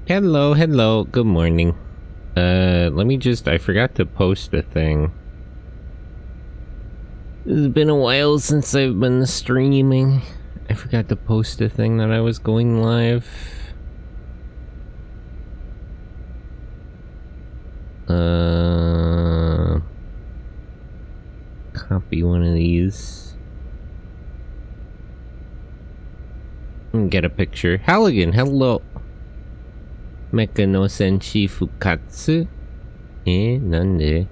Hello, hello, good morning. Let me just, I forgot to post a thing. It's been a while since I've been streaming. I forgot to post a thing that I was going live. Copy one of these. And get a picture. Halligan, hello. Mecha no senshi fukatsu? Nande?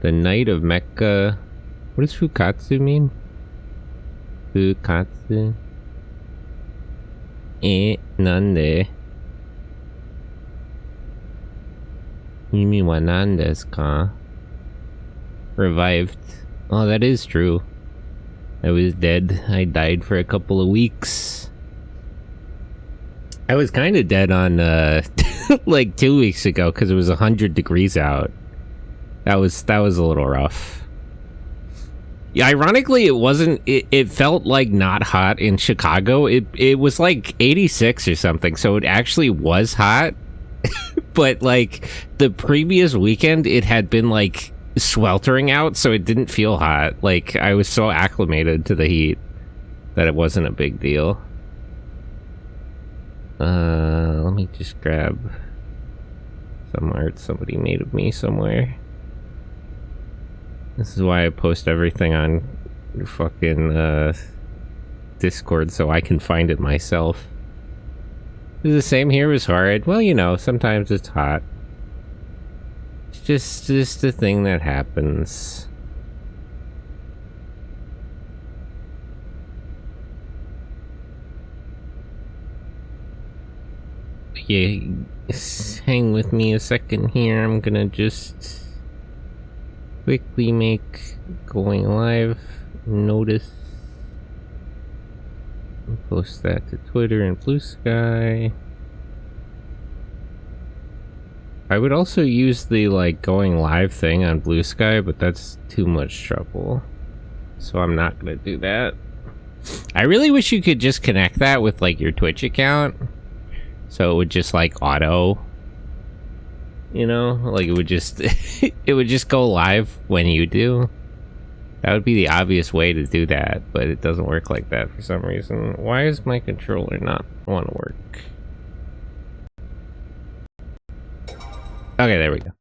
The Night of Mecha. What does fukatsu mean? Fukatsu? Nande? Mimi wa nan desu ka? Revived. Oh, that is true. I was dead. I died for a couple of weeks. I was kind of dead on, like 2 weeks ago because it was 100 degrees out. That was a little rough. Yeah, ironically, it wasn't. It felt like not hot in Chicago. It was like 86 or something, so it actually was hot. But like the previous weekend, it had been like sweltering out, so it didn't feel hot. Like I was so acclimated to the heat that it wasn't a big deal. Let me just grab some art somebody made of me somewhere. This is why I post everything on fucking Discord, so I can find it myself. Is the same here as hard? Well, you know, sometimes it's hot. It's just a thing that happens. Yeah, hang with me a second here. I'm gonna just quickly make going live notice. Post that to Twitter and Blue Sky. I would also use the like going live thing on Blue Sky, but that's too much trouble. So I'm not gonna do that. I really wish you could just connect that with like your Twitch account. So it would just like auto, you know, like it would just it would just go live when you do. That would be the obvious way to do that, but it doesn't work like that for some reason. Why is my controller not want to work? Okay, there we go.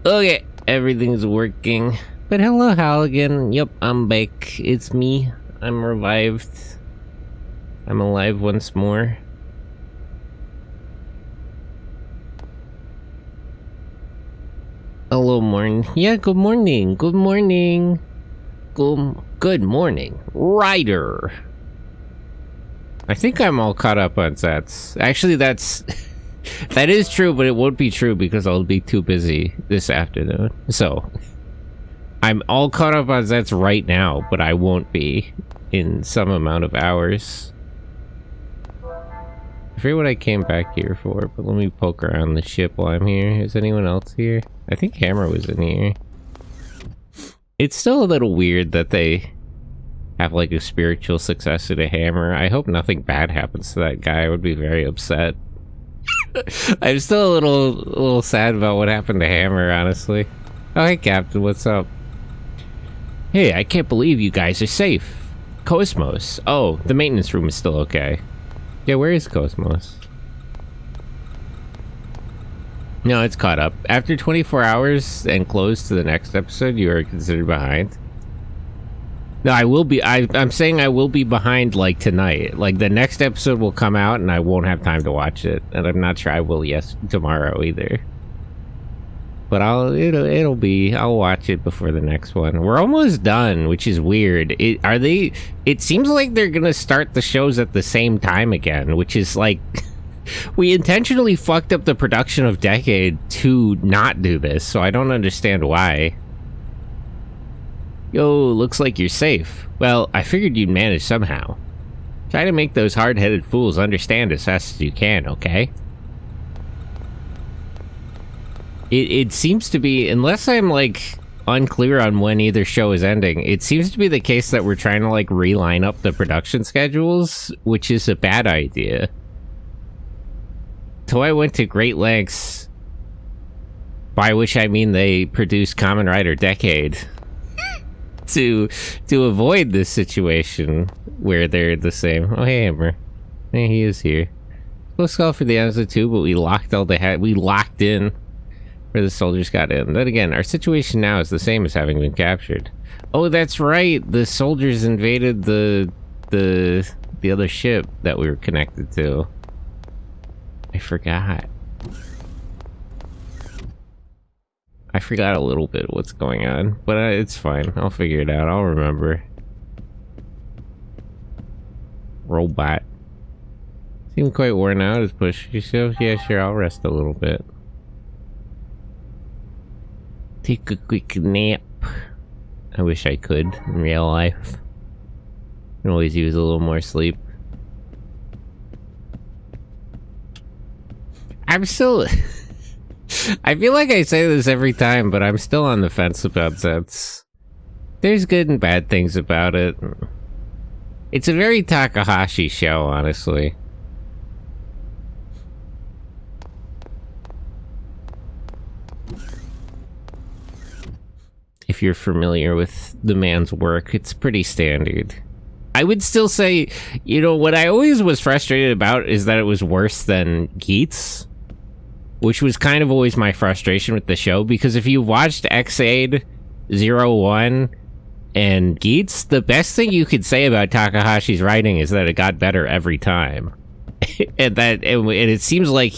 Okay, everything's working. But hello, Halligan. Yep, I'm back. It's me. I'm revived. I'm alive once more. Hello, morning. Yeah, good morning. Good morning. Good morning, Ryder. I think I'm all caught up on sets. Actually, that is true, but it won't be true because I'll be too busy this afternoon. So, I'm all caught up on sets right now, but I won't be in some amount of hours. I forget what I came back here for, but let me poke around the ship while I'm here. Is anyone else here? I think Hammer was in here. It's still a little weird that they have like a spiritual successor to Hammer. I hope nothing bad happens to that guy. I would be very upset. I'm still a little sad about what happened to Hammer, honestly. Oh, hey, Captain, what's up? Hey, I can't believe you guys are safe. Cosmos. Oh, the maintenance room is still okay. Yeah, where is Cosmos? No, it's caught up. After 24 hours and close to the next episode, you are considered behind. No, I will be. I'm saying I will be behind, like, tonight. Like, the next episode will come out and I won't have time to watch it. And I'm not sure I will, tomorrow either. But I'll watch it before the next one. We're almost done, which is weird. It seems like they're gonna start the shows at the same time again, which is like... We intentionally fucked up the production of Decade to not do this, so I don't understand why. Yo, looks like you're safe. Well, I figured you'd manage somehow. Try to make those hard-headed fools understand as fast as you can, okay? It seems to be, unless I'm, like, unclear on when either show is ending, it seems to be the case that we're trying to, like, reline up the production schedules, which is a bad idea. Toei went to great lengths, by which I mean they produced Kamen Rider Decade, to avoid this situation where they're the same. Oh, hey, Hammer. Hey, he is here. Close call for the episode 2, but we locked we locked in where the soldiers got in. Then again, our situation now is the same as having been captured. Oh, that's right. The soldiers invaded the other ship that we were connected to. I forgot. I forgot a little bit what's going on, but it's fine. I'll figure it out. I'll remember. Robot. Seem quite worn out. Is push yourself? Yeah, sure. I'll rest a little bit. Take a quick nap. I wish I could in real life. Can always use a little more sleep. I'm still... I feel like I say this every time, but I'm still on the fence about Zets. There's good and bad things about it. It's a very Takahashi show, honestly. If you're familiar with the man's work, it's pretty standard. I would still say, you know, what I always was frustrated about is that it was worse than Geats, which was kind of always my frustration with the show, because if you watched X-Aid, 01, and Geats, the best thing you could say about Takahashi's writing is that it got better every time. and it seems like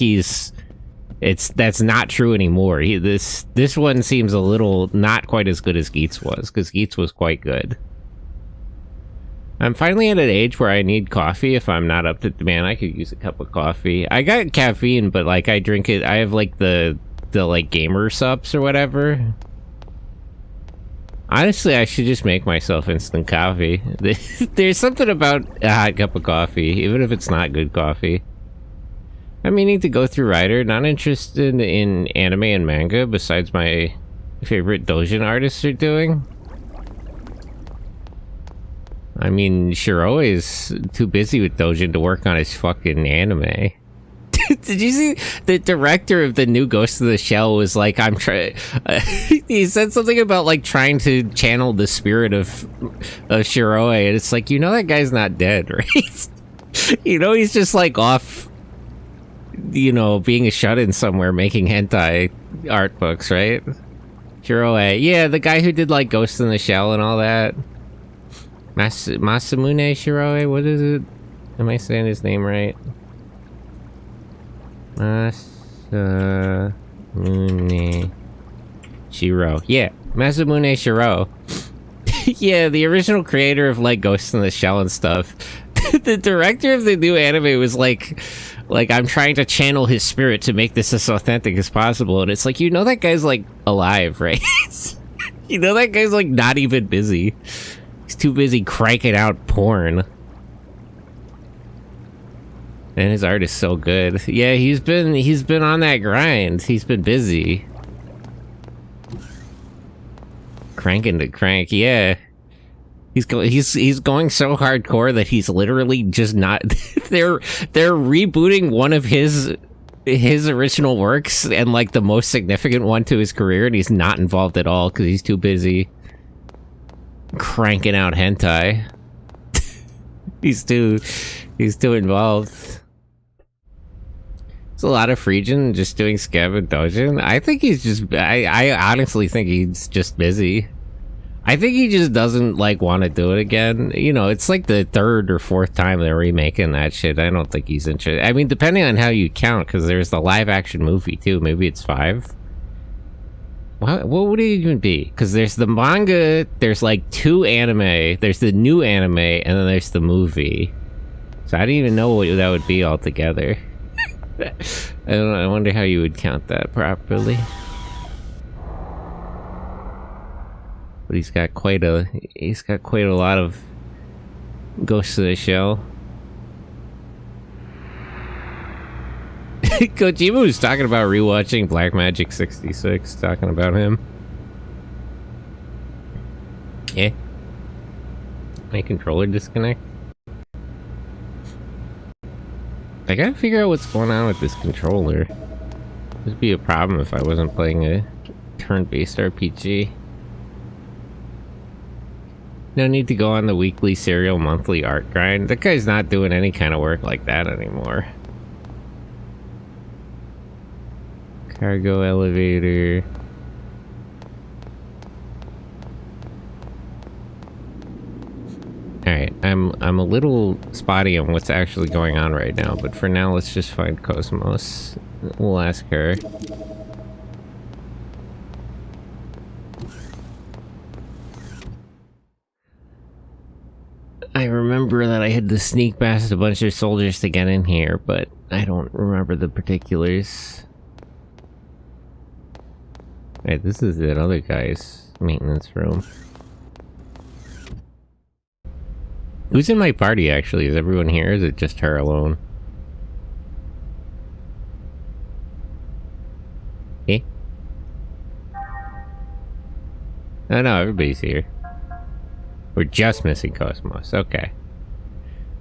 that's not true anymore. This one seems a little not quite as good as Geats was, because Geats was quite good. I'm finally at an age where I need coffee if I'm not up to... Man, I could use a cup of coffee. I got caffeine, but like I drink it... I have like the like gamer sups or whatever. Honestly, I should just make myself instant coffee. There's something about a hot cup of coffee, even if it's not good coffee. I'm meaning to go through Rider. Not interested in anime and manga, besides my favorite doujin artists are doing. I mean, Shiro is too busy with doujin to work on his fucking anime. Did you see the director of the new Ghost of the Shell was like, I'm trying... he said something about like trying to channel the spirit of Shiroi, and it's like, you know that guy's not dead, right? You know he's just like off, you know, being a shut-in somewhere making hentai art books, right? Shiroi. Yeah, the guy who did like Ghost in the Shell and all that. Masamune Shiroi, what is it? Am I saying his name right? Masamune Shiro. Yeah, Masamune Shiro. Yeah, the original creator of like Ghost in the Shell and stuff. The director of the new anime was like I'm trying to channel his spirit to make this as authentic as possible, and it's like, you know that guy's like alive, right? You know that guy's like not even busy. He's too busy cranking out porn. And his art is so good. Yeah, he's been on that grind. He's been busy. Cranking to crank, yeah. He's going so hardcore that he's literally just not... they're rebooting one of his original works, and like the most significant one to his career, and he's not involved at all because he's too busy cranking out hentai. he's too involved. There's a lot of Friesian just doing scab and dojin. I think he's just... I honestly think he's just busy. I think he just doesn't like want to do it again. You know, it's like the third or fourth time they're remaking that shit. I don't think he's interested. I mean, depending on how you count, because there's the live action movie too. Maybe it's 5. What would it even be? Because there's the manga, there's like 2 anime, there's the new anime, and then there's the movie. So I don't even know what that would be altogether. I don't know, I wonder how you would count that properly. But he's got quite a lot of Ghost of the Shell. Kojima was talking about rewatching Black Magic 66, talking about him. Yeah. My controller disconnect? I gotta figure out what's going on with this controller. This would be a problem if I wasn't playing a turn-based RPG. No need to go on the weekly serial monthly art grind. That guy's not doing any kind of work like that anymore. Cargo elevator. Alright, I'm a little spotty on what's actually going on right now, but for now let's just find Cosmos. We'll ask her. I remember that I had to sneak past a bunch of soldiers to get in here, but I don't remember the particulars. Hey, this is that other guy's maintenance room. Who's in my party, actually? Is everyone here? Is it just her alone? Eh? Oh no, everybody's here. We're just missing Cosmos. Okay.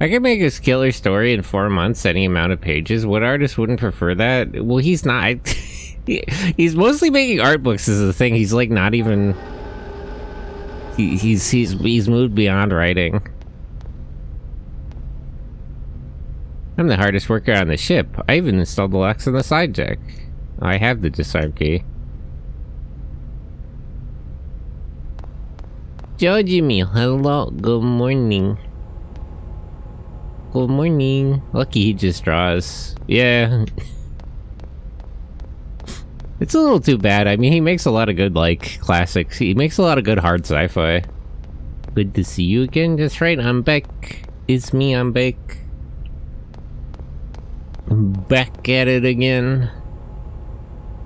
I could make a killer story in 4 months, any amount of pages. What artist wouldn't prefer that? Well, he's not. He's mostly making art books is the thing. He's like not even... He's moved beyond writing. I'm the hardest worker on the ship. I even installed the locks on the side deck. I have the disarm key. Jimmy, hello, good morning. Good morning. Lucky he just draws. Yeah. It's a little too bad. I mean, he makes a lot of good, like, classics. He makes a lot of good hard sci-fi. Good to see you again. That's right, I'm back. It's me, I'm back. I'm back at it again.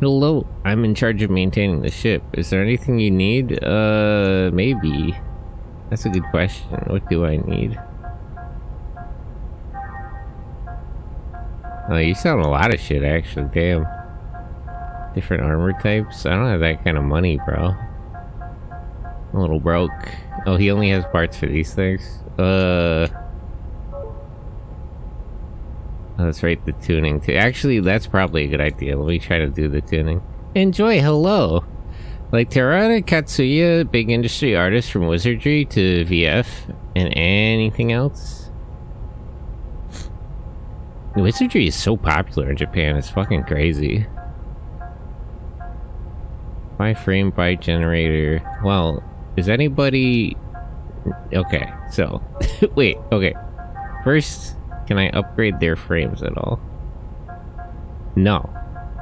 Hello, I'm in charge of maintaining the ship. Is there anything you need? Maybe. That's a good question. What do I need? Oh, you sound a lot of shit, actually. Damn. Different armor types? I don't have that kind of money, bro. I'm a little broke. Oh, he only has parts for these things? Oh, that's right, the tuning too. Actually, that's probably a good idea. Let me try to do the tuning. Enjoy, hello! Like Terada Katsuya, big industry artist from Wizardry to VF, and anything else? Wizardry is so popular in Japan, it's fucking crazy. By frame, by generator. Well, is anybody... Okay, so... Wait, okay. First... Can I upgrade their frames at all? No.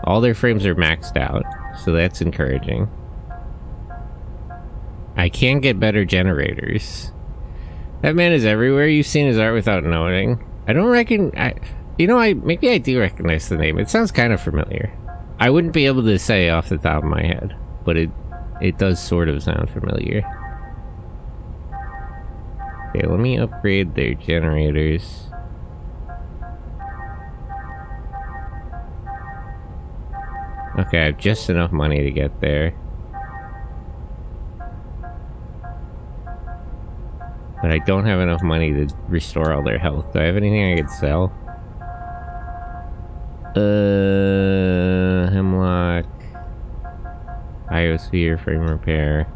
All their frames are maxed out, so that's encouraging. I can get better generators. That man is everywhere. You've seen his art without knowing. I don't reckon... you know, maybe I do recognize the name. It sounds kind of familiar. I wouldn't be able to say off the top of my head, but it does sort of sound familiar. Okay, let me upgrade their generators. Okay, I have just enough money to get there. But I don't have enough money to restore all their health. Do I have anything I could sell? Hemlock. Biosphere, frame repair.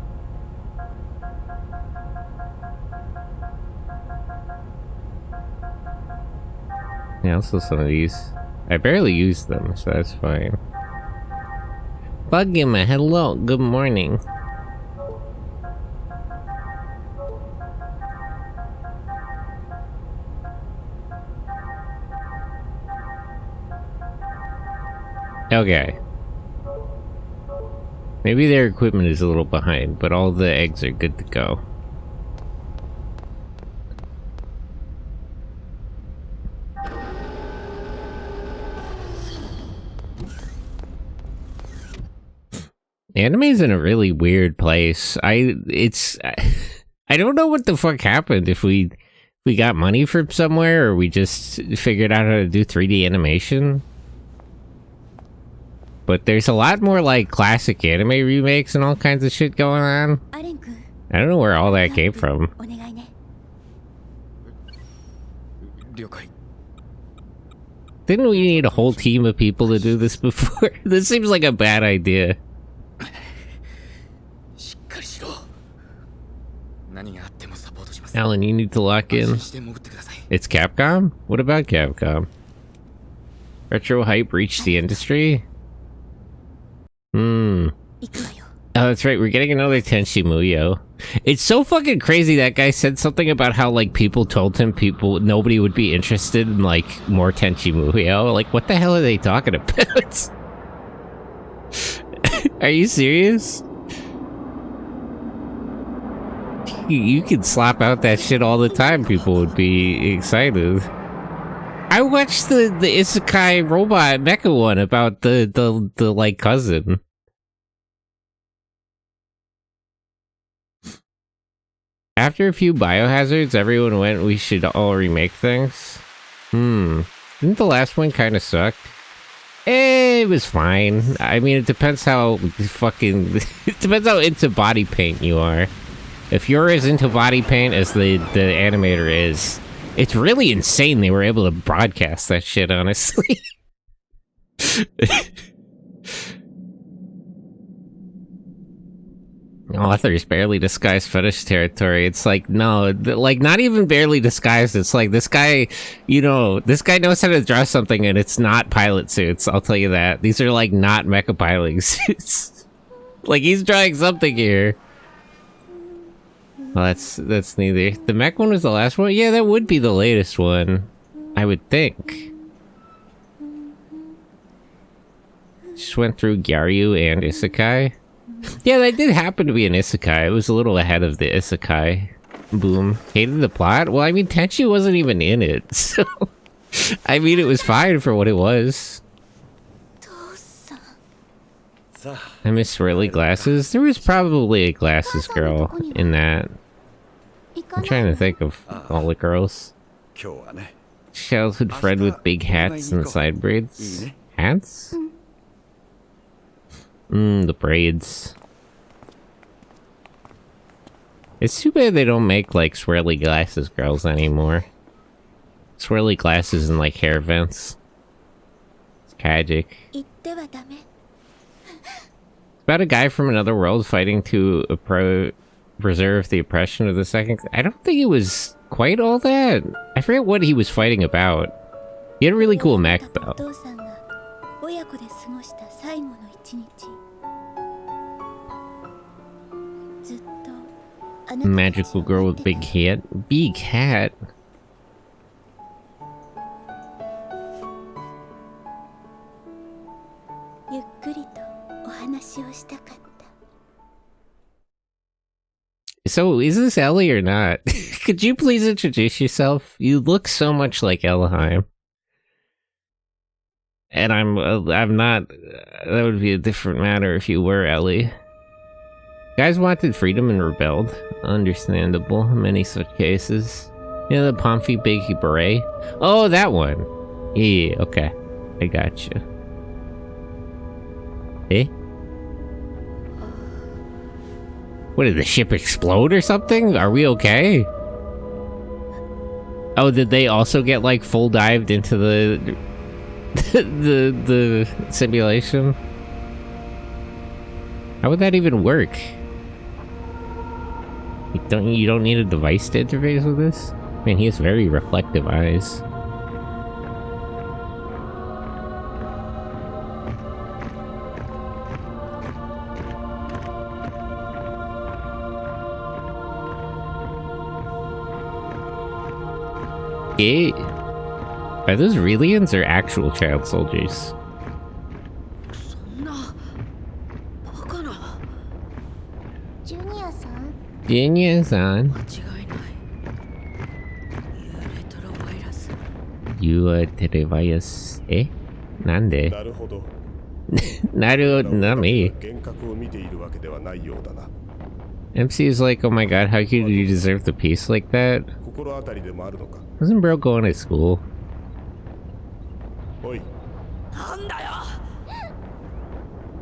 Yeah, I'll sell some of these. I barely use them, so that's fine. Bugima, hello, good morning. Okay. Maybe their equipment is a little behind, but all the eggs are good to go. Anime's in a really weird place. I don't know what the fuck happened, if we got money from somewhere or we just figured out how to do 3D animation. But there's a lot more like classic anime remakes and all kinds of shit going on. I don't know where all that came from. Didn't we need a whole team of people to do this before? This seems like a bad idea. Alan, you need to lock in. It's Capcom? What about Capcom? Retro hype reached the industry? Oh, that's right. We're getting another Tenchi Muyo. It's so fucking crazy that guy said something about how, like, people told him nobody would be interested in, like, more Tenchi Muyo. Like, what the hell are they talking about? Are you serious? You could slap out that shit all the time. People would be excited. I watched the Isekai robot mecha one about the like cousin. After a few biohazards, everyone went, we should all remake things. Didn't the last one kind of suck? It was fine. I mean, it depends how fucking... it depends how into body paint you are. If you're as into body paint as the animator is, it's really insane they were able to broadcast that shit, honestly. Authors barely disguised fetish territory. It's like, no, like, not even barely disguised. It's like, this guy, you know, this guy knows how to draw something and it's not pilot suits, I'll tell you that. These are, like, not mecha piloting suits. Like, he's drawing something here. Well, that's neither. The mech one was the last one? Yeah, that would be the latest one. I would think. Just went through Gyaryu and Isekai. Yeah, that did happen to be an Isekai. It was a little ahead of the Isekai boom. Hated the plot? Well, I mean, Tenchi wasn't even in it, so... I mean, it was fine for what it was. I miss swirly glasses. There was probably a glasses girl in that. I'm trying to think of all the girls. Childhood friend with big hats and side braids. Hats? The braids. It's too bad they don't make, like, swirly glasses girls anymore. Swirly glasses and, like, hair vents. It's tragic. About a guy from another world fighting to preserve the oppression of the second... I don't think it was quite all that. I forget what he was fighting about. He had a really cool mech, though. Magical girl with big hat. Big hat? So, is this Ellie or not? Could you please introduce yourself? You look so much like Elheim. And I'm not... that would be a different matter if you were Ellie. Guys wanted freedom and rebelled. Understandable in many such cases. You know, the Pomfy Big Beret? Oh, that one! Yeah, okay. I gotcha. Eh? What, did the ship explode or something? Are we okay? Oh, did they also get, like, full dived into the... the simulation? How would that even work? You don't need a device to interface with this? Man, he has very reflective eyes. Are those Relians or actual child soldiers? Junior-san. You are Terevirus. Eh? Nande? Naru, not me. MC is like, oh my god, how could you deserve the peace like that? Wasn't bro going to school?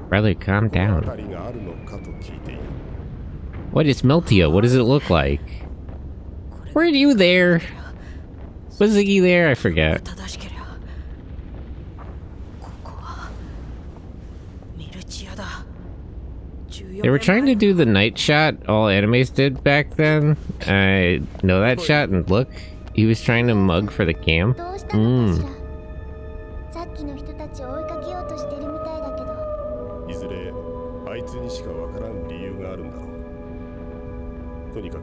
Brother, calm down. What is Meltia? What does it look like? Were you there? Was he there? I forget. They were trying to do the night shot all animes did back then. I know that shot, and look, he was trying to mug for the cam. Mm. とにかく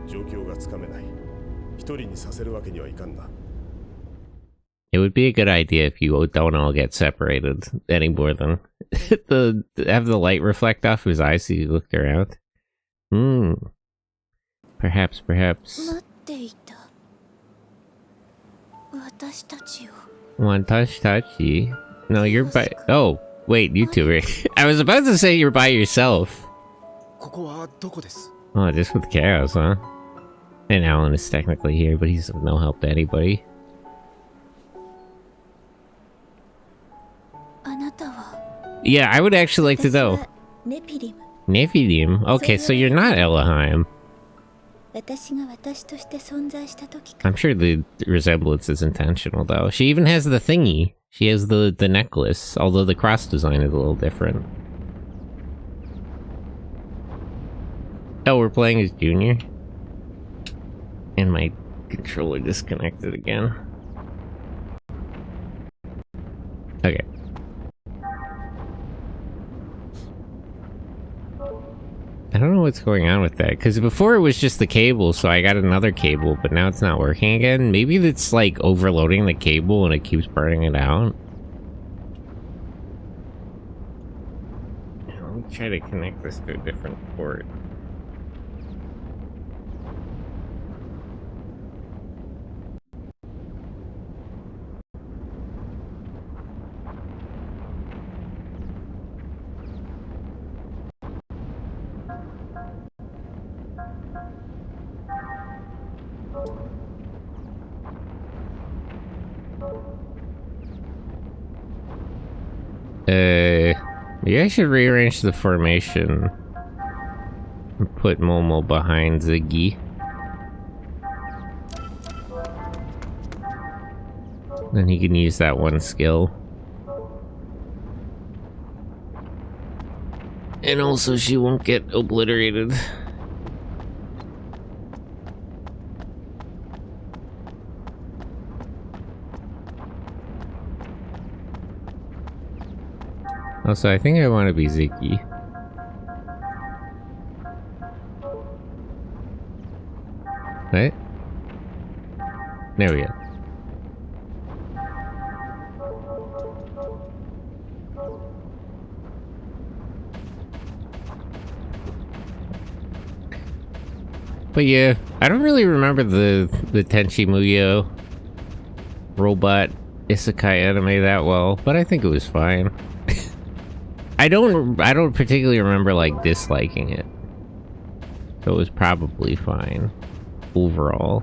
状況がつかめない。一人にさせるわけにはいかんな。 It would be a good idea if you don't all get separated any more than have the light reflect off his eyes so you looked around. Hmm. Perhaps. Watashi? No, you're by. Oh, wait, YouTuber. I was about to say you're by yourself. Oh, just with chaos, huh? And Alan is technically here, but he's of no help to anybody. Yeah, I would actually like to know. Nephilim? Okay, so you're not Elohim. I'm sure the resemblance is intentional, though. She even has the thingy. She has the necklace, although the cross design is a little different. Oh, we're playing as Junior? And my controller disconnected again. Okay. I don't know what's going on with that, because before it was just the cable, so I got another cable, but now it's not working again. Maybe it's like overloading the cable and it keeps burning it out. Let me try to connect this to a different port. Maybe I should rearrange the formation and put Momo behind Ziggy. Then he can use that one skill. And also she won't get obliterated. Also, I think I want to be Ziggy. Right? There we go. But yeah, I don't really remember the Tenchi Muyo robot isekai anime that well, but I think it was fine. I don't particularly remember like disliking it. So it was probably fine overall.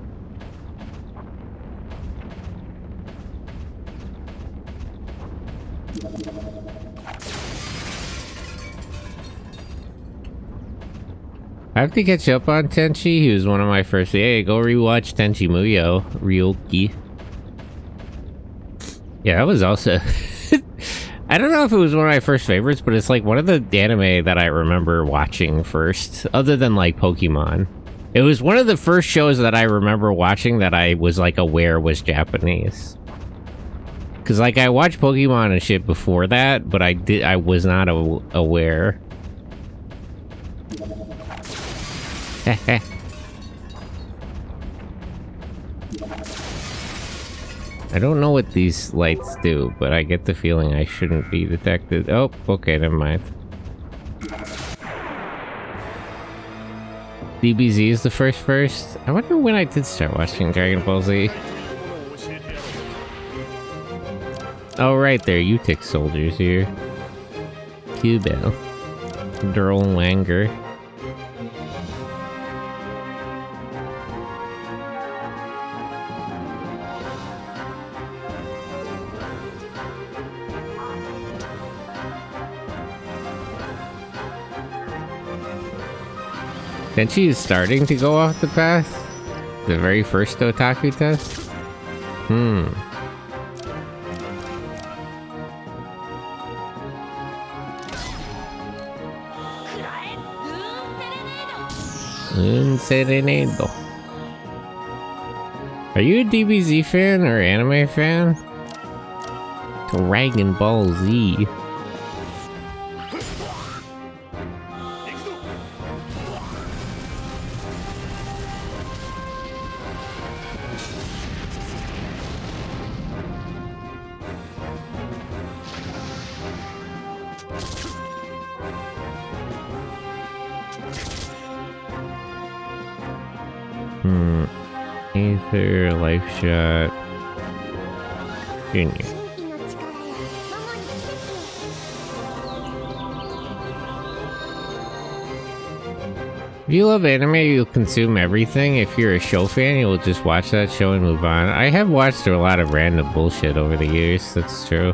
I have to catch up on Tenchi. He was one of my first. Hey, go rewatch Tenchi Muyo Ryoki. Yeah, that was also. I don't know if it was one of my first favorites, but it's like one of the anime that I remember watching first, other than like Pokemon. It was one of the first shows that I remember watching that I was like aware was Japanese. Cause like I watched Pokemon and shit before that, but I was not aware. I don't know what these lights do, but I get the feeling I shouldn't be detected. Oh, okay, never mind. DBZ is the first. I wonder when I did start watching Dragon Ball Z. Oh, right there, Utic soldiers here. Cubel. Durl Wanger. Then she is starting to go off the path? The very first otaku test? Un serenado. Are you a DBZ fan or anime fan? Dragon Ball Z. Aether, Life Shot, Junior. If you love anime, you'll consume everything. If you're a show fan, you'll just watch that show and move on. I have watched a lot of random bullshit over the years, that's true.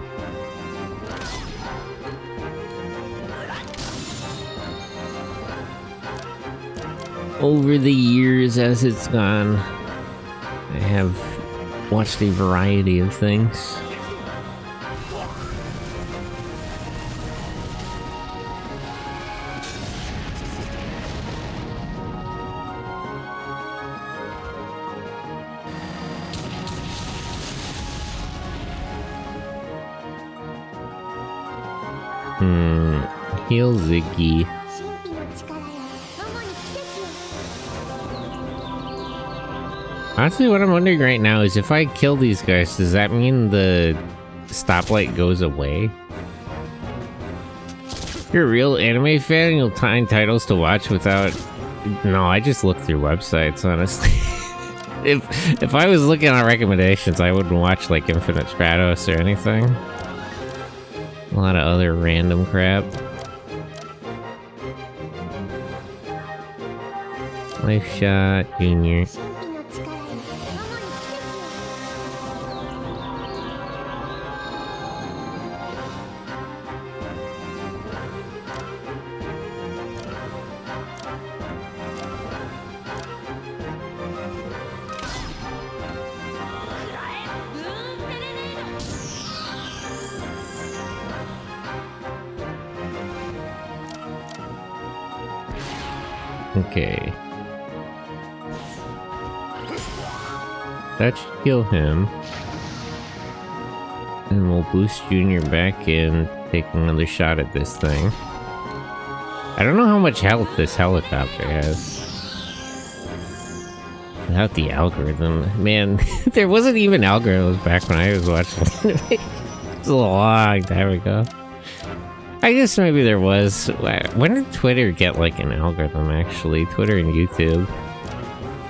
Over the years as it's gone, I have watched a variety of things. Heal Ziggy. Honestly, what I'm wondering right now is if I kill these guys, does that mean the stoplight goes away? If you're a real anime fan, you'll find titles to watch without... No, I just look through websites, honestly. If I was looking at recommendations, I wouldn't watch, like, Infinite Stratos or anything. A lot of other random crap. Life Shot, Junior. Okay. That should kill him. And we'll boost Junior back in, take another shot at this thing. I don't know how much health this helicopter has. Without the algorithm. Man, there wasn't even algorithms back when I was watching it. It was a long time ago. I guess maybe there was. When did Twitter get like an algorithm, actually? Twitter and YouTube.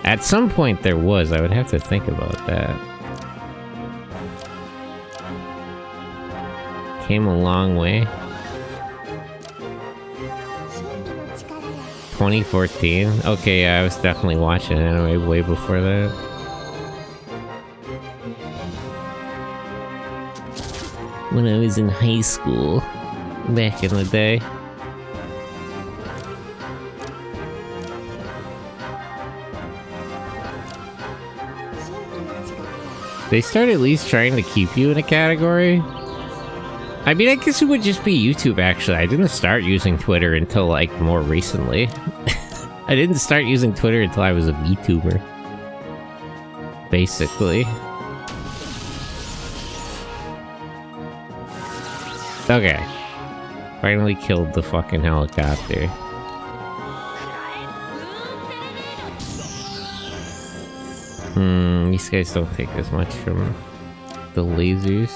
At some point there was. I would have to think about that. Came a long way. 2014? Okay, yeah, I was definitely watching anime way before that. When I was in high school. Back in the day. They start at least trying to keep you in a category. I mean, I guess it would just be YouTube, actually. I didn't start using Twitter until, like, more recently. I didn't start using Twitter until I was a VTuber. Basically. Okay. Finally killed the fucking helicopter. These guys don't take as much from the lasers.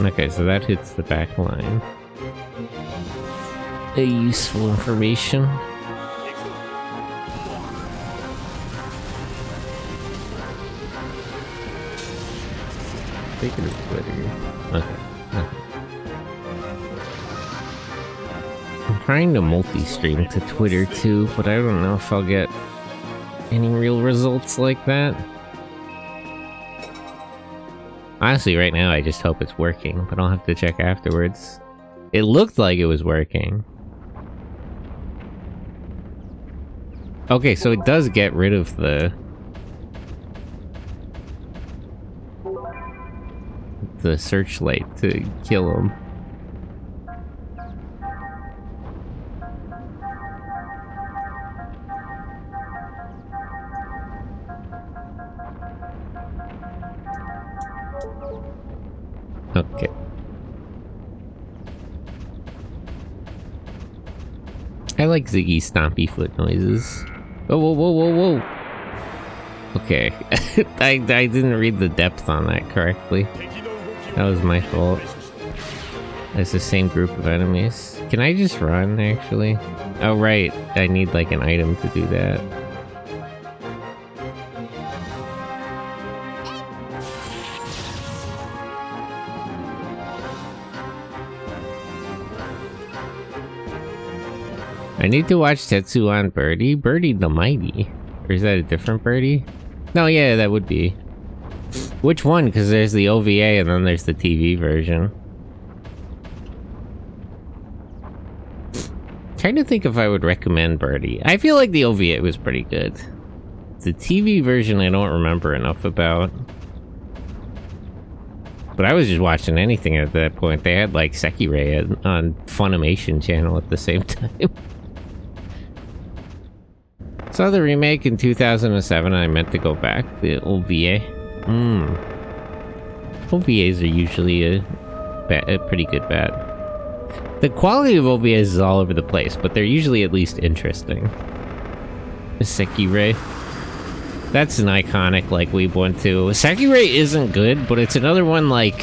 Okay, so that hits the back line. A useful information. Take it as Twitter. Okay. I'm trying to multi-stream to Twitter too, but I don't know if I'll get any real results like that. Honestly, right now I just hope it's working, but I'll have to check afterwards. It looked like it was working. Okay, so it does get rid of the searchlight to kill him. Okay. I like Ziggy stompy foot noises. Oh, whoa, whoa, whoa, whoa! Okay. I didn't read the depth on that correctly. That was my fault. It's the same group of enemies. Can I just run, actually? Oh, right. I need, like, an item to do that. I need to watch Tetsuan Birdie? Birdie the Mighty? Or is that a different Birdie? No, yeah, that would be. Which one? Because there's the OVA and then there's the TV version. Trying to think if I would recommend Birdie. I feel like the OVA was pretty good. The TV version I don't remember enough about. But I was just watching anything at that point. They had like Sekirei on Funimation channel at the same time. Saw the remake in 2007 and I meant to go back. The OVA. OVAs are usually a pretty good bet. The quality of OVAs is all over the place, but they're usually at least interesting. Sekirei. That's an iconic, like, weeb one too. Sekirei isn't good, but it's another one like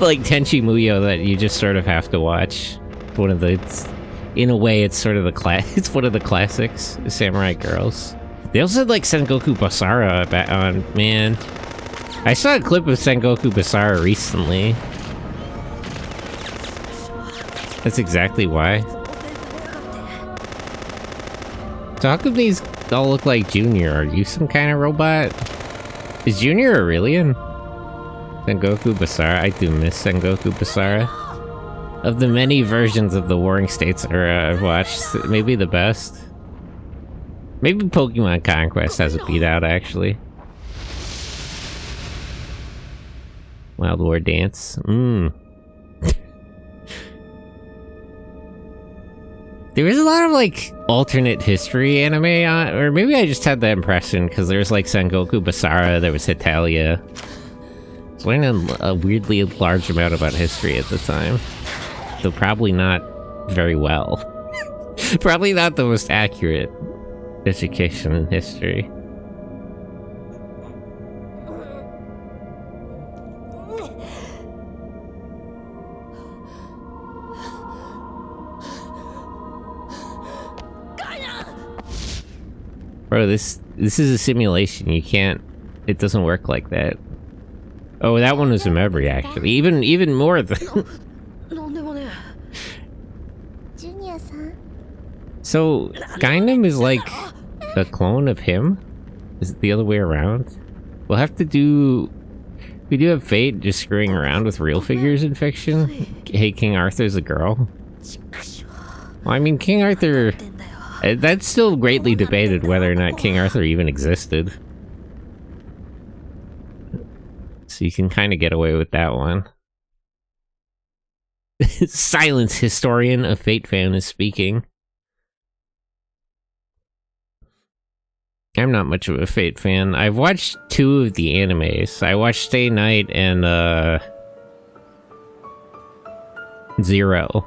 like Tenchi Muyo that you just sort of have to watch. One of the... in a way, it's sort of the it's one of the classics, Samurai Girls. They also had like Sengoku Basara on, man. I saw a clip of Sengoku Basara recently. That's exactly why. So how come these all look like Junior? Are you some kind of robot? Is Junior Aurelian? Sengoku Basara? I do miss Sengoku Basara. Of the many versions of the Warring States era I've watched, maybe the best. Maybe Pokemon Conquest has a beat out, actually. Wild War Dance. There was a lot of, like, alternate history anime on, or maybe I just had that impression, because there was, like, Sengoku Basara, there was Hitalia. I was learning a weirdly large amount about history at the time. Though probably not very well. Probably not the most accurate education in history. Bro, this is a simulation. You can't... it doesn't work like that. Oh, that one was a memory, actually. Even more than... So, Gainem is like a clone of him? Is it the other way around? We'll have to do... we do have Fate just screwing around with real figures in fiction? Hey, King Arthur's a girl? Well, I mean, King Arthur... that's still greatly debated whether or not King Arthur even existed. So you can kind of get away with that one. Silence, historian, a Fate fan is speaking. I'm not much of a Fate fan. I've watched 2 of the animes. I watched Stay Night and, Zero.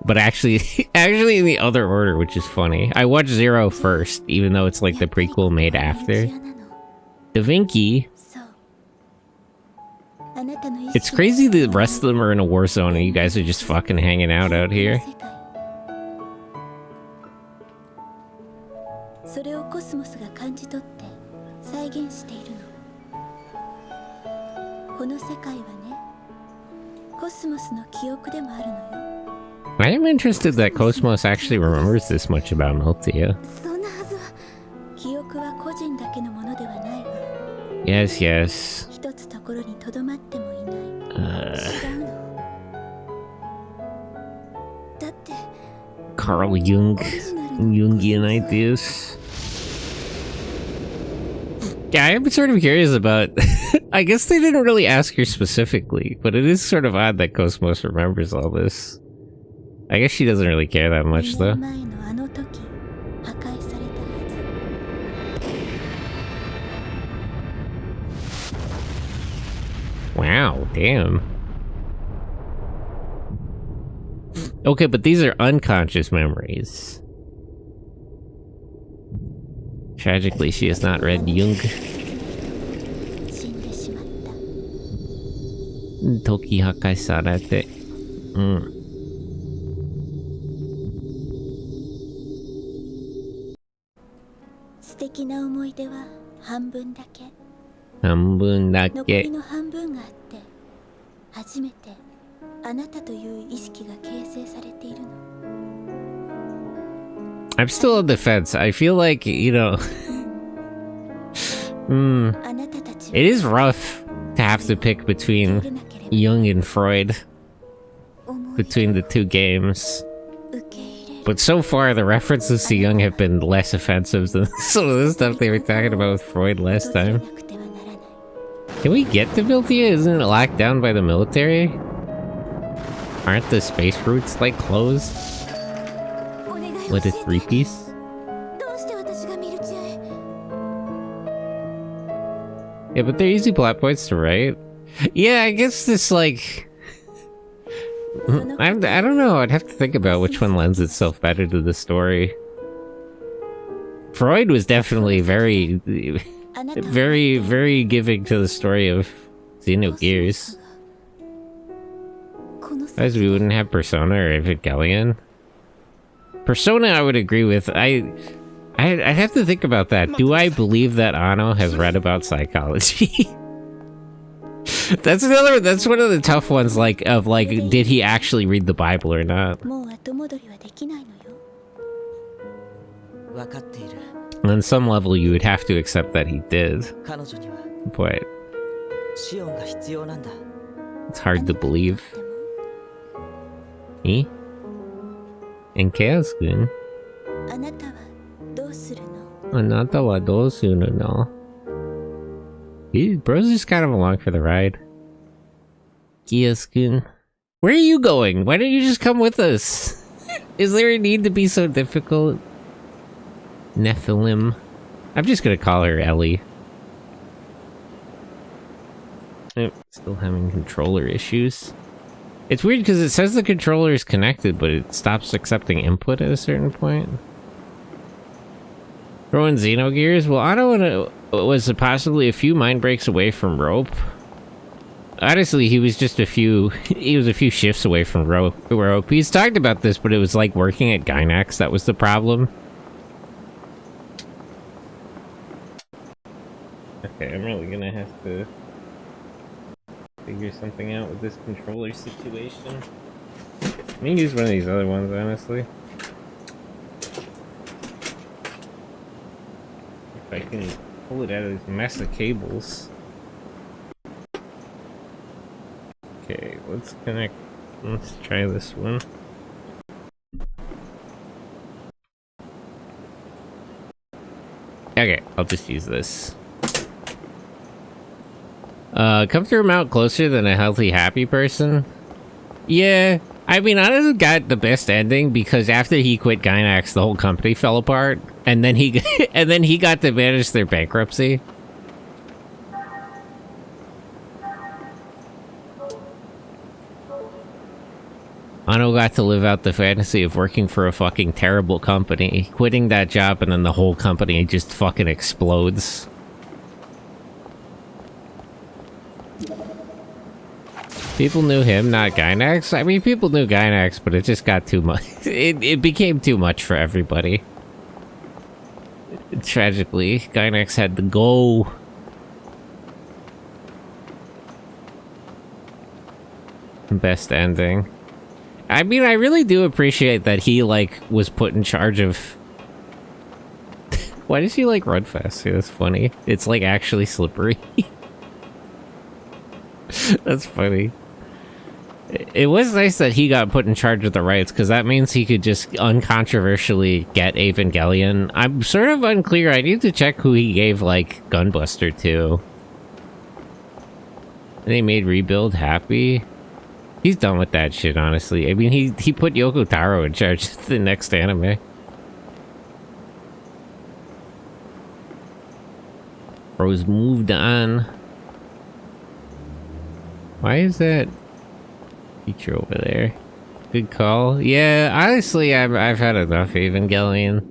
But actually in the other order, which is funny. I watched Zero first, even though it's like the prequel made after. Da Vinci. It's crazy the rest of them are in a war zone and you guys are just fucking hanging out here. I am interested that Cosmos actually remembers this much about Meltia. Yes, yes. Carl Jung. Jungian ideas. Yeah, I'm sort of curious about... I guess they didn't really ask her specifically, but it is sort of odd that Cosmos remembers all this. I guess she doesn't really care that much, though. Wow, damn. Okay, but these are unconscious memories. Tragically, she has not read Jung. Toki hakai sarete. Hanbun dake. I'm still on the fence. I feel like, you know... It is rough to have to pick between Jung and Freud. Between the two games. But so far, the references to Jung have been less offensive than some of the stuff they were talking about with Freud last time. Can we get to Viltia? Isn't it locked down by the military? Aren't the space routes, like, closed? With a 3-piece? Yeah, but they're easy plot points to write. Yeah, I guess this, like... I don't know, I'd have to think about which one lends itself better to the story. Freud was definitely very giving to the story of Xenogears. As we wouldn't have Persona or Evangelion. Persona I would agree with. I'd have to think about that. Do I believe that Anno has read about psychology? That's one of the tough ones, like, did he actually read the Bible or not? On some level, you would have to accept that he did. But it's hard to believe. Eh? And Chaos-kun? Anata wa dou suru no? Bro's just kind of along for the ride. Chaos-kun. Where are you going? Why don't you just come with us? Is there a need to be so difficult? Nephilim. I'm just gonna call her Ellie. Oh, still having controller issues. It's weird because it says the controller is connected, but it stops accepting input at a certain point. Throwing Xenogears? Well, Anno was possibly a few mind breaks away from rope. Honestly, he was just a few shifts away from rope. He's talked about this, but it was like working at Gynax that was the problem. Okay, I'm really gonna have to figure something out with this controller situation. Let me use one of these other ones, honestly. If I can pull it out of this mess of cables. Okay, let's try this one. Okay, I'll just use this. Come through a mount closer than a healthy, happy person? Yeah, I mean, Anna got the best ending because after he quit Gynax, the whole company fell apart, and then he got to manage their bankruptcy. Anno got to live out the fantasy of working for a fucking terrible company, quitting that job, and then the whole company just fucking explodes. People knew him, not Gynax. I mean, people knew Gynax, but it just got too much. It became too much for everybody. Tragically, Gynax had to go. Best ending. I mean, I really do appreciate that he, like, was put in charge of... Why does he, like, run fast? That's funny. It's, like, actually slippery. That's funny. It was nice that he got put in charge of the rights, because that means he could just uncontroversially get Evangelion. I'm sort of unclear. I need to check who he gave, like, Gunbuster to. They made Rebuild happy. He's done with that shit, honestly. I mean, he put Yoko Taro in charge of the next anime. Bro's moved on. Why is that feature over there? Good call. Yeah, honestly, I've had enough Evangelion.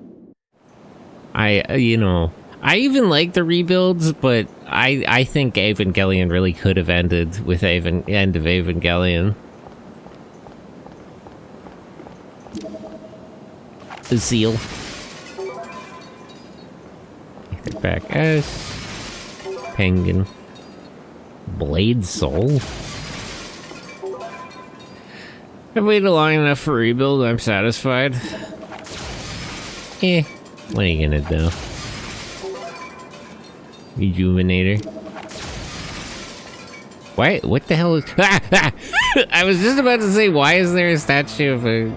I even like the rebuilds, but I think Evangelion really could have ended with end of Evangelion. Zeal. Take it back. S. Penguin. Blade Soul. I've waited long enough for rebuild. I'm satisfied. What are you gonna do? Rejuvenator. Why? What the hell is... I was just about to say, why is there a statue of a...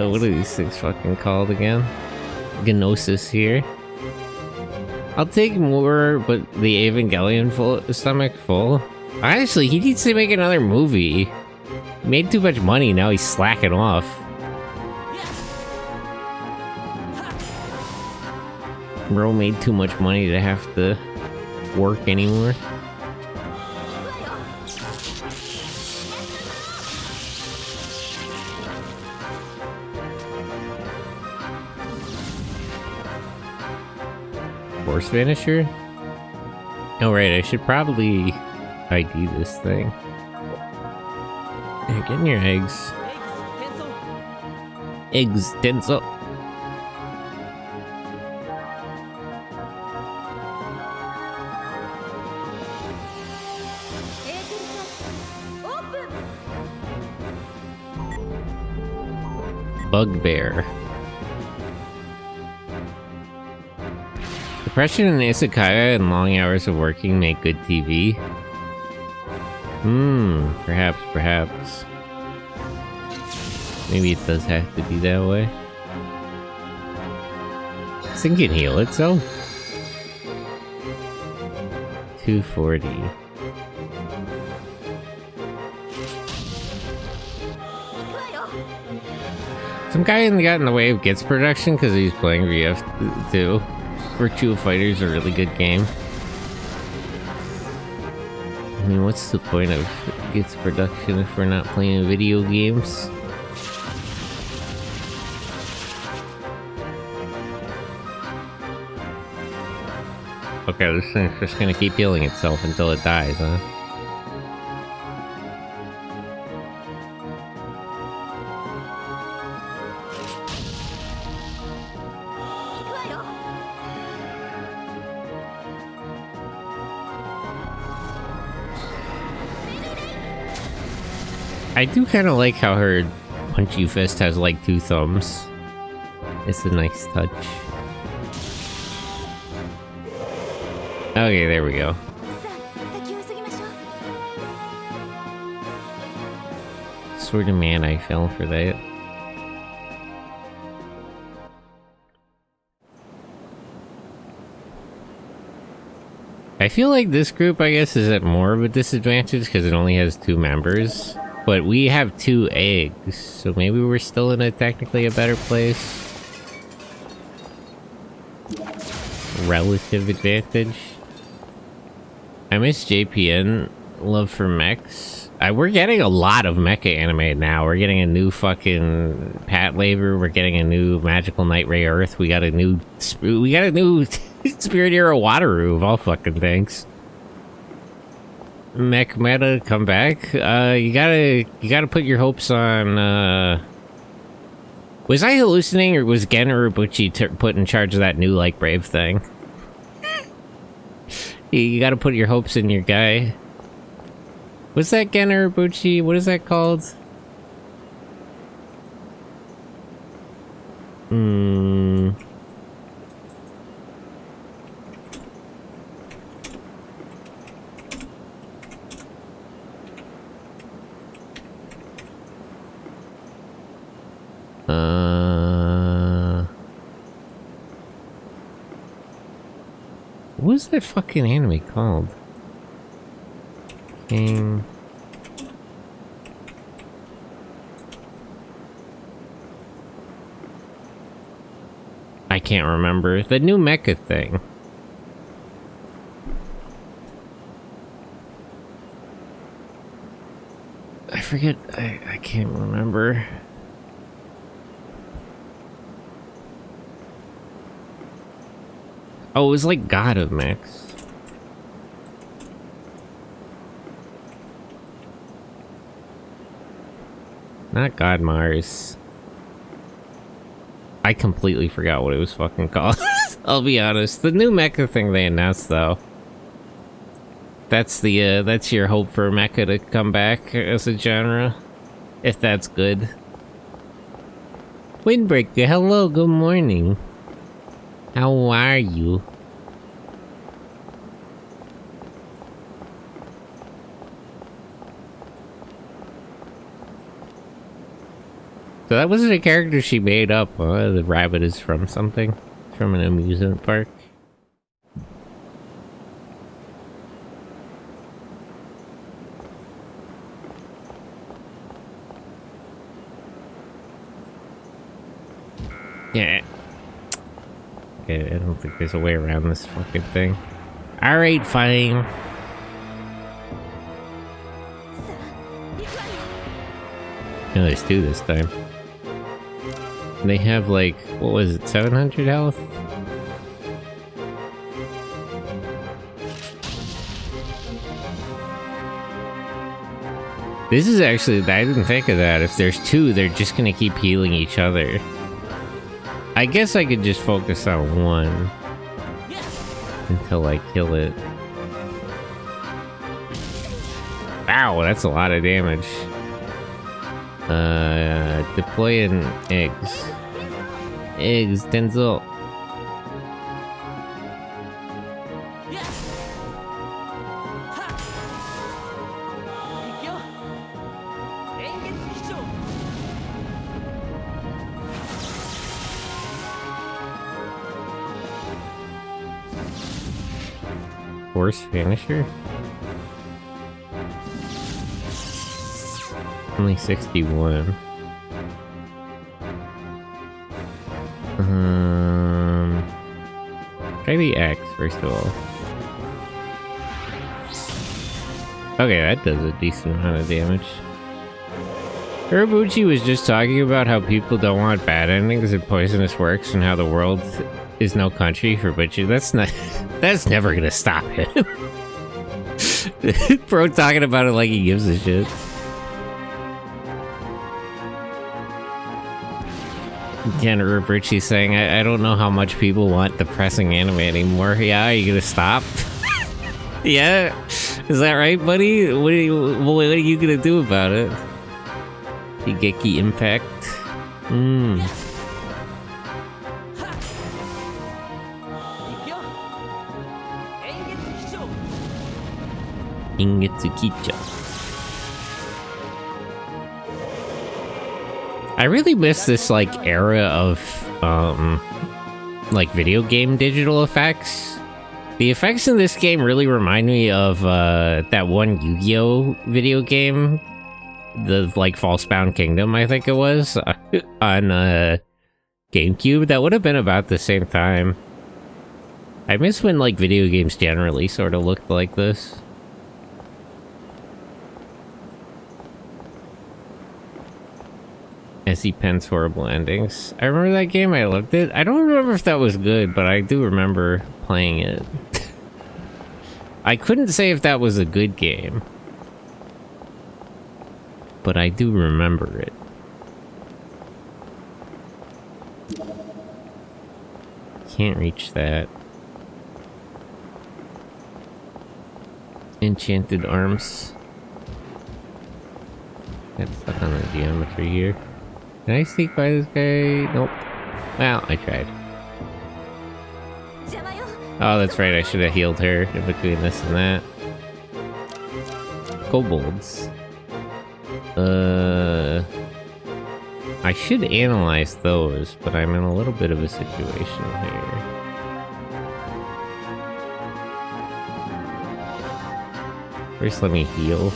what are these things fucking called again? Gnosis here. I'll take more, but the Evangelion stomach full. Honestly, he needs to make another movie. He made too much money, now he's slacking off. Bro made too much money to have to work anymore. Force Vanisher? Oh right, I should probably ID this thing. Yeah, get in your eggs. Eggs, tinsel. Bugbear. Depression and Isekai and long hours of working make good TV. Perhaps. Maybe it does have to be that way. This thing can heal itself. 240. Some guy got in the way of Git's production because he's playing VF2. Virtua Fighter's a really good game. I mean, what's the point of Git's production if we're not playing video games? Okay, this thing's just gonna keep healing itself until it dies, huh? I do kind of like how her punchy fist has like 2 thumbs. It's a nice touch. Okay, there we go. Sword of Man, I fell for that. I feel like this group, I guess, is at more of a disadvantage because it only has 2 members. But we have 2 eggs, so maybe we're still in technically a better place. Relative advantage. I miss JPN. Love for mechs. We're getting a lot of mecha anime now. We're getting a new fucking Pat Labor. We're getting a new Magical Night Ray Earth. We got a new Spirit Hero Wataru of all fucking things. Mech meta, come back. You gotta put your hopes on. Was I hallucinating, or was Gen Urobuchi put in charge of that new like Brave thing? You gotta put your hopes in your guy. What's that Gen Urobuchi? What is that called? What was that fucking anime called? King... I can't remember. The new Mecha thing. I forget. I can't remember. Oh, it was like God of Mechs. Not God Mars. I completely forgot what it was fucking called. I'll be honest. The new Mecha thing they announced, though. That's the, that's your hope for Mecha to come back as a genre. If that's good. Windbreaker, hello, good morning. How are you? So that wasn't a character she made up, huh? The rabbit is from something? From an amusement park? Yeah. Okay, I don't think there's a way around this fucking thing. Alright, fine. No, there's two this time. They have like, what was it, 700 health? This is actually, I didn't think of that. If there's two, they're just gonna keep healing each other. I guess I could just focus on one until I kill it. Wow, that's a lot of damage. Deploying eggs. Eggs, Denzel. Force finisher? Only 61. Try the X first of all. Okay, that does a decent amount of damage. Urabuchi was just talking about how people don't want bad endings in Poisonous Works and how the world is no country for Butchie. That's not... That's never gonna stop him. Bro talking about it like he gives a shit. Again, Urabuchi saying, I don't know how much people want depressing anime anymore. Yeah, are you gonna stop? Yeah? Is that right, buddy? What are you gonna do about it? Higeki Impact? Ingetsu Kicha. I really miss this, like, era of, like, video game digital effects. The effects in this game really remind me of, that one Yu-Gi-Oh! Video game. The, like, False-Bound Kingdom, I think it was, on, GameCube. That would have been about the same time. I miss when, like, video games generally sort of looked like this. SE Pen's Horrible Endings. I remember that game, I loved it. I don't remember if that was good, but I do remember playing it. I couldn't say if that was a good game. But I do remember it. Can't reach that. Enchanted Arms. Got stuck on the geometry here. Can I sneak by this guy? Nope. Well, I tried. Oh, that's right. I should have healed her in between this and that. Kobolds. I should analyze those, but I'm in a little bit of a situation here. First, let me heal.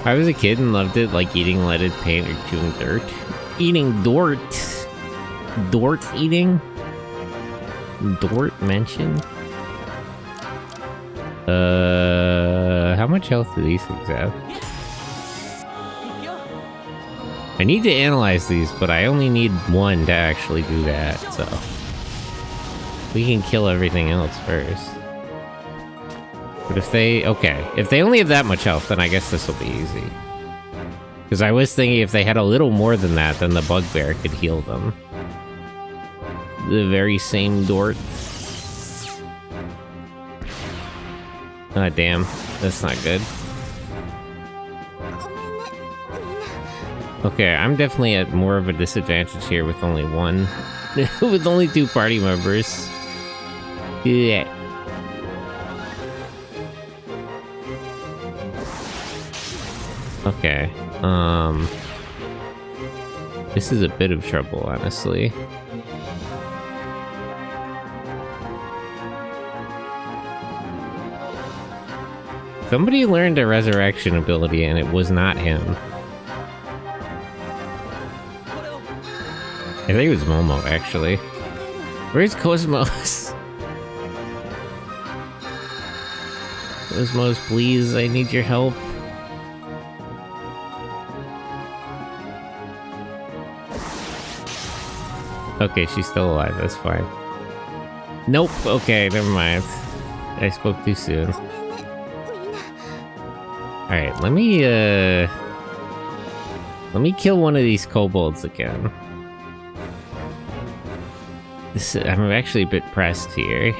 I was a kid and loved it, like eating leaded paint or chewing dirt. Eating Dort. Dort eating? Dort mentioned? How much health do these things have? I need to analyze these, but I only need one to actually do that, so... we can kill everything else first. But if they... okay, if they only have that much health, then I guess this will be easy. Because I was thinking if they had a little more than that, then the bugbear could heal them. The very same Dort. Ah, damn. That's not good. Okay, I'm definitely at more of a disadvantage here with only one. With only 2 party members. Yeah. Okay. This is a bit of trouble, honestly. Somebody learned a resurrection ability and it was not him. I think it was Momo, actually. Where's Cosmos? Cosmos, please, I need your help. Okay, she's still alive, that's fine. Nope, okay, never mind. I spoke too soon. Alright, let me kill one of these kobolds again. I'm actually a bit pressed here.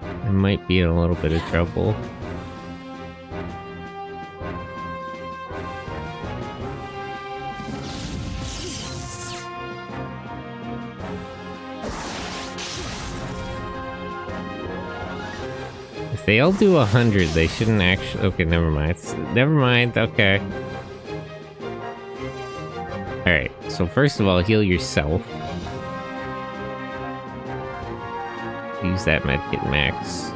I might be in a little bit of trouble. If they all do 100, they shouldn't actually... okay, never mind. Never mind, okay. Alright, so first of all, heal yourself. Use that medkit max.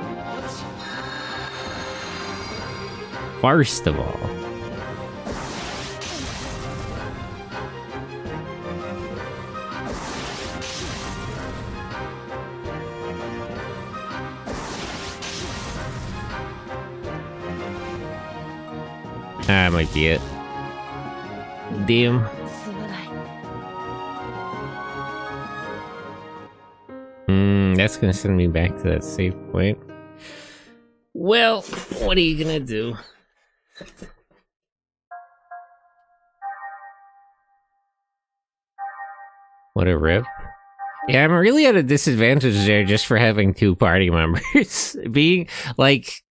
First of all. That might be it. Damn. That's gonna send me back to that save point. Well, what are you gonna do? What a rip. Yeah, I'm really at a disadvantage there just for having 2 party members. Being, like,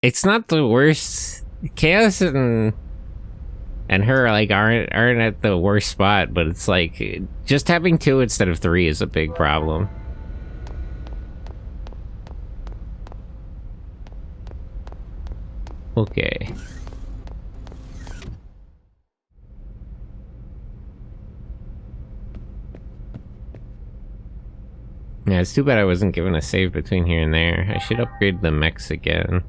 it's not the worst. Chaos and her, like, aren't at the worst spot, but it's like, just having 2 instead of 3 is a big problem. Okay. Yeah, it's too bad I wasn't given a save between here and there. I should upgrade the mechs again.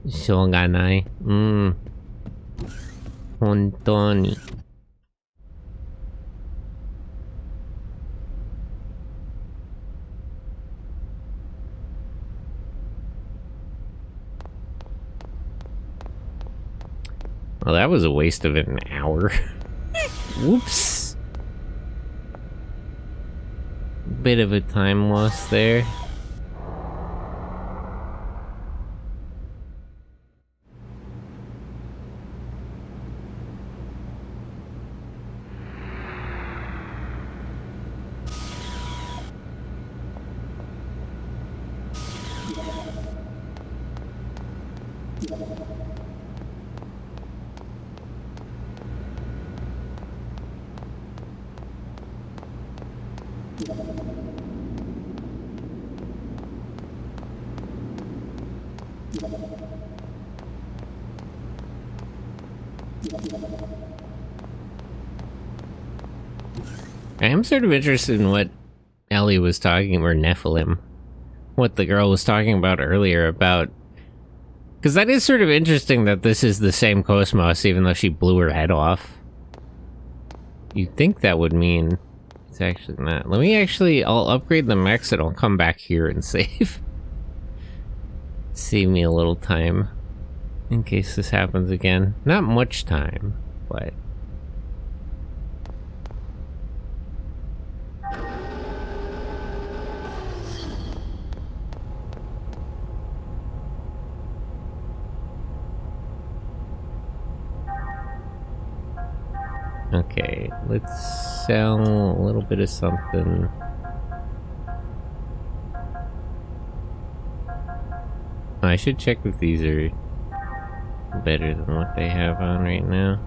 Shoganai. Hontoni. Well, that was a waste of an hour. Whoops. Bit of a time loss there. I am sort of interested in what Ellie was talking, or Nephilim, what the girl was talking about earlier about, because that is sort of interesting that this is the same Cosmos, even though she blew her head off. You'd think that would mean it's actually not. Let me actually, I'll upgrade the mechs and I'll come back here and save. Save me a little time in case this happens again. Not much time, but... Okay, let's sell a little bit of something. I should check if these are better than what they have on right now.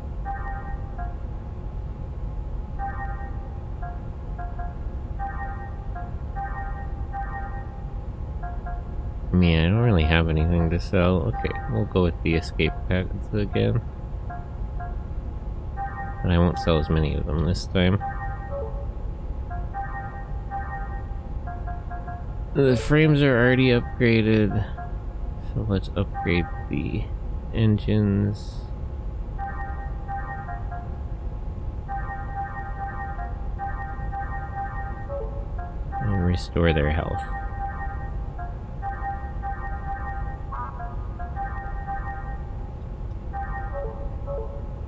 I mean, I don't really have anything to sell. Okay, we'll go with the escape packets again. But I won't sell as many of them this time. The frames are already upgraded, so let's upgrade the engines. And restore their health.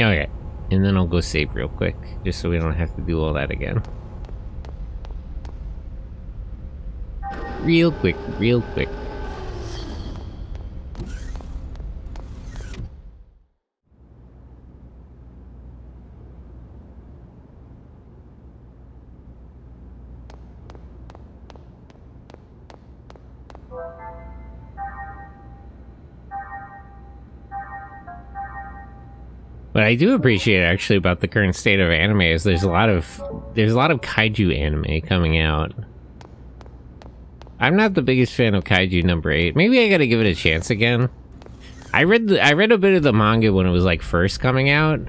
Okay. And then I'll go save real quick, just so we don't have to do all that again. Real quick, real quick. What I do appreciate actually about the current state of anime is there's a lot of kaiju anime coming out. I'm not the biggest fan of Kaiju number 8. Maybe I gotta give it a chance again. I read a bit of the manga when it was like first coming out.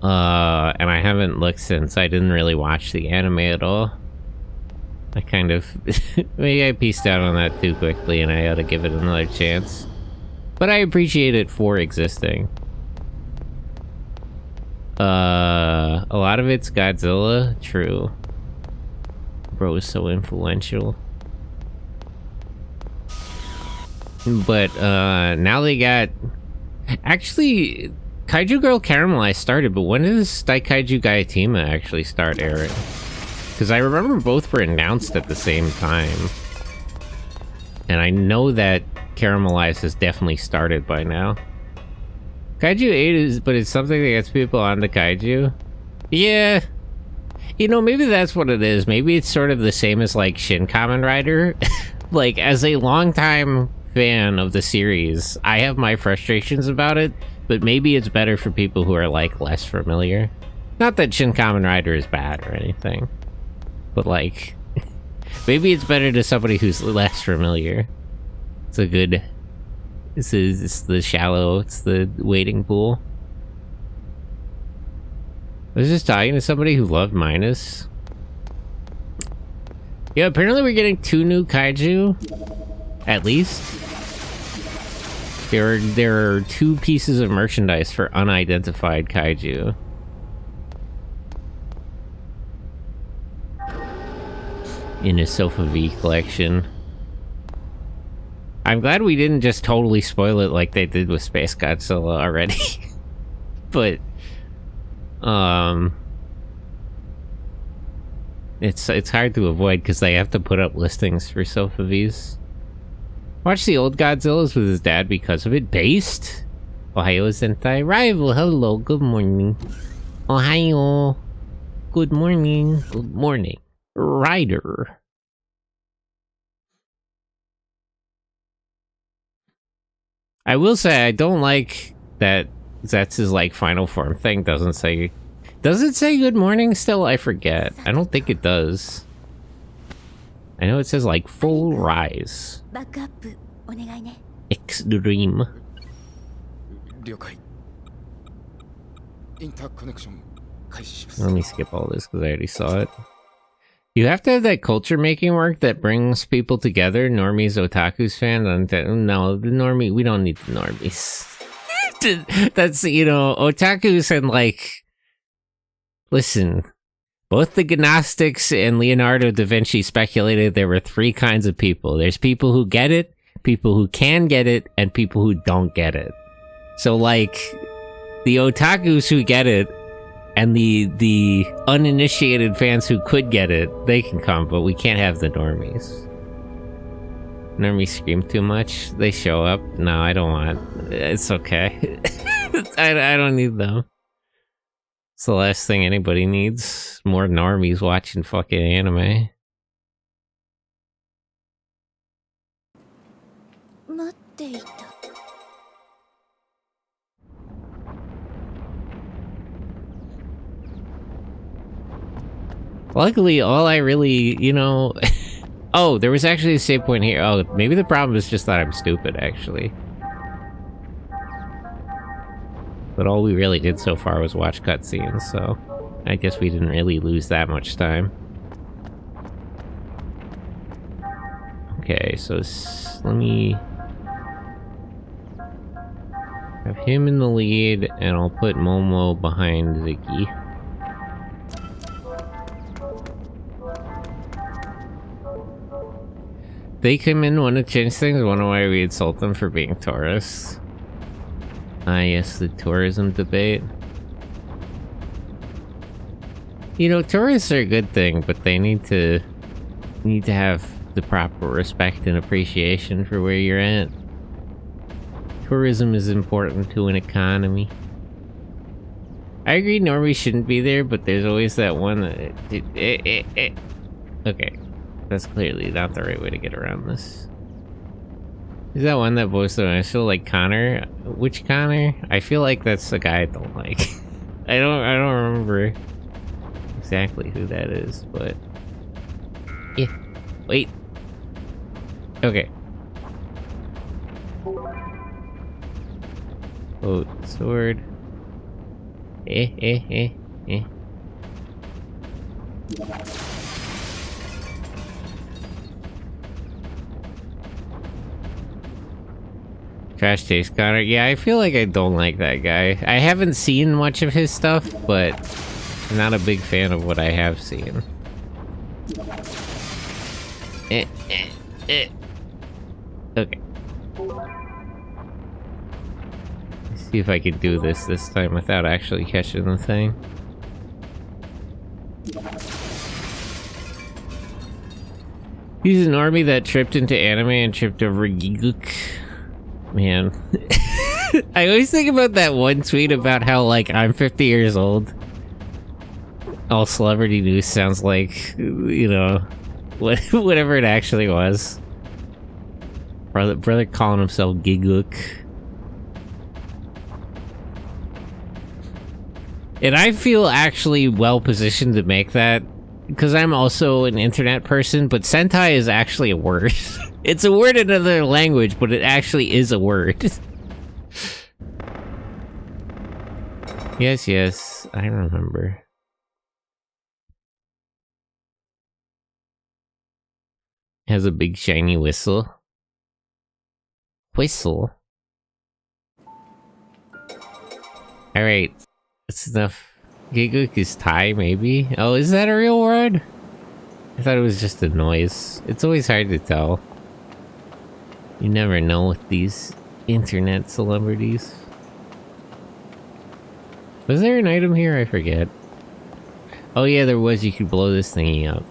And I haven't looked since. I didn't really watch the anime at all. I kind of maybe I pieced out on that too quickly and I ought to give it another chance. But I appreciate it for existing. A lot of it's Godzilla, true. Bro is so influential. But, now they got... Actually, Kaiju Girl Caramelized started, but when does Daikaiju Gaiatima actually start airing? Because I remember both were announced at the same time. And I know that Caramelized has definitely started by now. Kaiju 8 is, but it's something that gets people on the Kaiju. Yeah. You know, maybe that's what it is. Maybe it's sort of the same as, like, Shin Kamen Rider. Like, as a longtime fan of the series, I have my frustrations about it, but maybe it's better for people who are, like, less familiar. Not that Shin Kamen Rider is bad or anything, but, like, maybe it's better to somebody who's less familiar. It's a good... It's the shallow, it's the wading pool. I was just talking to somebody who loved Minus. Yeah, apparently we're getting 2 new kaiju. At least. There are 2 pieces of merchandise for unidentified kaiju. In a Sofa V collection. I'm glad we didn't just totally spoil it like they did with Space Godzilla already. But it's hard to avoid because they have to put up listings for Sofa Vs. Watch the old Godzillas with his dad because of it. Based? Ohio Sentai Rival. Hello, good morning. Ohio. Good morning. Good morning. Rider. I will say I don't like that Zetz's like final form thing doesn't say... Does it say good morning still? I forget. I don't think it does. I know it says like full rise. Extreme. Let me skip all this because I already saw it. You have to have that culture making work that brings people together. Normies, otakus, fans. No, the normie. We don't need the normies. That's, you know, otakus and like. Listen, both the Gnostics and Leonardo da Vinci speculated there were 3 kinds of people. There's people who get it, people who can get it, and people who don't get it. So like, the otakus who get it. And the uninitiated fans who could get it, they can come, but we can't have the normies. Normies scream too much. They show up. No, I don't want. It's okay. I don't need them. It's the last thing anybody needs. More normies watching fucking anime. Luckily, all I really, you know... Oh, there was actually a save point here. Oh, maybe the problem is just that I'm stupid, actually. But all we really did so far was watch cutscenes, so... I guess we didn't really lose that much time. Okay, so let me... have him in the lead, and I'll put Momo behind Ziggy. They come in, want to change things, wonder why we insult them for being tourists. Ah, yes, the tourism debate. You know, tourists are a good thing, but they need to have the proper respect and appreciation for where you're at. Tourism is important to an economy. I agree normies shouldn't be there, but there's always that one that... Okay. That's clearly not the right way to get around this. Is that one that boasted I feel like Connor? Which Connor? I feel like that's the guy I don't like. I don't remember exactly who that is, but yeah. Wait. Okay. Oh, sword. Eh. Trash taste Connor. Yeah, I feel like I don't like that guy. I haven't seen much of his stuff, but I'm not a big fan of what I have seen. Okay. Let's see if I can do this time without actually catching the thing. He's an army that tripped into anime and tripped over Giguk. Man. I always think about that one tweet about how, like, I'm 50 years old. All celebrity news sounds like, you know, whatever it actually was. Brother calling himself Giguk. And I feel actually well positioned to make that, because I'm also an internet person, but Sentai is actually a word. It's a word in another language, but it actually is a word. Yes, I remember. Has a big shiny whistle. Whistle? Alright, that's enough. Giguk is Thai, maybe? Oh, is that a real word? I thought it was just a noise. It's always hard to tell. You never know with these internet celebrities. Was there an item here? I forget. Oh yeah, there was. You could blow this thingy up.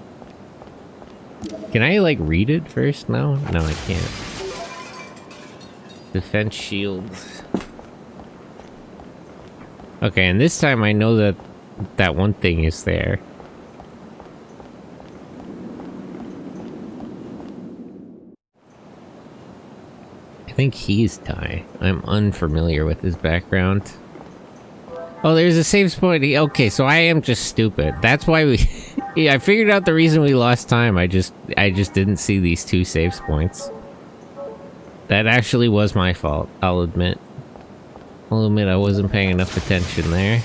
Can I, like, read it first? No? No, I can't. Defense shields. Okay, and this time I know that that one thing is there. I think he's Thai. I'm unfamiliar with his background. Oh, there's a save point. Okay, so I am just stupid. That's why we... Yeah, I figured out the reason we lost time. I just didn't see these 2 save points. That actually was my fault, I'll admit. I'll admit I wasn't paying enough attention there.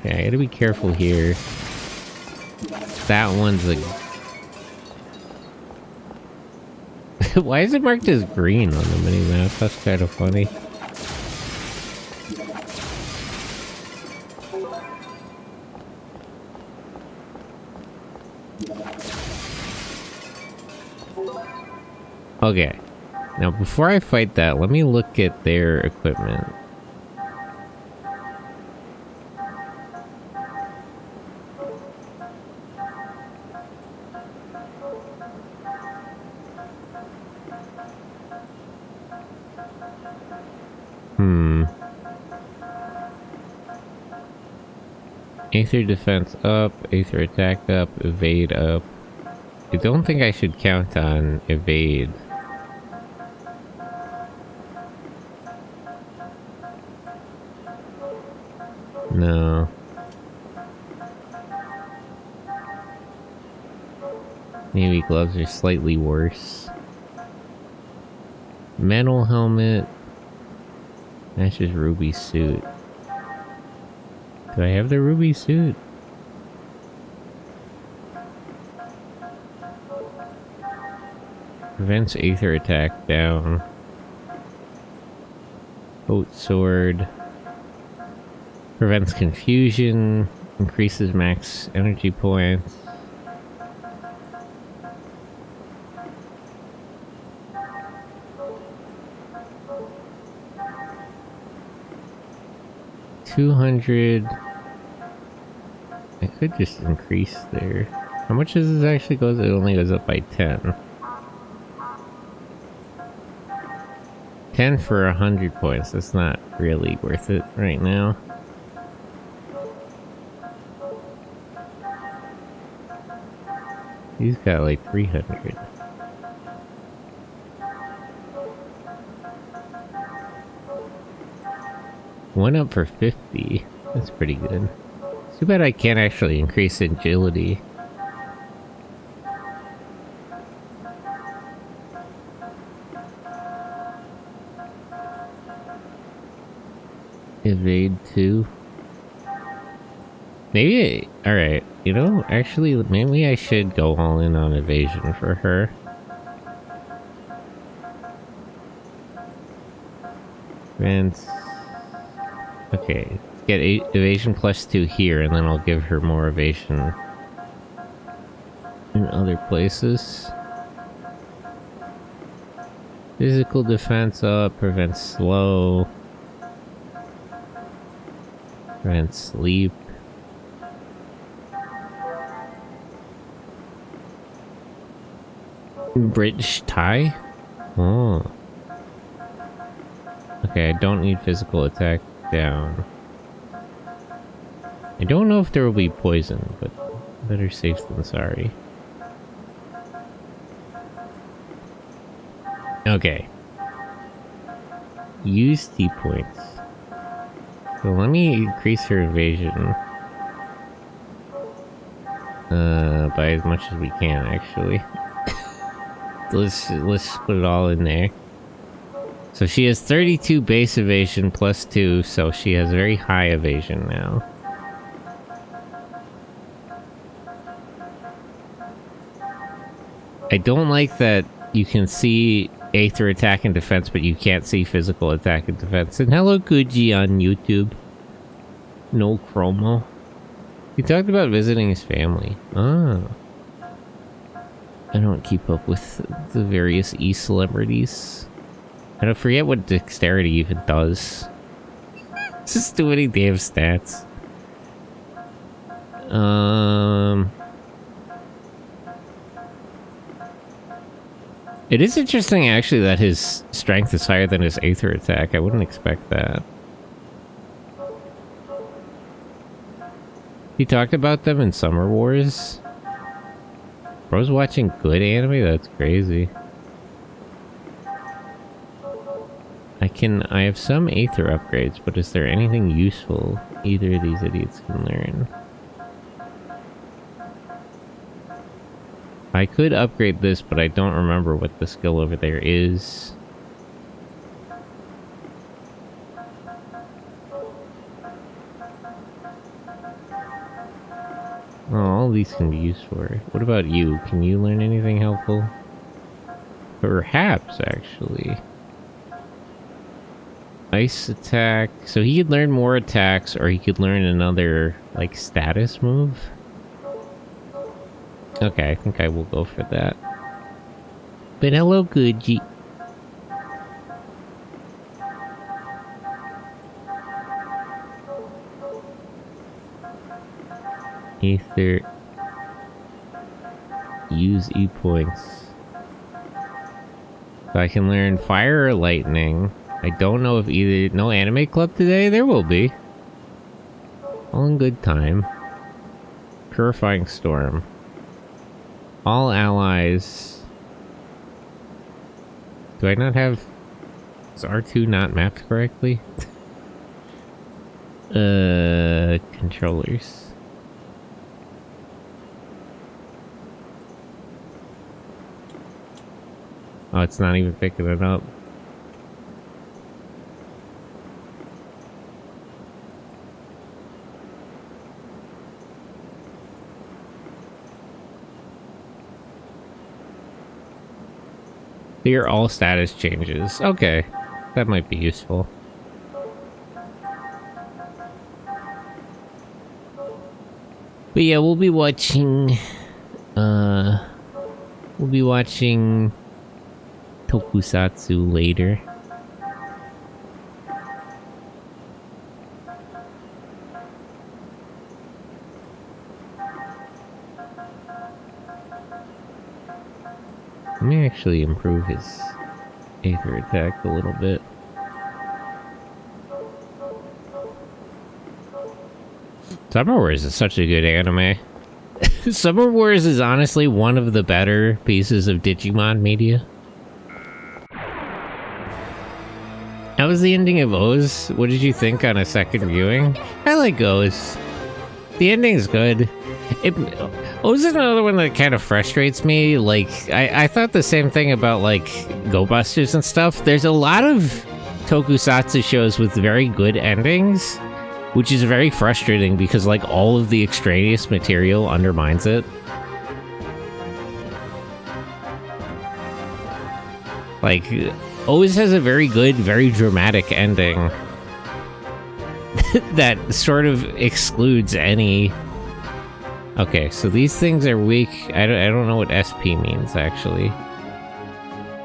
Okay, I gotta be careful here. That one's like... Why is it marked as green on the mini-map? That's kind of funny. Okay. Now, before I fight that, let me look at their equipment. Aether defense up, Aether attack up, evade up. I don't think I should count on evade. No. Navy gloves are slightly worse. Metal helmet. Matches ruby suit. Do I have the ruby suit? Prevents Aether attack down. Oat sword. Prevents confusion. Increases max energy points. $200. I could just increase there. How much does this actually goes? It only goes up by 10. 10 for 100 points. That's not really worth it right now. He's got like 300. One up for 50. That's pretty good. Too bad I can't actually increase agility. Evade 2. Maybe, alright, you know, actually, maybe I should go all in on evasion for her. Vance. Okay, get evasion +2 here, and then I'll give her more evasion in other places. Physical defense up, prevents slow. Prevents sleep. Bridge tie? Oh. Okay, I don't need physical attack down. I don't know if there will be poison, but better safe than sorry. Okay. Use T points. So let me increase her evasion. By as much as we can, actually. let's put it all in there. So she has 32 base evasion +2, so she has very high evasion now. I don't like that you can see Aether attack and defense, but you can't see physical attack and defense. And hello, Guji on YouTube. No chromo. He talked about visiting his family. Ah. I don't keep up with the various E-celebrities. I don't forget what dexterity even does. It's just too many damn stats. It is interesting, actually, that his strength is higher than his Aether attack. I wouldn't expect that. He talked about them in Summer Wars. Bro's watching good anime? That's crazy. I have some Aether upgrades, but is there anything useful either of these idiots can learn? I could upgrade this, but I don't remember what the skill over there is. all these can be used for. What about you? Can you learn anything helpful? Perhaps, actually. Ice attack. So he could learn more attacks, or he could learn another, like, status move. Okay, I think I will go for that. But hello, Gucci. Ether. Use E-points. So I can learn fire or lightning. I don't know if either... No anime club today? There will be. All in good time. Purifying storm. All allies. Do I not have... Is R2 not mapped correctly? Controllers. Oh, it's not even picking it up. Here are all status changes. Okay, that might be useful. But yeah, we'll be watching Tokusatsu later. Let me actually improve his Aether attack a little bit. Summer Wars is such a good anime. Summer Wars is honestly one of the better pieces of Digimon media. How was the ending of O's? What did you think on a second viewing? I like O's. The ending's good. O's is another one that kind of frustrates me. Like, I thought the same thing about, like, Go Busters and stuff. There's a lot of tokusatsu shows with very good endings, which is very frustrating because, like, all of the extraneous material undermines it. Like, O's has a very good, very dramatic ending that sort of excludes any... Okay, so these things are weak. I don't know what SP means, actually.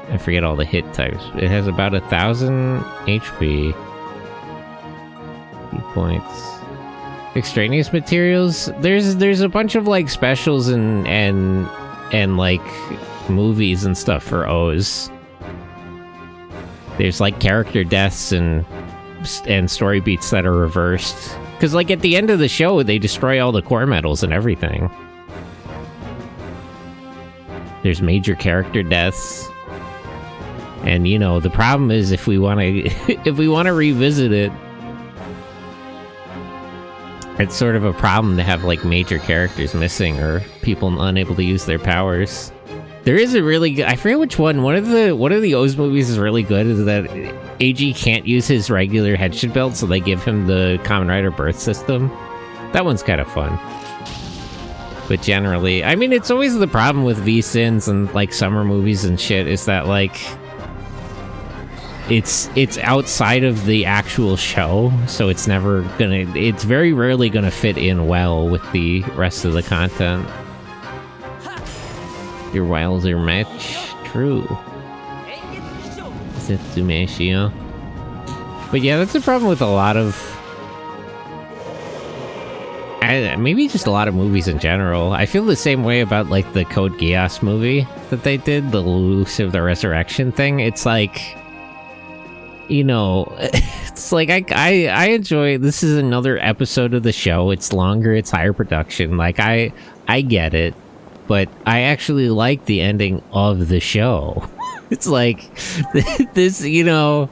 I forget all the hit types. It has about 1,000 HP. Key points. Extraneous materials. There's a bunch of like specials and like movies and stuff for O's. There's like character deaths and story beats that are reversed. Because, like, at the end of the show, they destroy all the core medals and everything. There's major character deaths. And, you know, the problem is if we want to revisit it, it's sort of a problem to have, like, major characters missing or people unable to use their powers. There is a really good... I forget which one. One of the O's movies is really good is that AG can't use his regular headship belt, so they give him the Kamen Rider birth system. That one's kind of fun. But generally... I mean, it's always the problem with V-Sins and, like, summer movies and shit, is that, like... It's outside of the actual show, so it's never gonna... It's very rarely gonna fit in well with the rest of the content. Your wiles are match. True. Setsumeshio. But yeah, that's the problem with a lot of... maybe just a lot of movies in general. I feel the same way about, like, the Code Geass movie that they did, the Elusive the Resurrection thing. It's like... You know, it's like, I enjoy... This is another episode of the show. It's longer, it's higher production. Like, I get it. But I actually like the ending of the show. It's like, this, you know,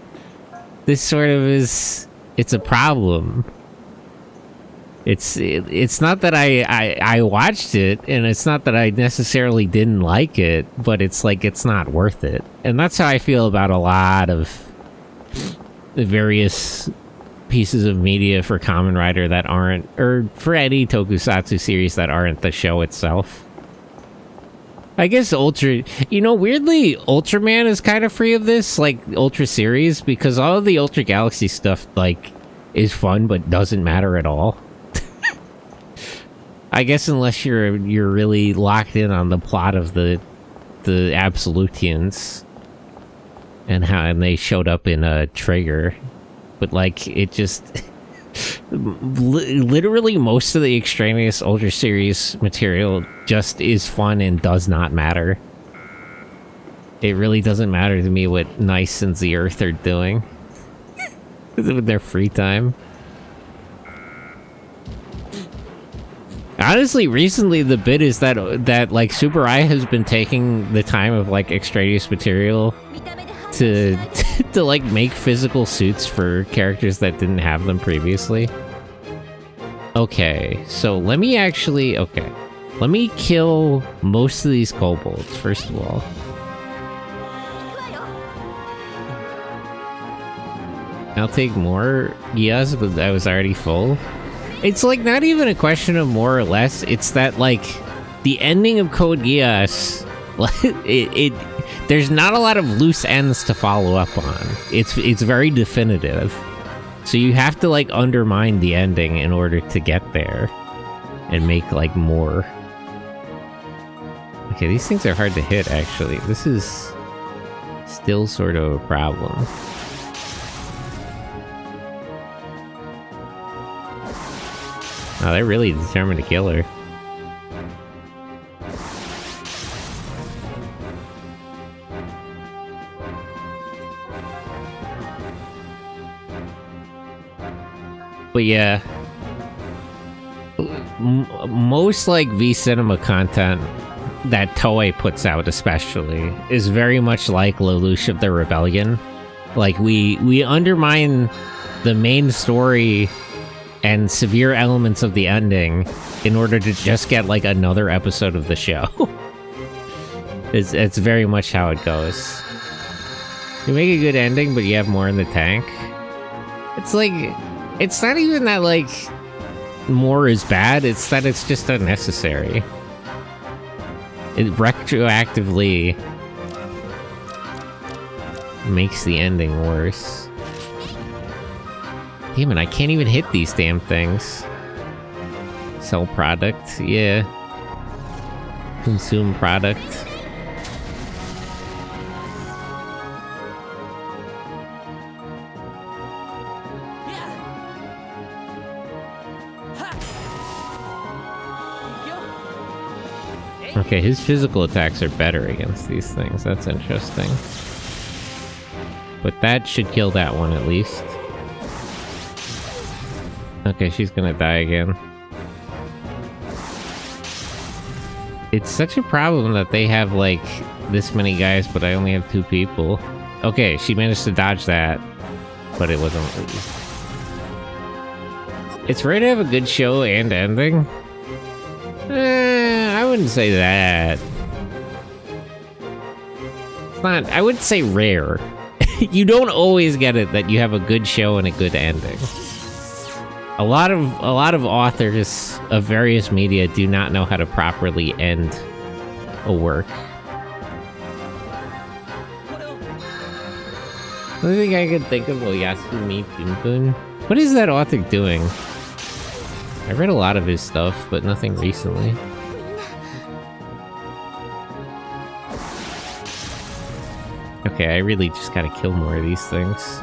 this sort of is, it's a problem. It's not that I watched it, and it's not that I necessarily didn't like it, but it's like, it's not worth it. And that's how I feel about a lot of the various pieces of media for Kamen Rider that aren't, or for any tokusatsu series that aren't the show itself. I guess Ultra, weirdly, Ultraman is kind of free of this, like, Ultra series, because all of the Ultra Galaxy stuff, like, is fun, but doesn't matter at all. I guess unless you're really locked in on the plot of the Absolutians and they showed up in a Trigger, but like it just literally most of the extraneous Ultra series material just is fun and does not matter. It really doesn't matter to me what Nice and the Earth are doing with their free time. Honestly, recently the bit is that like Super Eye has been taking the time of like extraneous material to like make physical suits for characters that didn't have them previously. Okay, so let me kill most of these kobolds first of all. I'll take more, yes, but I was already full. It's like not even a question of more or less. It's that like the ending of Code Geass, there's not a lot of loose ends to follow up on. It's very definitive. So you have to like undermine the ending in order to get there and make like more. Okay, these things are hard to hit actually. This is still sort of a problem. Oh, they're really determined to kill her. But yeah, most like V Cinema content that Toei puts out especially is very much like Lelouch of the Rebellion. Like we undermine the main story and severe elements of the ending in order to just get like another episode of the show. It's very much how it goes. You make a good ending, but you have more in the tank. It's like, it's not even that like more is bad, it's that it's just unnecessary. It retroactively makes the ending worse. Damn it, I can't even hit these damn things. Sell product, yeah. Consume product. Okay, his physical attacks are better against these things. That's interesting. But that should kill that one at least. Okay, she's gonna die again. It's such a problem that they have, like, this many guys, but I only have 2 people. Okay, she managed to dodge that, but it wasn't... It's rare to have a good show and ending. I wouldn't say that. It's not... I would say rare. You don't always get it that you have a good show and a good ending. A lot of authors of various media do not know how to properly end a work. The only thing I could think of was Yasumi Punpun. What is that author doing? I read a lot of his stuff, but nothing recently. Okay, I really just gotta kill more of these things.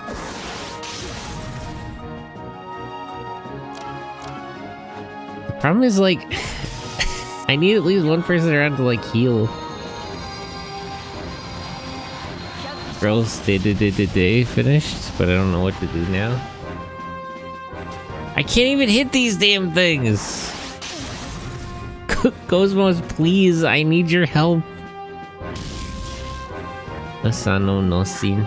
The problem is, like, I need at least one person around to, like, heal. Girls day finished, but I don't know what to do now. I can't even hit these damn things! Cosmos, please, I need your help. Asano no Sin.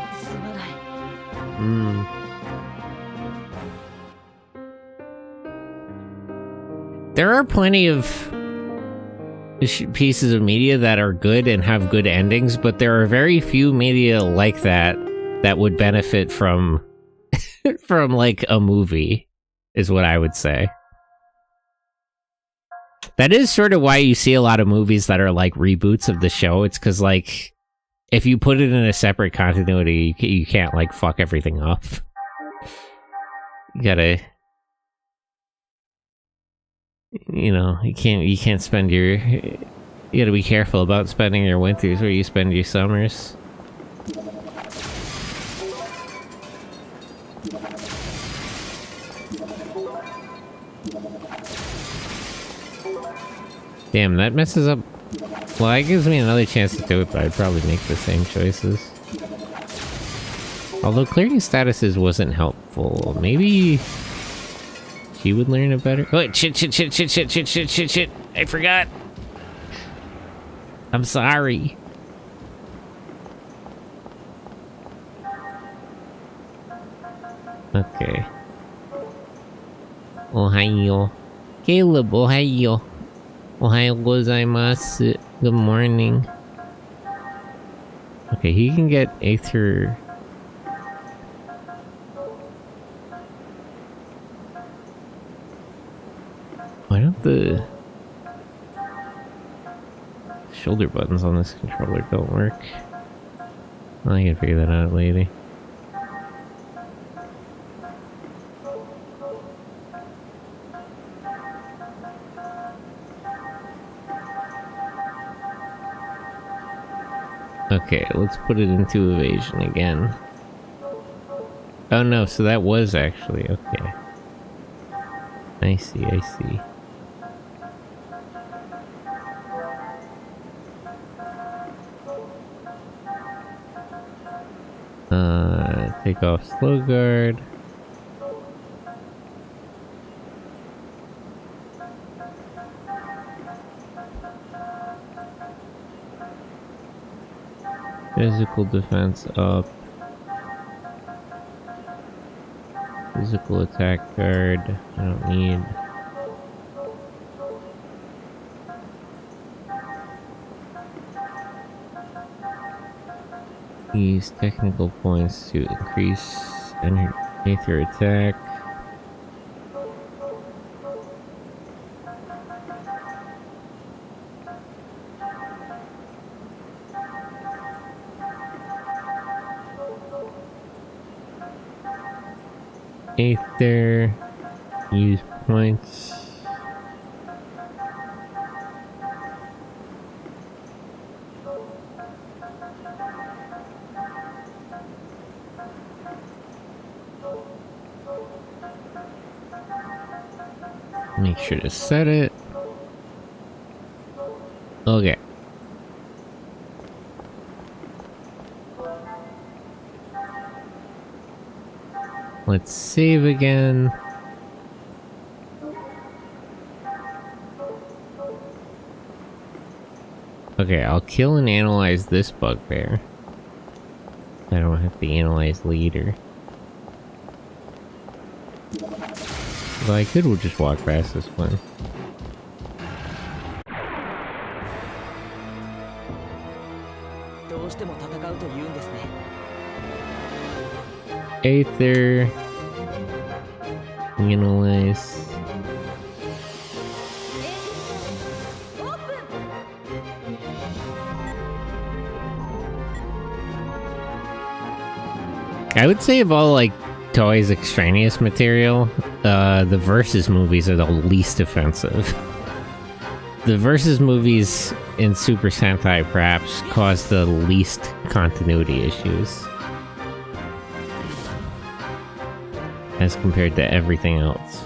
There are plenty of pieces of media that are good and have good endings, but there are very few media like that that would benefit from from like a movie, is what I would say. That is sort of why you see a lot of movies that are like reboots of the show. It's because like if you put it in a separate continuity, you can't like fuck everything up. You gotta, you know, you can't spend your, you gotta be careful about spending your winters where you spend your summers. Damn, that messes up. Well, that gives me another chance to do it, but I'd probably make the same choices. Although clearing statuses wasn't helpful. Maybe she would learn it better. Oh, shit. I forgot. I'm sorry. Okay. Ohayo. Caleb, ohayo. Ohayo gozaimasu. Good morning. Okay, he can get Aether. Why don't the shoulder buttons on this controller don't work? Well, I can figure that out later. Okay, let's put it into evasion again. Oh no, so that was actually okay. I see. Take off slow guard. Physical defense up. Physical attack guard. I don't need. Use technical points to increase Aether attack. Aether. Use points. Make sure to set it. Okay. Let's save again. Okay, I'll kill and analyze this bugbear. I don't have to analyze leader. Well, I could just walk past this one. Aether. Analyze. I would say of all, like, Toei's extraneous material, the Versus movies are the least offensive. The Versus movies in Super Sentai perhaps cause the least continuity issues as compared to everything else.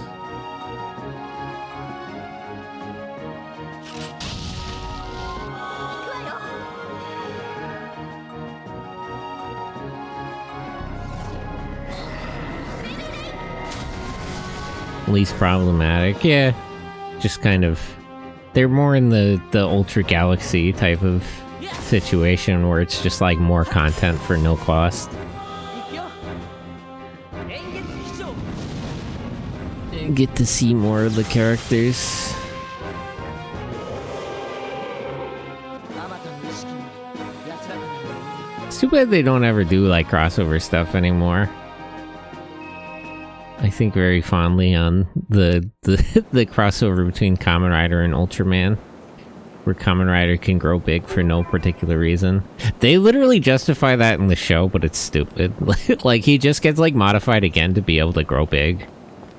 Least problematic, yeah. Just kind of, they're more in the Ultra Galaxy type of situation where it's just like more content for no cost. Get to see more of the characters. It's too bad they don't ever do like crossover stuff anymore. I think very fondly on the crossover between Kamen Rider and Ultraman, where Kamen Rider can grow big for no particular reason. They literally justify that in the show, but it's stupid. Like, he just gets, like, modified again to be able to grow big.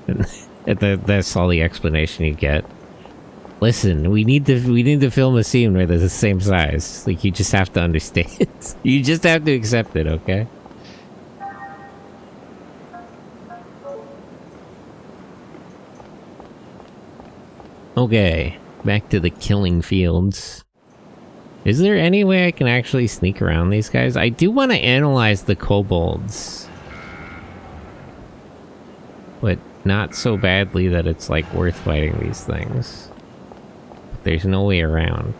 And that's all the explanation you get. Listen, we need to film a scene where they're the same size. Like, you just have to understand. You just have to accept it, okay? Okay, back to the killing fields. Is there any way I can actually sneak around these guys? I do want to analyze the kobolds. But not so badly that it's, like, worth fighting these things. There's no way around.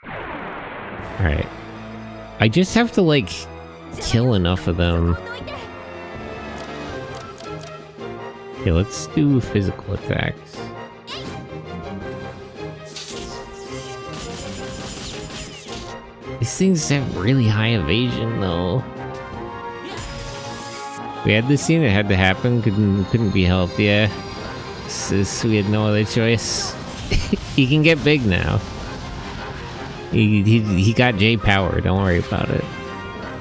Alright. I just have to, like, kill enough of them. Okay, let's do physical attacks. These things have really high evasion, though. We had this scene that had to happen, couldn't be helped, yeah. We had no other choice. He can get big now. He got J power, don't worry about it.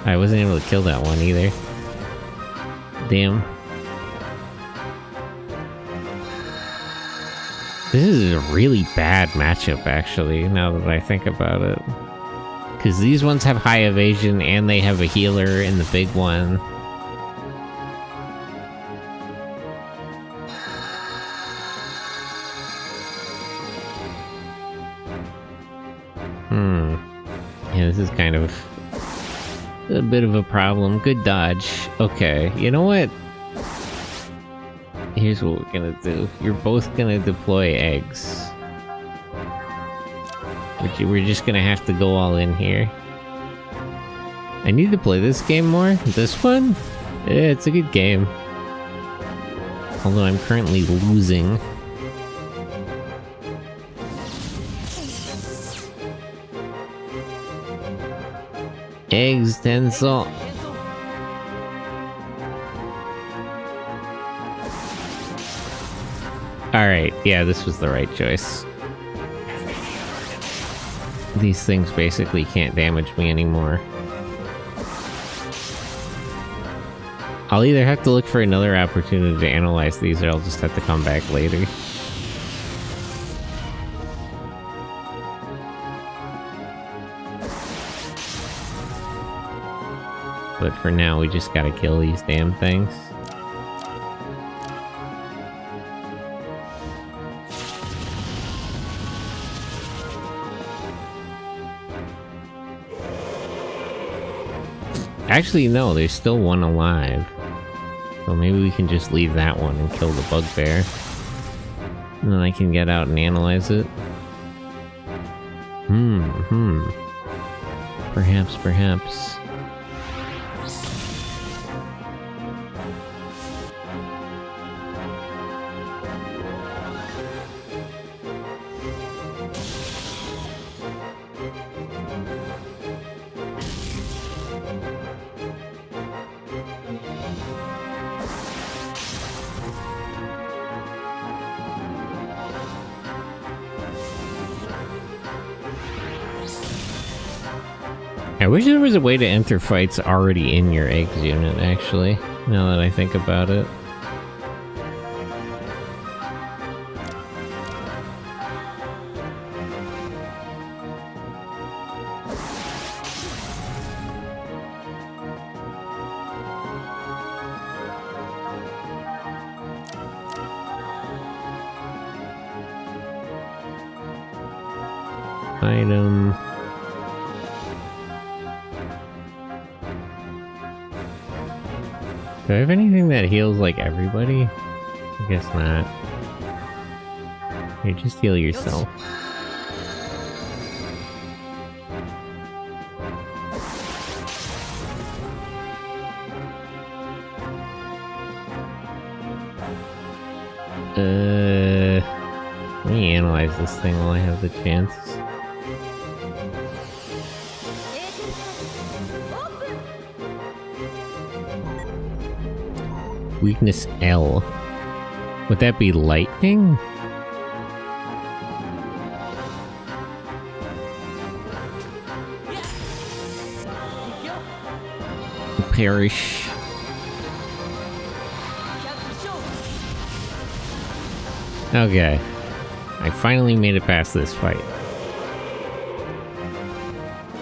I wasn't able to kill that one either. Damn. This is a really bad matchup, actually, now that I think about it. Because these ones have high evasion, and they have a healer in the big one. Yeah, this is kind of a bit of a problem. Good dodge. Okay, you know what? Here's what we're gonna do. You're both gonna deploy eggs. We're just gonna have to go all in here. I need to play this game more. This one? Yeah, it's a good game. Although I'm currently losing. Eggs, Tensol. Alright, yeah, this was the right choice. These things basically can't damage me anymore. I'll either have to look for another opportunity to analyze these, or I'll just have to come back later. But for now, we just gotta kill these damn things. Actually, no, there's still one alive. So maybe we can just leave that one and kill the bugbear. And then I can get out and analyze it. Perhaps. I wish there was a way to enter fights already in your eggs unit, actually, now that I think about it. Item. Do I have anything that heals like everybody? I guess not. Here, just heal yourself. Let me analyze this thing while I have the chance. Weakness L. Would that be lightning? Perish. Okay. I finally made it past this fight.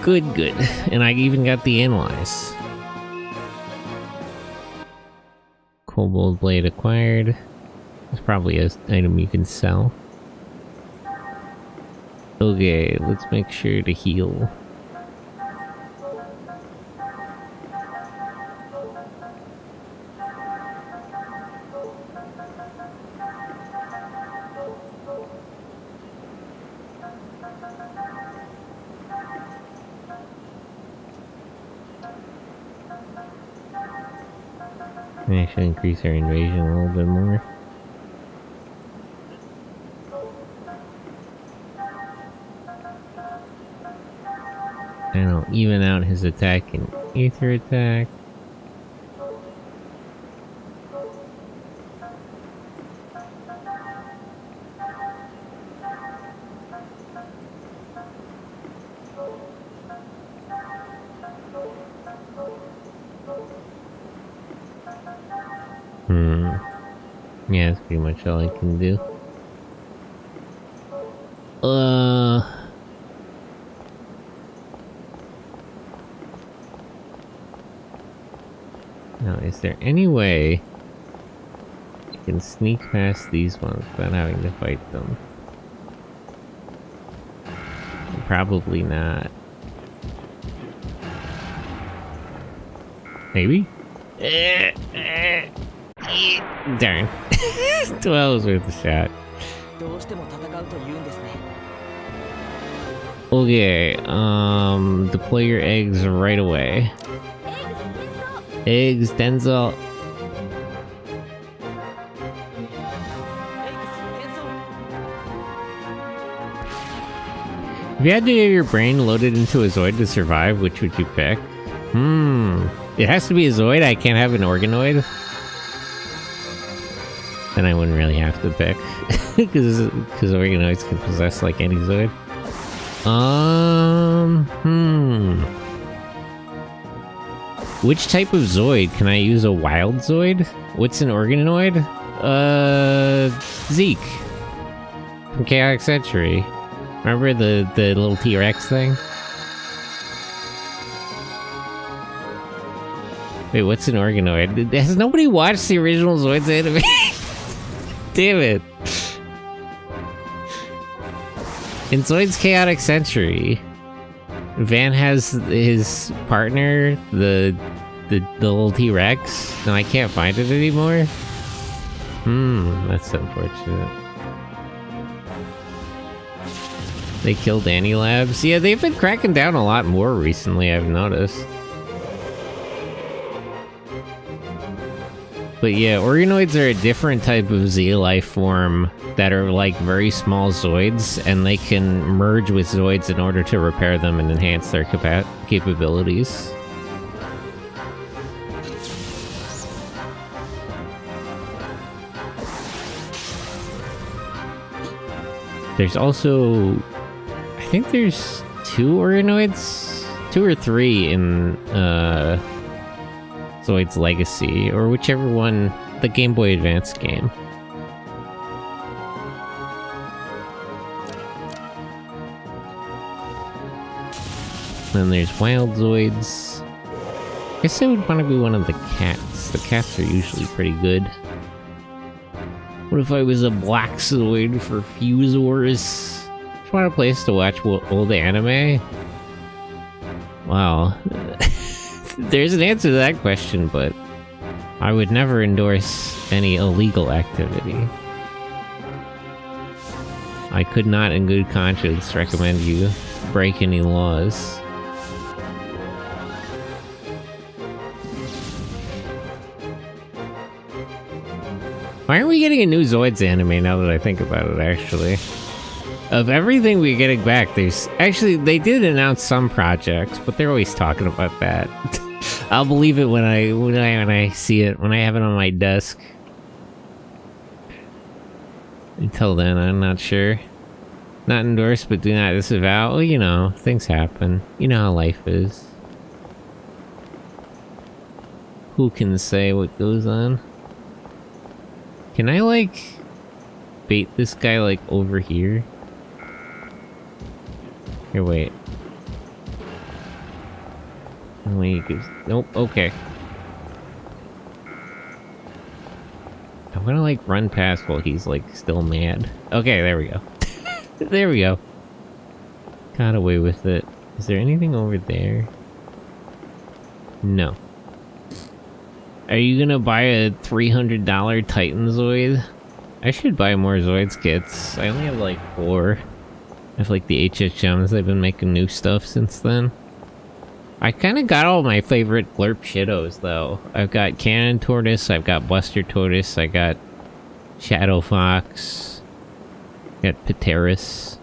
Good. And I even got the analyze. Cobalt blade acquired. There's probably an item you can sell. Okay, let's make sure to heal. I should increase our invasion a little bit more. And I'll even out his attack and ether attack. Yeah, that's pretty much all I can do. Now, is there any way I can sneak past these ones without having to fight them? Probably not. Maybe? Darn. 12 was worth a shot. Okay, deploy your eggs right away. Eggs, Denzel. If you had to have your brain loaded into a Zoid to survive, which would you pick? It has to be a Zoid, I can't have an Organoid? Then I wouldn't really have to pick. Because Organoids can possess like any Zoid. Which type of Zoid? Can I use a wild Zoid? What's an Organoid? Zeke. From Chaotic Century. Remember the little T-Rex thing? Wait, what's an Organoid? Has nobody watched the original Zoids anime? Damn it. In Zoid's Chaotic Century, Van has his partner, the little T-Rex, and I can't find it anymore. That's unfortunate. They killed Anilabs. Yeah, they've been cracking down a lot more recently, I've noticed. But yeah, Organoids are a different type of Z life form that are like very small Zoids, and they can merge with Zoids in order to repair them and enhance their capabilities. There's also, I think there's 2 Organoids? 2 or 3 in Zoid's Legacy, or whichever one, the Game Boy Advance game. Then there's Wild Zoids. I guess I would want to be one of the cats. The cats are usually pretty good. What if I was a black Zoid for Fusors? Just want a place to watch old anime? Wow. There's an answer to that question, but I would never endorse any illegal activity. I could not in good conscience recommend you break any laws. Why aren't we getting a new Zoids anime now that I think about it, actually? Of everything we're getting back, there's... Actually, they did announce some projects, but they're always talking about that. I'll believe it when I see it, when I have it on my desk. Until then, I'm not sure. Not endorsed, but do not disavow. Well, you know, things happen. You know how life is. Who can say what goes on? Can I, like, bait this guy, like, over here? Here, wait. Nope, okay. I'm gonna, like, run past while he's, like, still mad. Okay, there we go. There we go. Got away with it. Is there anything over there? No. Are you gonna buy a $300 Titan Zoid? I should buy more Zoids kits. I only have, like, 4. I have, like, the HHMs. They've been making new stuff since then. I kind of got all my favorite Glurp Shittos, though. I've got Cannon Tortoise, I've got Buster Tortoise, I got Shadow Fox, got Pteris.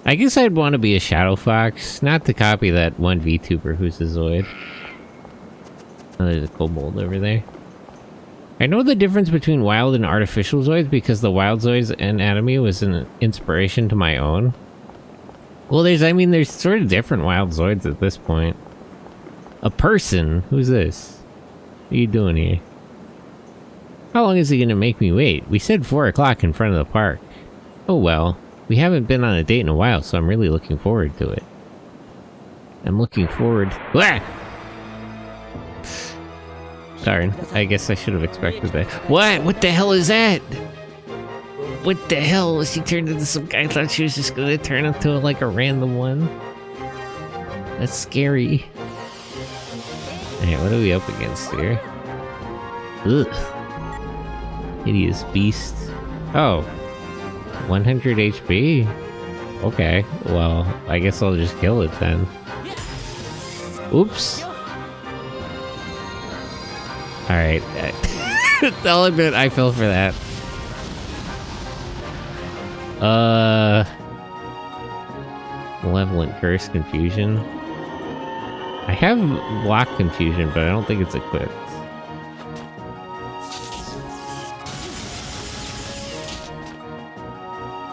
I guess I'd want to be a Shadow Fox, not to copy that one VTuber who's a Zoid. Oh, there's a kobold over there. I know the difference between wild and artificial Zoids because the wild Zoids anatomy was an inspiration to my own. Well, there's sort of different wild Zoids at this point. A person? Who's this? What are you doing here? How long is he gonna make me wait? We said 4 o'clock in front of the park. Oh well, we haven't been on a date in a while, so I'm really looking forward to it. I'm looking forward... Ah! Sorry, I guess I should have expected that. What? What the hell is that? What the hell? Was she turned into some guy? I thought she was just gonna turn into like a random one. That's scary. Alright, what are we up against here? Ugh. Hideous beast. Oh. 100 HP? Okay, well, I guess I'll just kill it then. Oops. Alright. I'll admit I fell for that. Malevolent Curse Confusion. I have Block Confusion, but I don't think it's equipped.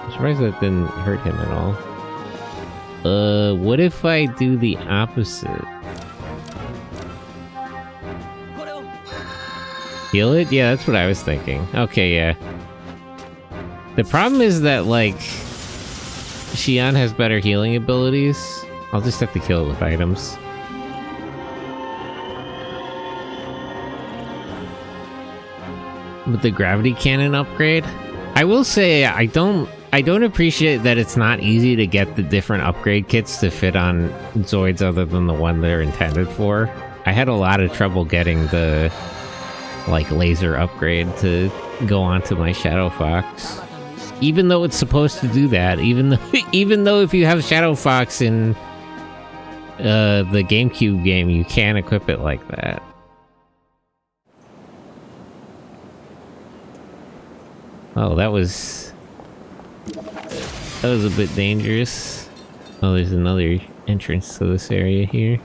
I'm surprised that didn't hurt him at all. What if I do the opposite? Heal it? Yeah, that's what I was thinking. Okay, yeah. The problem is that, like, Xion has better healing abilities. I'll just have to kill it with items. With the gravity cannon upgrade, I will say I don't appreciate that it's not easy to get the different upgrade kits to fit on Zoids other than the one they're intended for. I had a lot of trouble getting the, like, laser upgrade to go onto my Shadow Fox. Even though it's supposed to do that, even though if you have Shadow Fox in the GameCube game, you can't equip it like that. Oh, that was a bit dangerous. Oh, there's another entrance to this area here.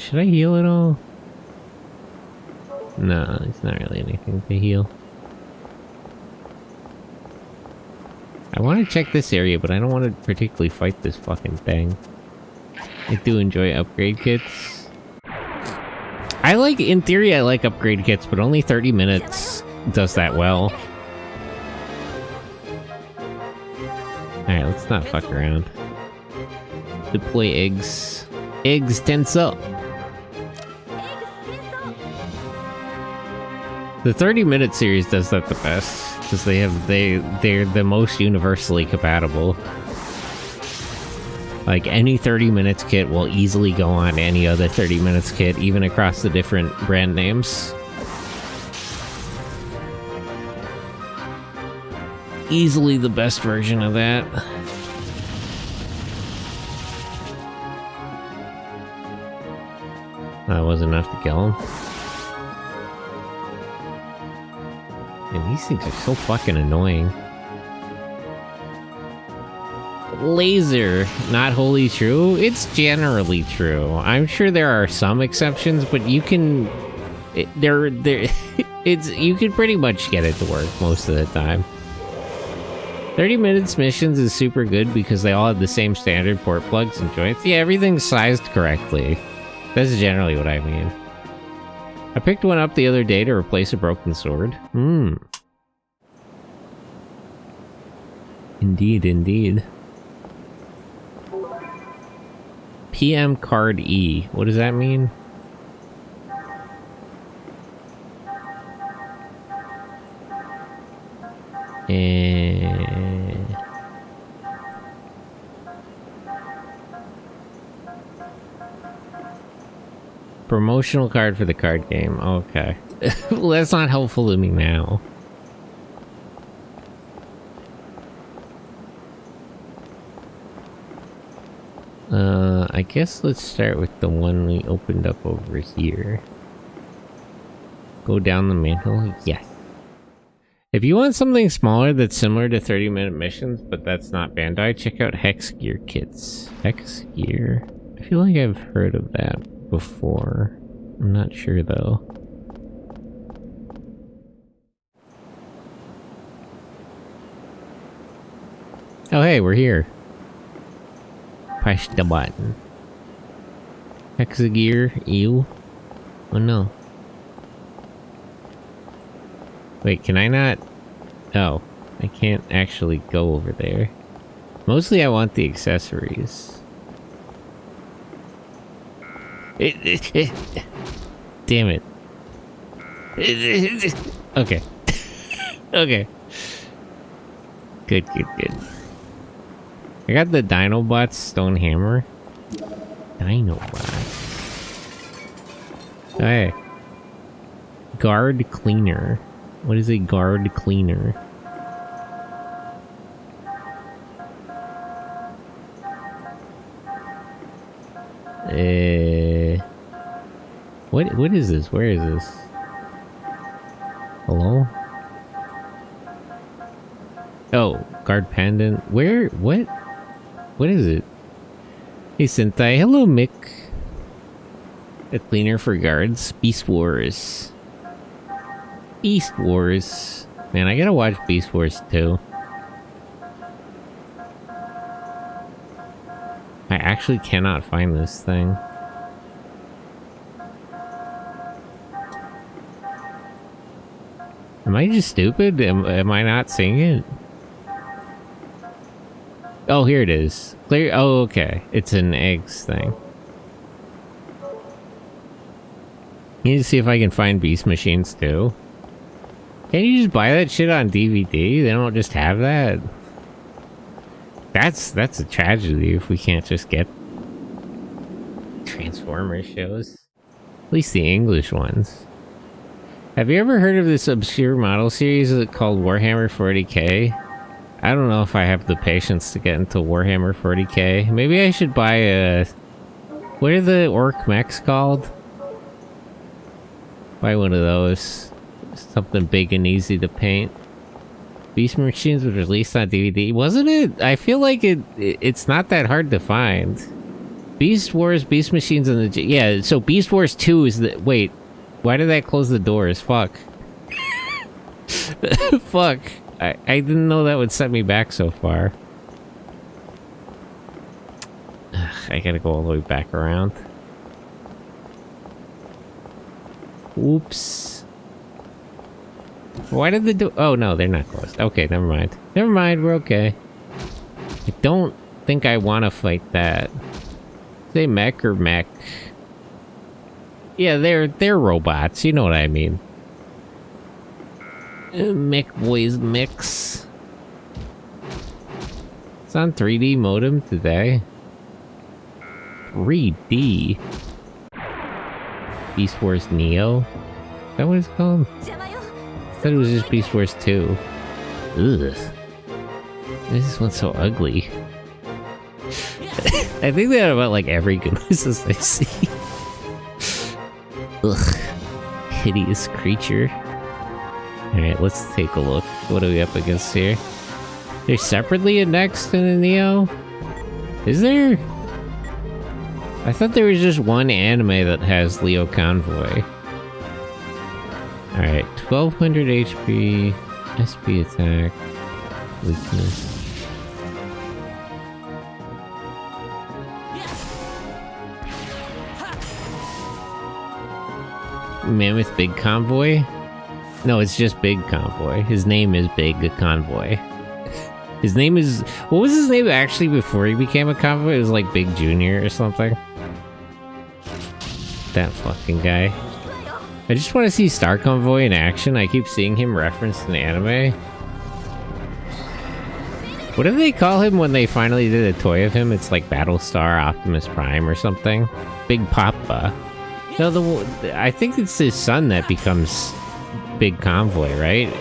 Should I heal at all? No, it's not really anything to heal. I want to check this area, but I don't want to particularly fight this fucking thing. I do enjoy upgrade kits. In theory, I like upgrade kits, but only 30 minutes does that well. Alright, let's not fuck around. Deploy eggs. Eggs tense up. The 30-minute series does that the best, because they're the most universally compatible. Like, any 30 minutes kit will easily go on any other 30 minutes kit, even across the different brand names. Easily the best version of that. That wasn't enough to kill him. And these things are so fucking annoying. Laser, not wholly true. It's generally true. I'm sure there are some exceptions, but you can... you can pretty much get it to work most of the time. 30 minutes missions is super good because they all have the same standard port plugs and joints. Yeah, everything's sized correctly. That's generally what I mean. I picked one up the other day to replace a broken sword. Indeed, indeed. PM card E. What does that mean? Promotional card for the card game. Okay. Well, that's not helpful to me now. I guess let's start with the one we opened up over here. Go down the mantle. Yes. If you want something smaller that's similar to 30-minute missions, but that's not Bandai, check out Hex Gear kits. Hex Gear. I feel like I've heard of that before. I'm not sure though. Oh hey, we're here. Push the button. Hexagear, ew. Oh no. Wait, can I not? Oh, I can't actually go over there. Mostly I want the accessories. Damn it. Okay. Okay. Good, good, good. I got the Dinobot stone hammer. Dinobot. Oh, hey. Guard cleaner. What is a guard cleaner? What is this? Where is this? Hello? Oh, guard pendant. Where? What? What is it? Hey, Sentai. Hello, Mick. A cleaner for guards. Beast Wars. Beast Wars. Man, I gotta watch Beast Wars too. I actually cannot find this thing. Am I just stupid? Am I not seeing it? Oh, here it is. Clear. Oh, okay. It's an eggs thing. Need to see if I can find beast machines too. Can't you just buy that shit on DVD? They don't just have that. That's a tragedy if we can't just get Transformers shows. At least the English ones. Have you ever heard of this obscure model series called Warhammer 40k? I don't know if I have the patience to get into Warhammer 40k. Maybe I should buy a... What are the orc mechs called? Buy one of those. Something big and easy to paint. Beast Machines was released on DVD, wasn't it? I feel like it's not that hard to find. Beast Wars, Beast Machines, and the... Yeah, so Beast Wars 2 is the... Wait, why did that close the doors? Fuck. Fuck. I didn't know that would set me back so far. Ugh, I gotta go all the way back around. Oops. Why did the door... Oh, no, they're not closed. Okay, never mind. Never mind, we're okay. I don't think I want to fight that. Say mech or mech. Yeah, they're robots. You know what I mean. Mech boys mix. It's on 3D modem today. 3D. Beast Wars Neo? Is that what it's called? I thought it was just Beast Wars 2. Ugh. This one's so ugly. I think that about like every Genesis I see. Ugh. Hideous creature. Alright, let's take a look. What are we up against here? They're separately a Next and a Neo? Is there? I thought there was just one anime that has Leo Convoy. Alright, 1200 HP, SP attack, weakness. Mammoth Big Convoy? No, it's just Big Convoy. His name is Big Convoy. His name is... What was his name actually before he became a convoy? It was like Big Junior or something. That fucking guy. I just want to see Star Convoy in action. I keep seeing him referenced in anime. What do they call him when they finally did a toy of him? It's like Battlestar Optimus Prime or something. Big Papa. No, I think it's his son that becomes Big Convoy, right?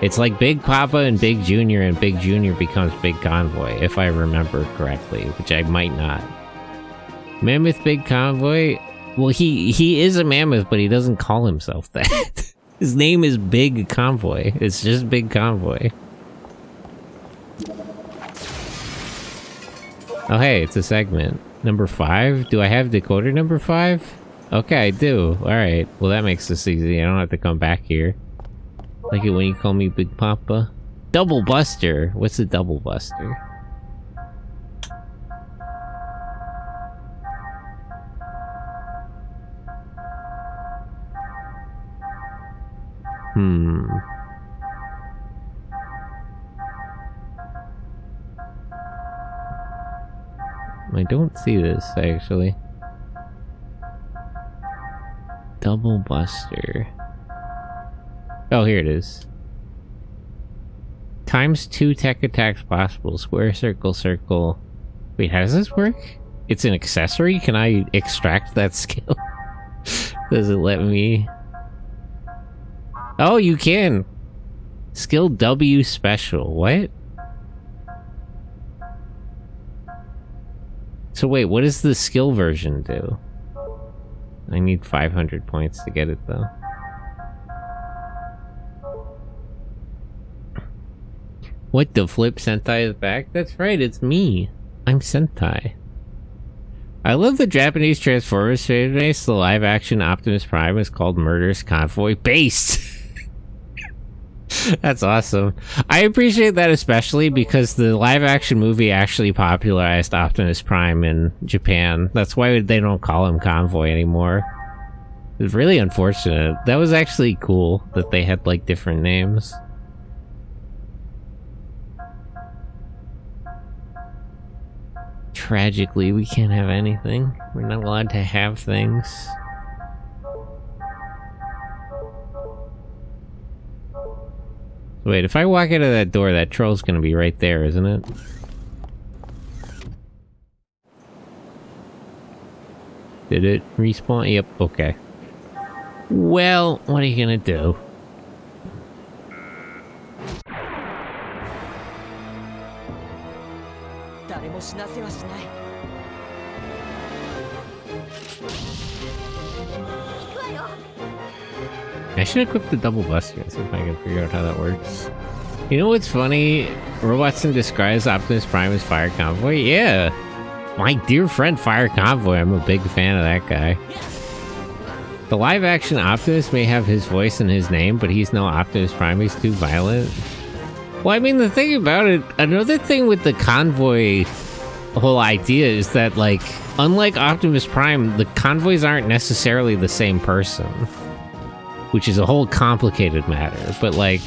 It's like Big Papa and Big Junior, and Big Junior becomes Big Convoy, if I remember correctly, which I might not. Mammoth Big Convoy? Well, he is a mammoth, but he doesn't call himself that. His name is Big Convoy. It's just Big Convoy. Oh, hey, it's a segment. Number 5? Do I have decoder number 5? Okay, I do. Alright. Well, that makes this easy. I don't have to come back here. Like it when you call me Big Papa. Double Buster! What's a Double Buster? I don't see this, actually. Double Buster. Oh, here it is. Times 2 tech attacks possible. Square, circle, circle. Wait, how does this work? It's an accessory? Can I extract that skill? Does it let me? Oh, you can! Skill W special. What? So wait, what does the skill version do? I need 500 points to get it, though. What, the Flip Sentai is back? That's right, it's me. I'm Sentai. I love the Japanese Transformers fanbase. The live-action Optimus Prime is called Murderous Convoy Based. That's awesome. I appreciate that especially because the live-action movie actually popularized Optimus Prime in Japan. That's why they don't call him Convoy anymore. It's really unfortunate. That was actually cool that they had, like, different names. Tragically, we can't have anything. We're not allowed to have things. Wait, if I walk out of that door, that troll's gonna be right there, isn't it? Did it respawn? Yep, okay. Well, what are you gonna do? I should equip the Double Buster and see if I can figure out how that works. You know what's funny? Robots in Disguise Optimus Prime is Fire Convoy? Yeah! My dear friend Fire Convoy, I'm a big fan of that guy. The live-action Optimus may have his voice and his name, but he's no Optimus Prime, he's too violent. Well, I mean, the thing about it, another thing with the Convoy whole idea is that, like, unlike Optimus Prime, the convoys aren't necessarily the same person. Which is a whole complicated matter, but, like,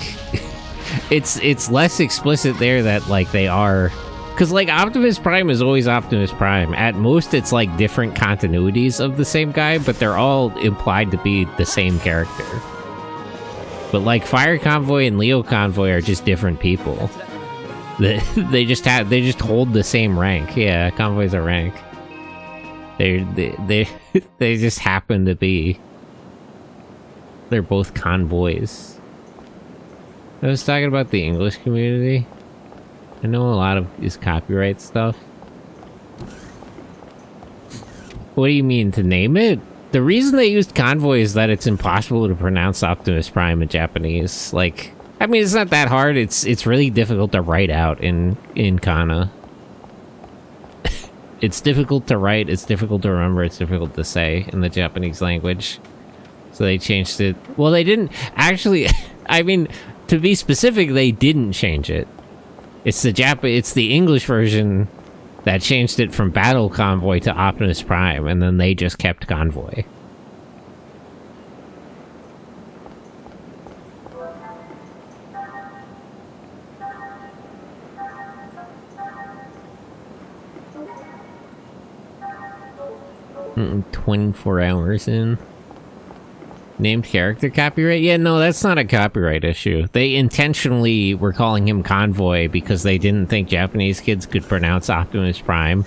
it's less explicit there that, like, they are... Because, like, Optimus Prime is always Optimus Prime. At most, it's, like, different continuities of the same guy, but they're all implied to be the same character. But, like, Fire Convoy and Leo Convoy are just different people. They just hold the same rank. Yeah, Convoy's a rank. They just happen to be. They're both convoys. I was talking about the English community. I know a lot of is copyright stuff. What do you mean, to name it? The reason they used convoy is that it's impossible to pronounce Optimus Prime in Japanese. Like, I mean, it's not that hard. It's really difficult to write out in kana. It's difficult to write, it's difficult to remember, it's difficult to say in the Japanese language. So they changed it. Well, they didn't actually. I mean, to be specific, they didn't change it. It's the English version that changed it from Battle Convoy to Optimus Prime, and then they just kept Convoy. Mm, 24 hours in. Named character copyright? Yeah, no, that's not a copyright issue. They intentionally were calling him Convoy because they didn't think Japanese kids could pronounce Optimus Prime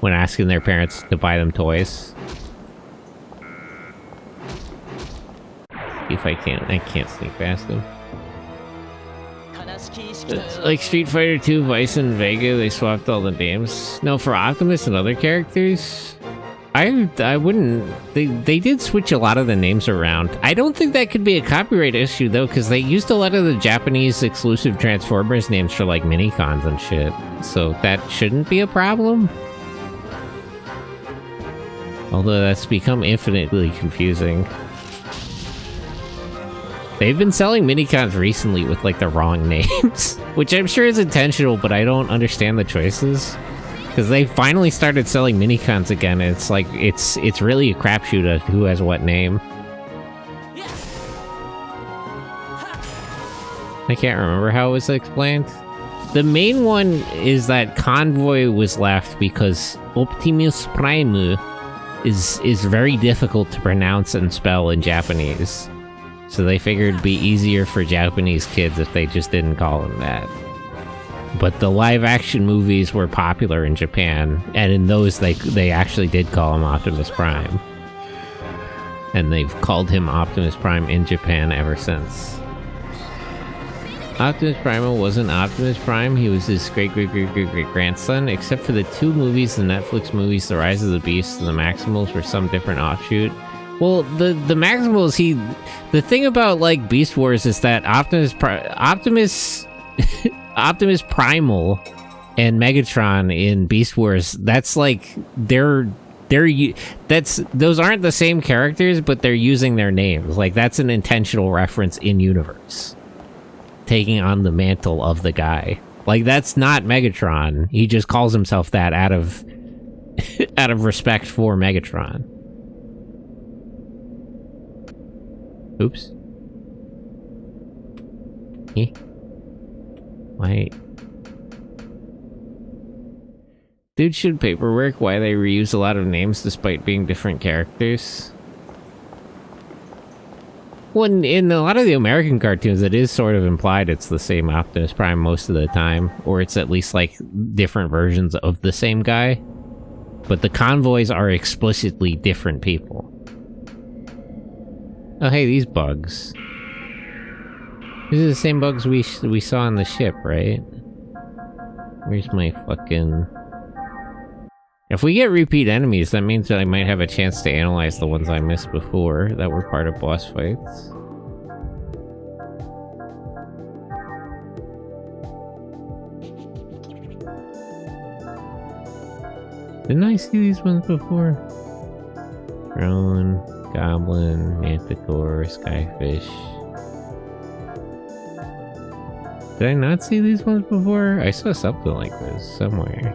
when asking their parents to buy them toys. If I can't sneak past them. Like Street Fighter 2, Vice, and Vega, they swapped all the names. No, for Optimus and other characters, I wouldn't. They did switch a lot of the names around. I don't think that could be a copyright issue though, because they used a lot of the Japanese exclusive Transformers names for like mini-cons and shit. So that shouldn't be a problem. Although that's become infinitely confusing. They've been selling mini-cons recently with like the wrong names, which I'm sure is intentional, but I don't understand the choices. Because they finally started selling mini-cons again, and it's like, it's really a crapshoot of who has what name. I can't remember how it was explained. The main one is that Convoy was left because Optimus Prime is very difficult to pronounce and spell in Japanese. So they figured it'd be easier for Japanese kids if they just didn't call him that. But the live-action movies were popular in Japan, and in those they actually did call him Optimus Prime. And they've called him Optimus Prime in Japan ever since. Optimus Primal wasn't Optimus Prime, he was his great-great-great-great-grandson, except for the two movies, the Netflix movies, The Rise of the Beast and The Maximals, were some different offshoot. Well, the Maximals, the thing about, like, Beast Wars is that Optimus Primal and Megatron in Beast Wars, that's like, those aren't the same characters, but they're using their names. Like, that's an intentional reference in universe. Taking on the mantle of the guy. Like, that's not Megatron. He just calls himself that out of respect for Megatron. Oops. Why? Dude should paperwork why they reuse a lot of names despite being different characters. Well, in a lot of the American cartoons, it is sort of implied it's the same Optimus Prime most of the time, or it's at least like different versions of the same guy. But the convoys are explicitly different people. Oh, hey, these bugs. These are the same bugs we saw on the ship, right? Where's my fucking... If we get repeat enemies, that means that I might have a chance to analyze the ones I missed before that were part of boss fights. Didn't I see these ones before? Drone, Goblin, Manticore, Skyfish. Did I not see these ones before? I saw something like this somewhere.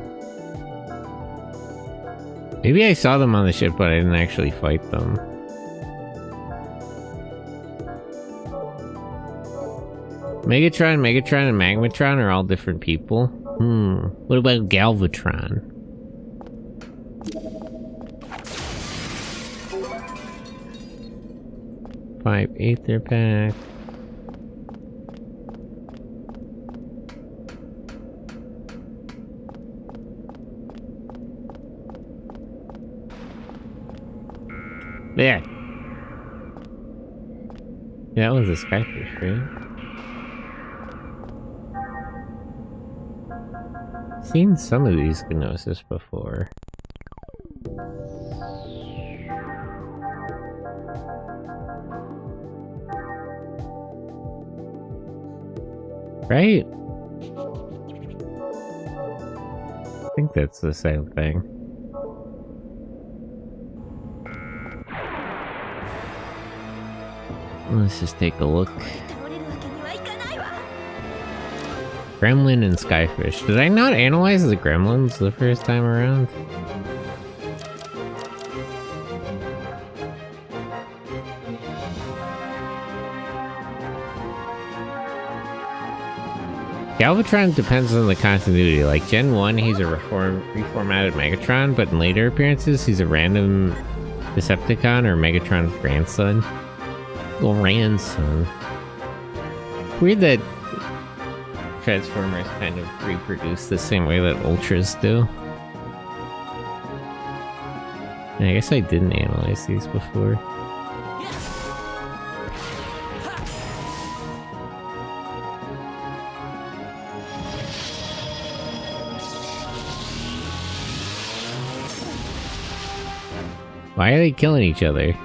Maybe I saw them on the ship, but I didn't actually fight them. Megatron, and Magmatron are all different people. What about Galvatron? Five Aether Pack. There. Yeah, that was a Skyfish, right? Seen some of these Gnosis before. Right? think that's the same thing. Let's just take a look. Gremlin and Skyfish. Did I not analyze the gremlins the first time around? Galvatron depends on the continuity. Like Gen 1, he's a reformatted Megatron, but in later appearances, he's a random Decepticon or Megatron's grandson. Well, grandson. Weird that Transformers kind of reproduce the same way that Ultras do. And I guess I didn't analyze these before. Why are they killing each other?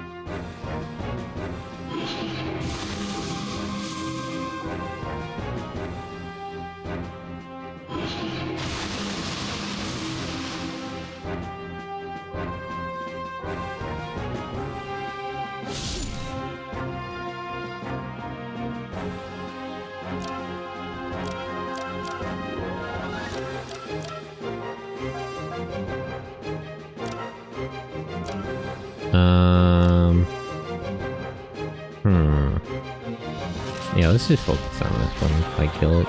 Yeah, let's just focus on this one if I kill it.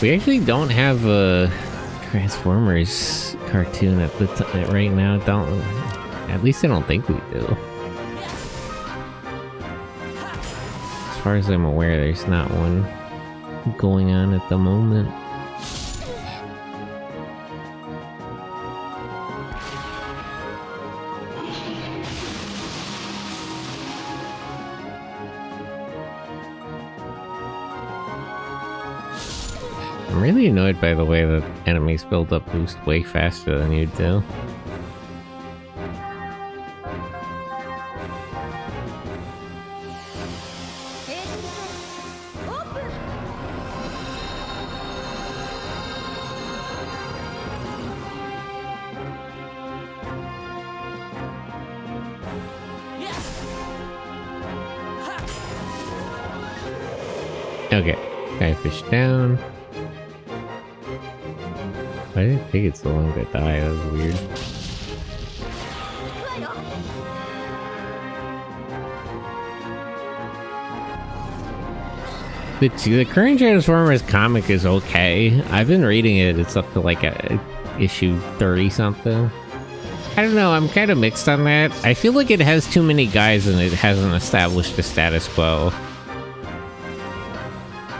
We actually don't have a Transformers cartoon at the right now. At least I don't think we do. As far as I'm aware, there's not one going on at the moment. I'm really annoyed by the way that enemies build up boost way faster than you do. Okay, Skyfish down. Why did it take it so long to die? That was weird. The current Transformers comic is okay. I've been reading it. It's up to like issue 30 something. I don't know. I'm kind of mixed on that. I feel like it has too many guys and it hasn't established a status quo.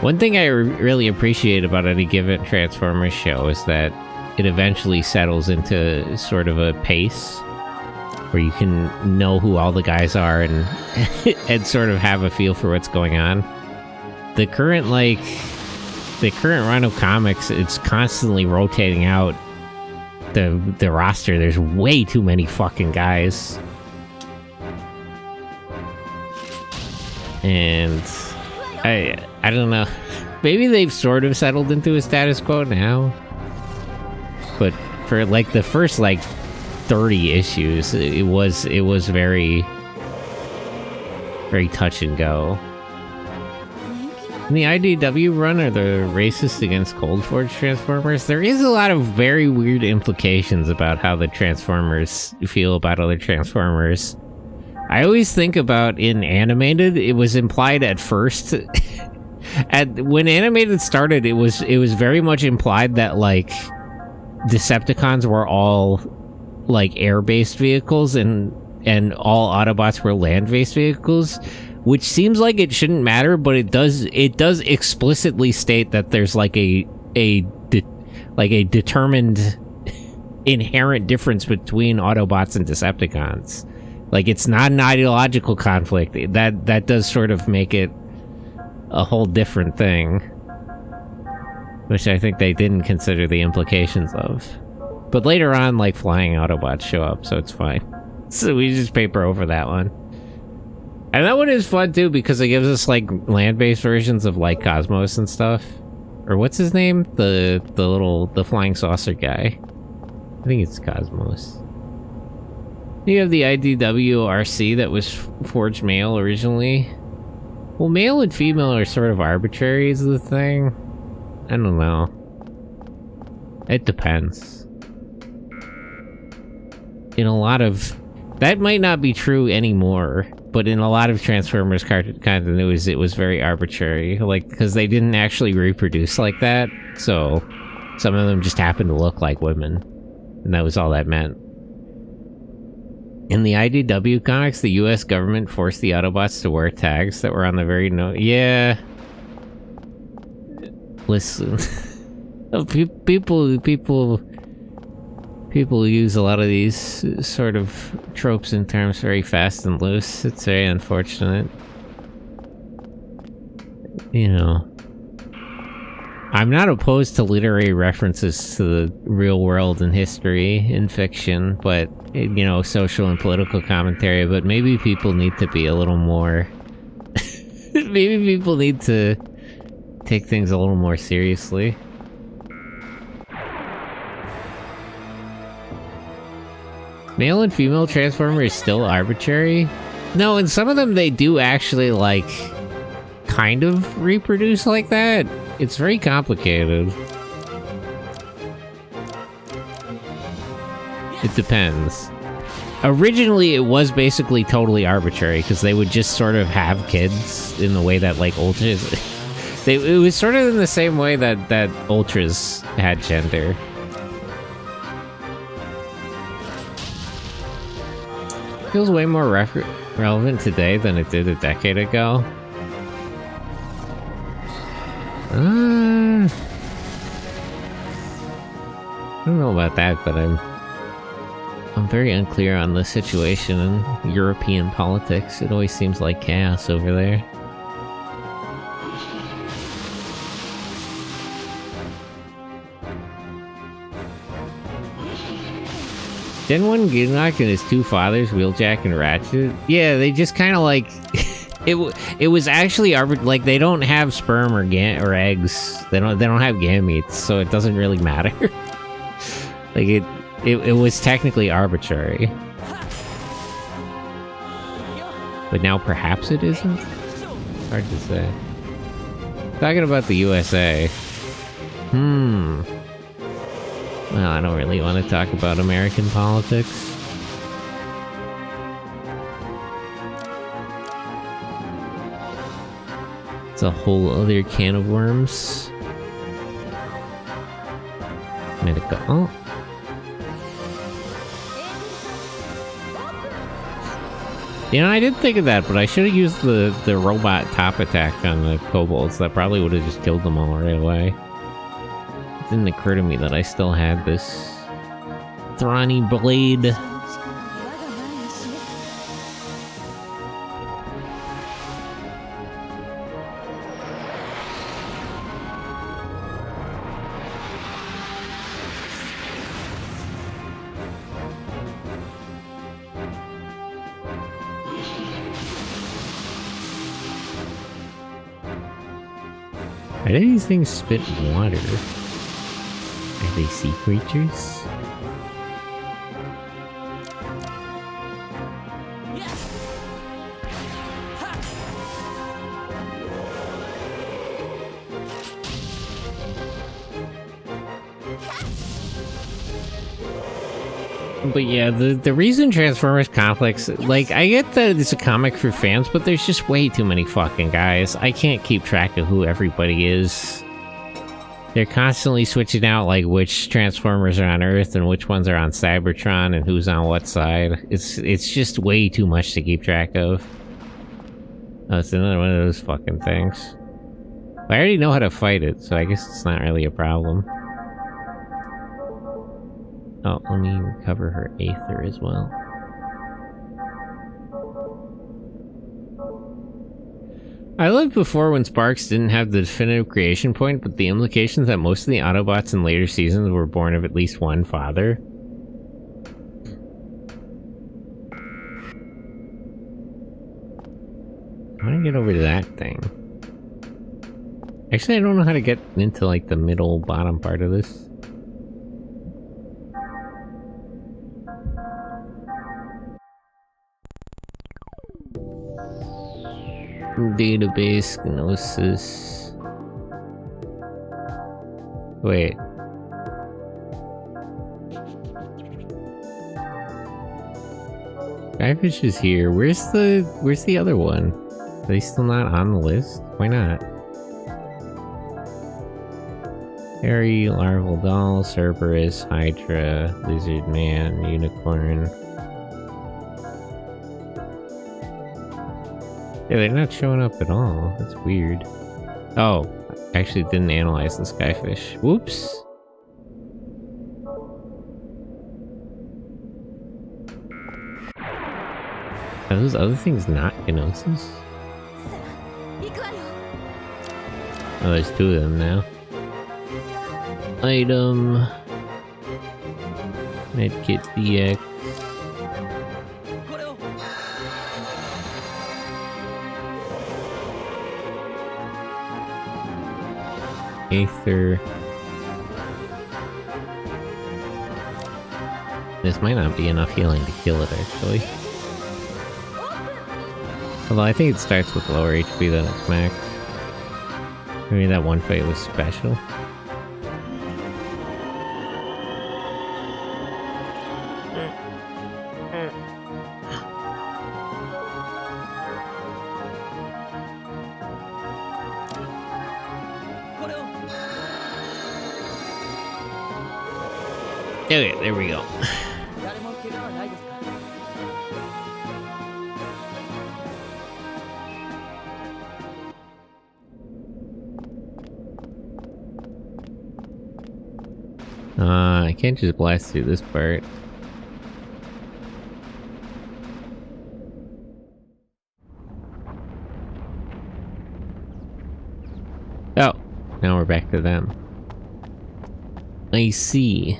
One thing I really appreciate about any given Transformers show is that it eventually settles into sort of a pace where you can know who all the guys are and and sort of have a feel for what's going on. The current run of comics, it's constantly rotating out the roster. There's way too many fucking guys. And I don't know. Maybe they've sort of settled into a status quo now. But for like the first like 30 issues, it was very touch and go. In the IDW run, are the racist against Cold Forge Transformers? There is a lot of very weird implications about how the Transformers feel about other Transformers. I always think about in animated, it was implied at first. When animated started, it was very much implied that like Decepticons were all like air-based vehicles and all Autobots were land-based vehicles, which seems like it shouldn't matter, but it does explicitly state that there's like a determined inherent difference between Autobots and Decepticons. Like, it's not an ideological conflict. That does sort of make it a whole different thing, which I think they didn't consider the implications of. But later on, like, flying Autobots show up, so it's fine. So we just paper over that one. And that one is fun too because it gives us like land-based versions of like Cosmos and stuff. Or what's his name? The flying saucer guy. I think it's Cosmos. You have the IDW RC that was forged male originally. Well, male and female are sort of arbitrary is the thing. I don't know. It depends. In a lot of... That might not be true anymore, but in a lot of Transformers continuities, it was very arbitrary. Like, because they didn't actually reproduce like that, so some of them just happened to look like women. And that was all that meant. In the IDW comics, the US government forced the Autobots to wear tags that were on the very Yeah. Listen. People use a lot of these sort of tropes and terms very fast and loose. It's very unfortunate. You know. I'm not opposed to literary references to the real world and history in fiction, but, you know, social and political commentary, but maybe people need to be a little more... maybe people need to take things a little more seriously. Male and female Transformer is still arbitrary? No, and some of them they do actually, like, kind of reproduce like that. It's very complicated. It depends. Originally, it was basically totally arbitrary, because they would just sort of have kids in the way that, like, Ultras... it was sort of in the same way that Ultras had gender. Feels way more relevant today than it did a decade ago. I don't know about that, but I'm very unclear on the situation in European politics. It always seems like chaos over there. Gen 1 Gidnock and his two fathers, Wheeljack and Ratchet. Yeah, they just kind of like... it was actually like they don't have sperm or eggs. They don't have gametes, so it doesn't really matter. Like it was technically arbitrary. But now perhaps it isn't? Hard to say. Talking about the USA. Well, I don't really want to talk about American politics. It's a whole other can of worms. Medica. Oh. You know, I did think of that, but I should have used the robot top attack on the kobolds. That probably would have just killed them all right away. It didn't occur to me that I still had this Throny blade. Why do these things spit water? Are they sea creatures? But yeah, the reason Transformers Complex, like, I get that it's a comic for fans, but there's just way too many fucking guys. I can't keep track of who everybody is. They're constantly switching out, like, which Transformers are on Earth and which ones are on Cybertron and who's on what side. It's just way too much to keep track of. Oh, it's another one of those fucking things. I already know how to fight it, so I guess it's not really a problem. Oh, let me recover her Aether as well. I loved before when Sparks didn't have the definitive creation point, but the implications that most of the Autobots in later seasons were born of at least one father. I want to get over to that thing. Actually, I don't know how to get into, like, the middle bottom part of this. Database, Gnosis. Wait. Skyfish is here. Where's the other one? Are they still not on the list? Why not? Harry, Larval Doll, Cerberus, Hydra, Lizard Man, Unicorn. Yeah, they're not showing up at all. That's weird. Oh, I actually didn't analyze the Skyfish. Whoops! Are those other things not Gnosis? Oh, there's two of them now. Item. Medkit DX. Aether. This might not be enough healing to kill it, actually. Although I think it starts with lower HP than its max. Maybe that one fight was special. Okay, there we go. I can't just blast through this part. Oh, now we're back to them. I see.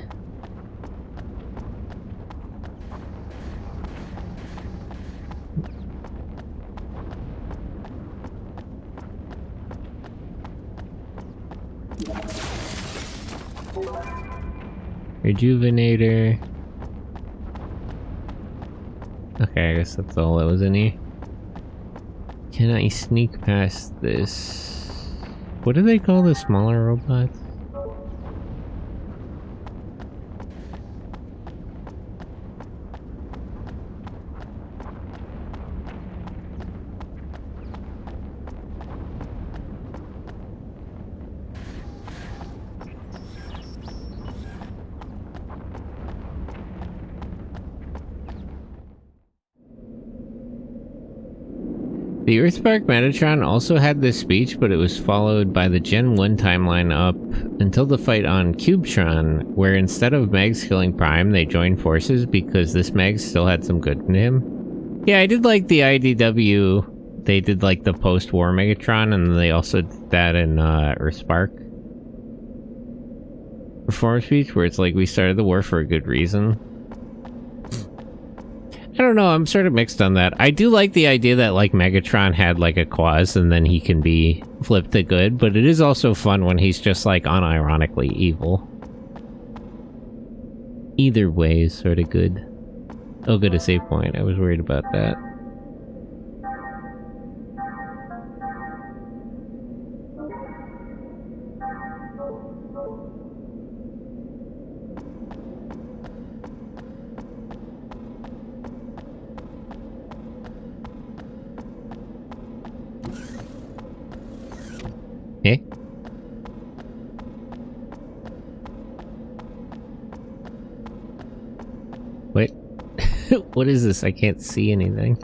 Rejuvenator. Okay, I guess that's all that was in here. Can I sneak past this? What do they call the smaller robots? The Earthspark Metatron also had this speech, but it was followed by the Gen 1 timeline up until the fight on Cubetron, where instead of Megs killing Prime, they joined forces because this Meg still had some good in him. Yeah, I did like the IDW. They did like the post-war Megatron, and they also did that in Earthspark performance speech, where it's like, we started the war for a good reason. I don't know, I'm sort of mixed on that. I do like the idea that, like, Megatron had, like, a cause and then he can be flipped to good, but it is also fun when he's just, like, unironically evil. Either way is sort of good. Oh, good, a save point. I was worried about that. Eh? Wait. What is this? I can't see anything.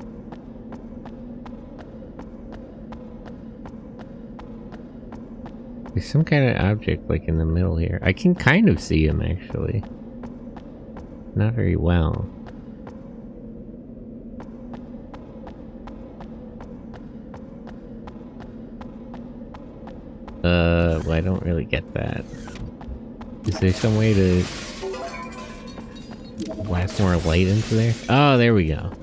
There's some kind of object like in the middle here. I can kind of see him actually. Not very well. Well, I don't really get that. Is there some way to blast more light into there? Oh, there we go.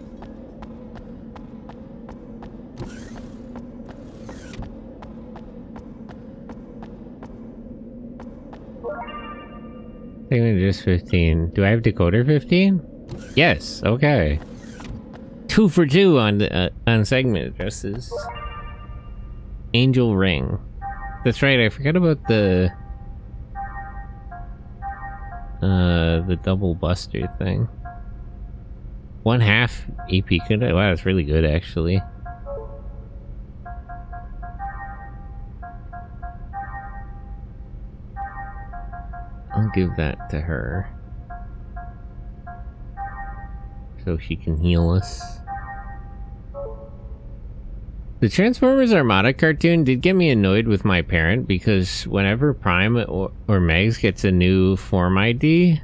Segment just 15. Do I have decoder 15? Yes, okay. 2 for 2 on segment addresses. Angel Ring. That's right, I forgot about the double buster thing. 1/2 AP. Wow, that's really good, actually. I'll give that to her. So she can heal us. The Transformers Armada cartoon did get me annoyed with my parent because whenever Prime or Megs gets a new form ID,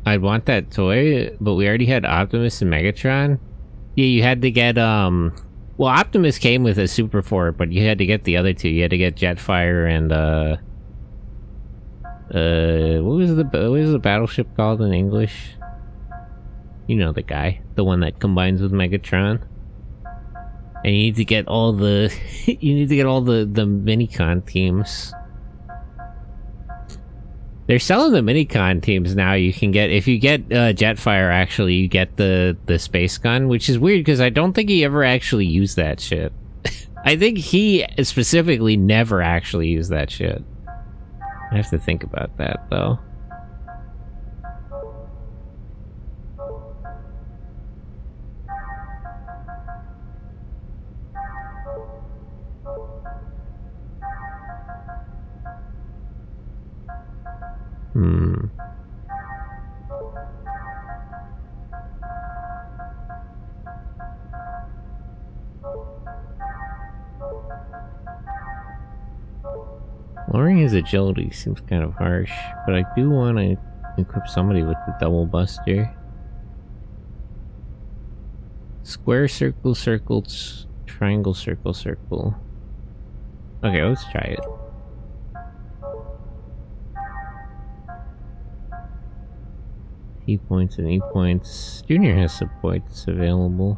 I'd want that toy, but we already had Optimus and Megatron. Yeah, you had to get, well, Optimus came with a Super Fort, but you had to get the other two. You had to get Jetfire and, what was the battleship called in English? You know the guy. The one that combines with Megatron. And you need to get all the you need to get all the Minicon teams. They're selling the Minicon teams now. You can get, if you get Jetfire, actually you get the space gun, which is weird because I don't think he ever actually used that shit. I think he specifically never actually used that shit. I have to think about that though. Lowering his agility seems kind of harsh, but I do want to equip somebody with the double buster. Square, circle, circle, triangle, circle, circle. Okay, let's try it. E points and E points. Junior has some points available.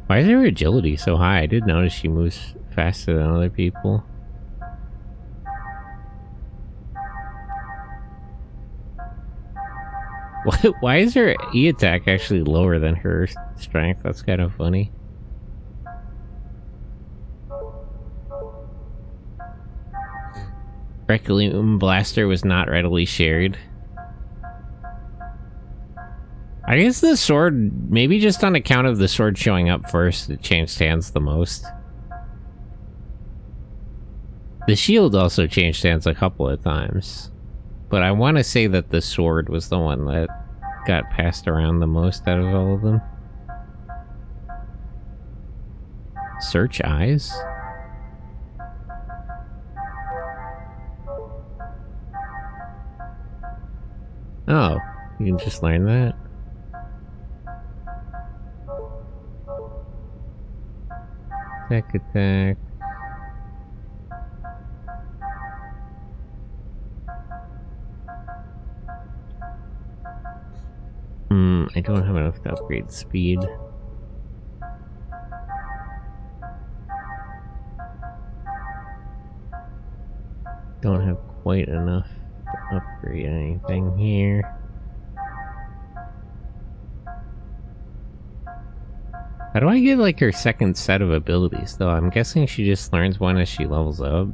Why is her agility so high? I did notice she moves faster than other people. Why is her E attack actually lower than her strength? That's kind of funny. Requiem Blaster was not readily shared. I guess the sword, maybe just on account of the sword showing up first, it changed hands the most. The shield also changed hands a couple of times. But I want to say that the sword was the one that got passed around the most out of all of them. Search eyes? Oh, you can just learn that? Attack, attack. I don't have enough to upgrade speed. Don't have quite enough to upgrade anything here. How do I get like her second set of abilities though? I'm guessing she just learns one as she levels up.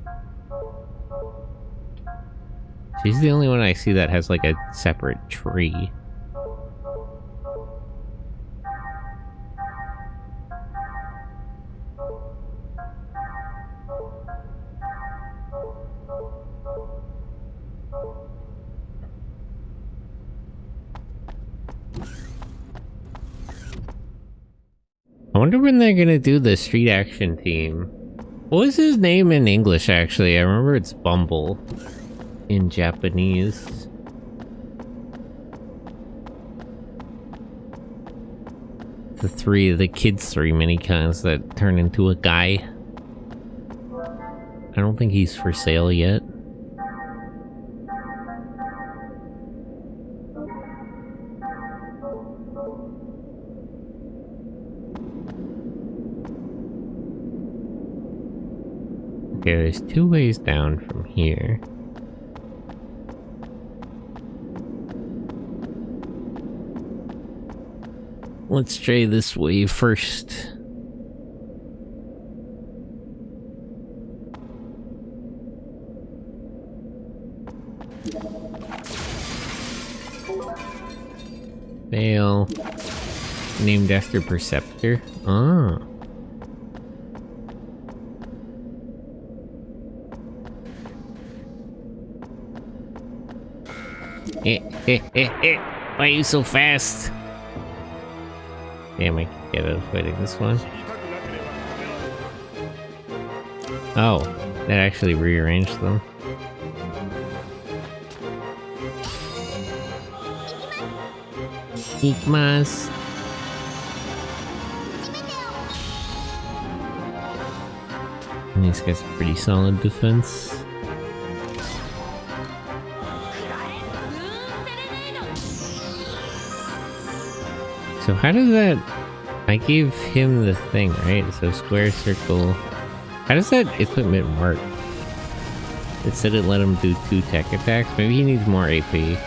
She's the only one I see that has like a separate tree. I wonder when they're gonna do the street action team. What was his name in English, actually? I remember it's Bumble in Japanese. The kids' three minicons that turn into a guy. I don't think he's for sale yet. Okay, there's 2 ways down from here. Let's try this way first. Fail. Named after Perceptor. Ah. Why are you so fast? Damn, I can get out of fighting this one. Oh, that actually rearranged them. Ikimasu. And these guys have pretty solid defense. So how does that... I gave him the thing, right? So square, circle... How does that equipment work? It said it let him do 2 tech attacks. Maybe he needs more AP.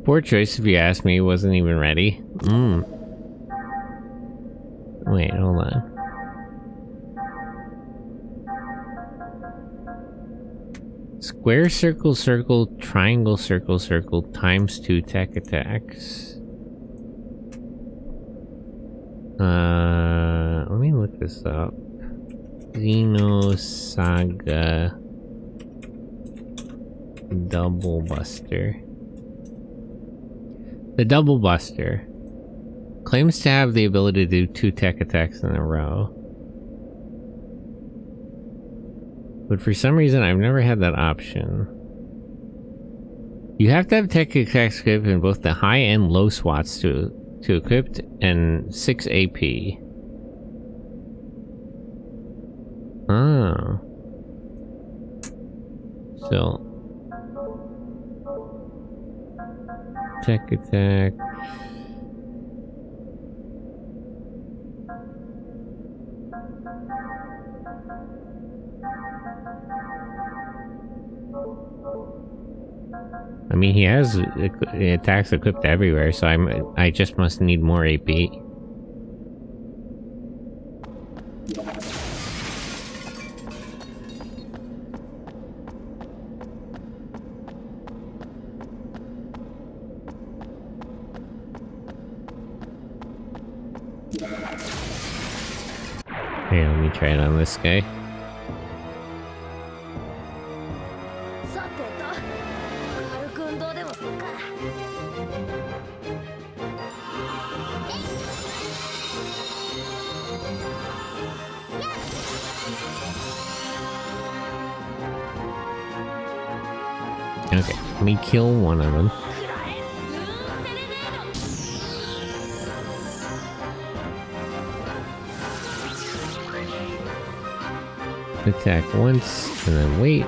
Poor choice if you ask me, wasn't even ready. Wait, hold on. Square, circle, circle, triangle, circle, circle, times 2 tech attacks. Let me look this up. Xenosaga Double Buster. The Double Buster claims to have the ability to do 2 tech attacks in a row. But for some reason, I've never had that option. You have to have tech attacks equipped in both the high and low SWATs to equip and 6 AP. Oh. So... Tech attack. I mean, he has attacks equipped everywhere, so I just must need more AP. Here, let me try it on this guy. Okay, let me kill one of them. Attack once, and then wait.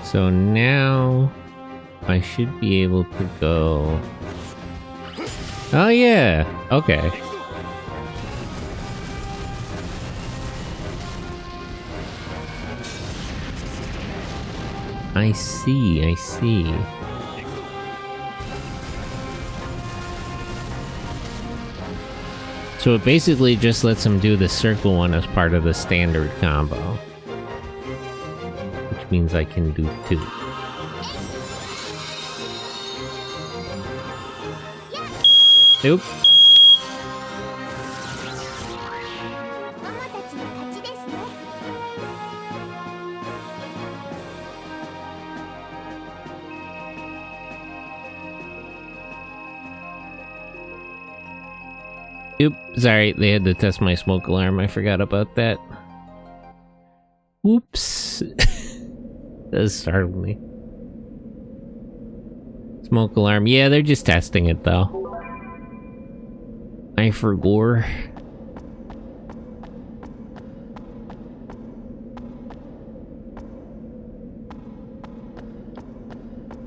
So now I should be able to go. Oh yeah, okay. I see, I see. So it basically just lets him do the circle one as part of the standard combo. Which means I can do 2. Oop. Oop, sorry, they had to test my smoke alarm. I forgot about that. Oops. That startled me. Smoke alarm. Yeah, they're just testing it though. I forgot.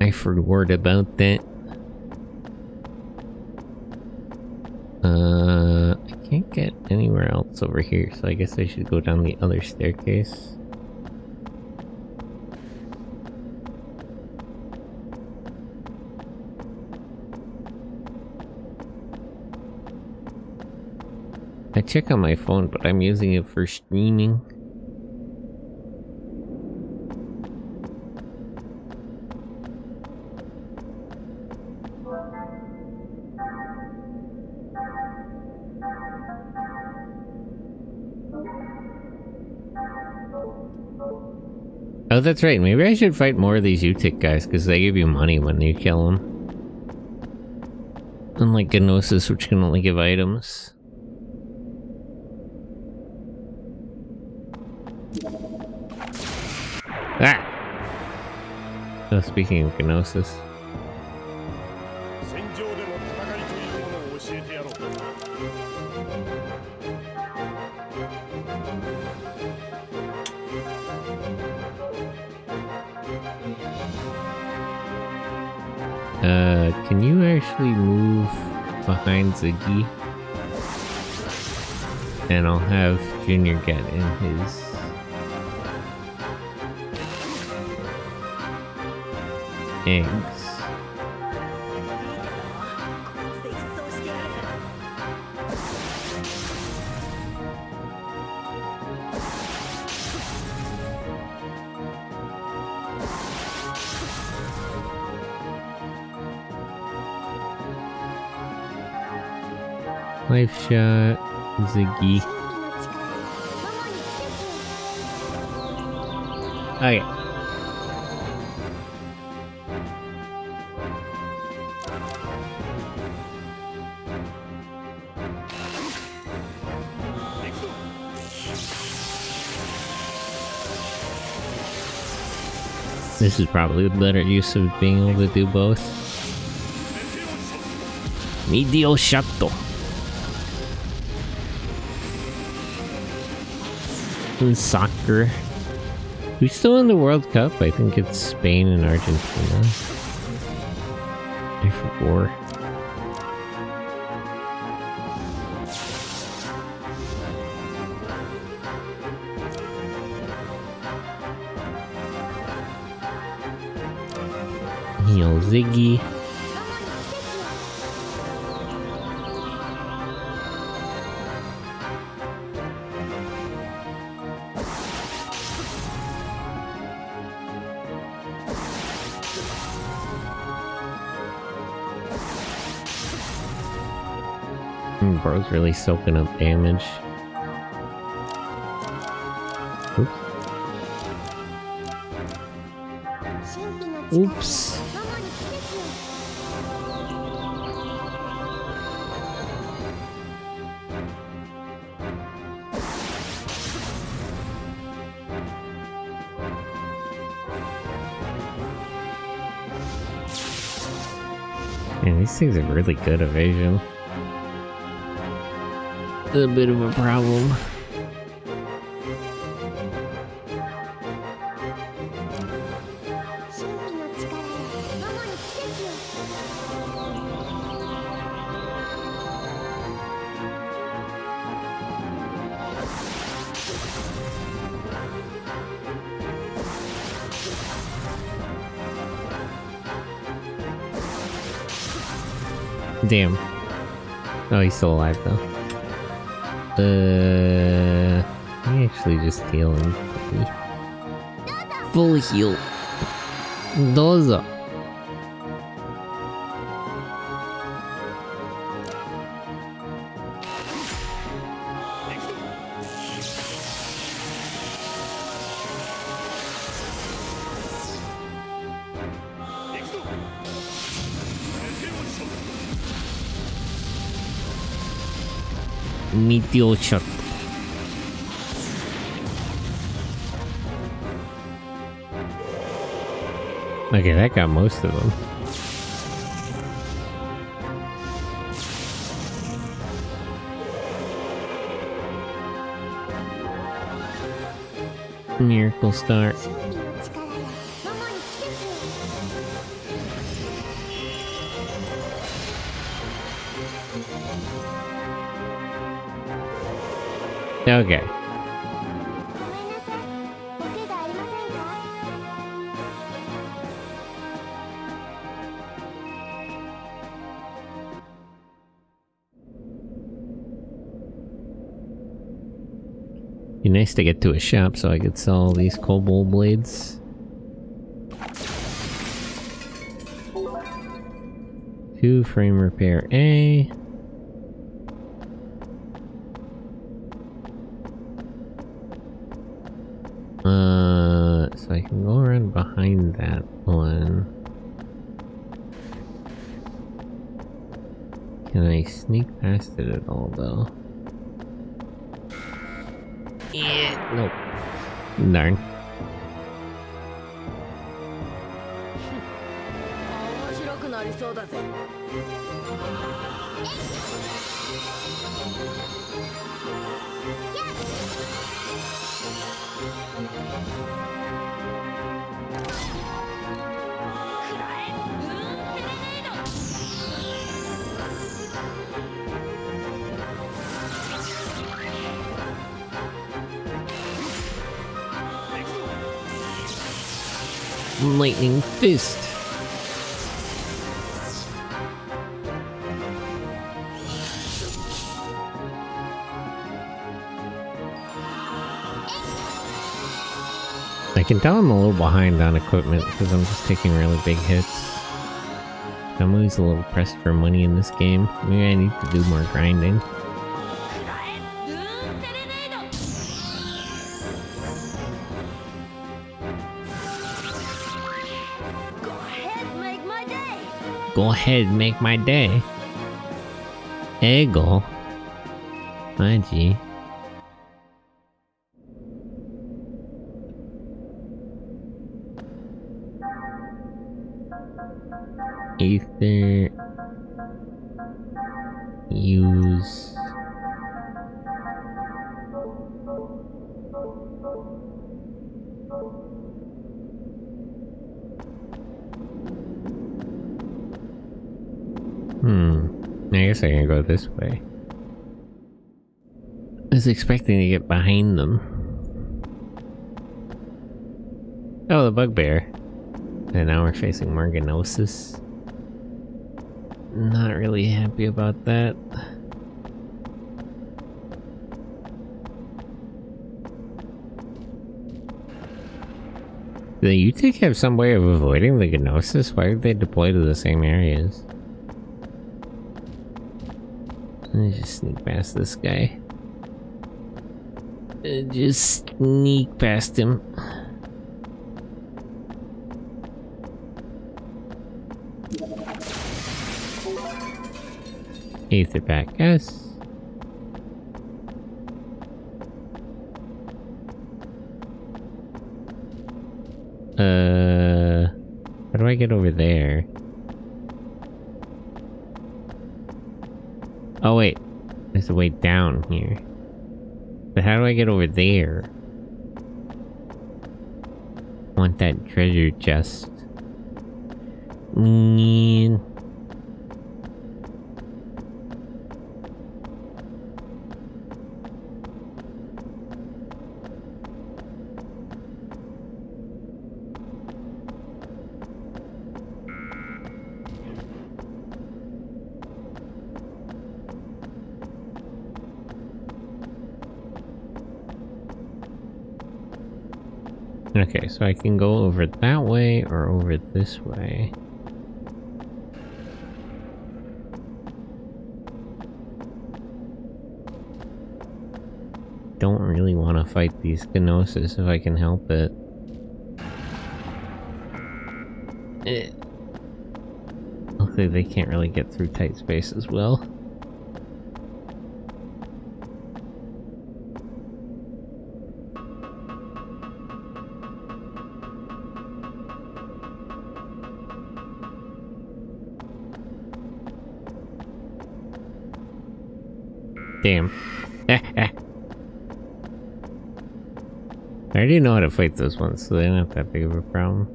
I forgot about that. I can't get anywhere else over here, so I guess I should go down the other staircase. I check on my phone, but I'm using it for streaming. Oh, that's right. Maybe I should fight more of these UTIC guys, because they give you money when you kill them. Unlike Gnosis, which can only give items. Ah! Oh, speaking of Gnosis. Can you actually move behind Ziggy? And I'll have Junior get in his... eggs. Life shot, Ziggy. Okay. This is probably the better use of being able to do both. Medio Shato. In soccer. Who's still in the World Cup? I think it's Spain and Argentina. I forgot. Heal Ziggy. Bro's really soaking up damage. Oops. Oops. Man, these things are really good evasion. A bit of a problem. Damn. Oh, he's still alive though. Let me actually just heal him. Full heal. Dozo. Meteor shot. Okay, that got most of them. Miracle Star. Okay. Be nice to get to a shop so I could sell these cobalt blades. Two frame repair A. So I can go around behind that one. Can I sneak past it at all though? Yeah, nope. Darn. Lightning Fist. I can tell I'm a little behind on equipment because I'm just taking really big hits. I'm always a little pressed for money in this game. Maybe I need to do more grinding. Go ahead, make my day. Ego. Maji. Ether. Use. I guess I can go this way. I was expecting to get behind them. Oh, the bugbear. And now we're facing Morganosis. Not really happy about that. Do the Utic have some way of avoiding the Gnosis? Why did they deploy to the same areas? Let me just sneak past this guy. Just sneak past him. Aether back, yes. How do I get over there? Oh wait, there's a way down here. But how do I get over there? I want that treasure chest. Okay, so I can go over that way or over this way. Don't really want to fight these Gnosis if I can help it. Hopefully they can't really get through tight space as well. Damn. I already know how to fight those ones, so they don't have that big of a problem.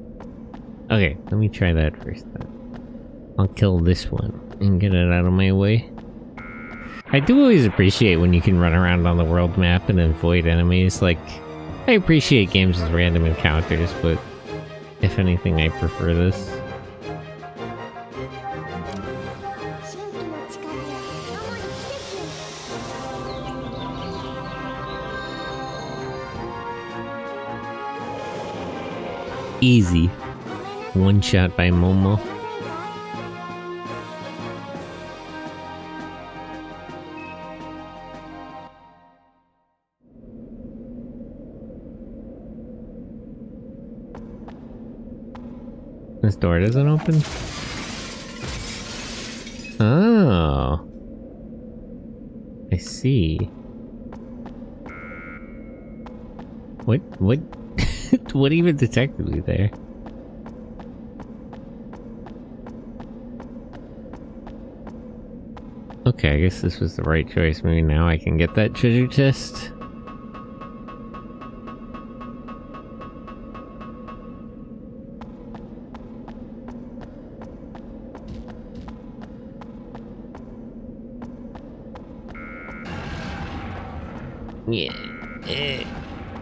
Okay, let me try that first then. I'll kill this one and get it out of my way. I do always appreciate when you can run around on the world map and avoid enemies. Like, I appreciate games with random encounters, but if anything, I prefer this. Easy. One shot by Momo. This door doesn't open? Oh. I see. What? What even detected me there? Okay, I guess this was the right choice. Maybe now I can get that treasure chest. Yeah.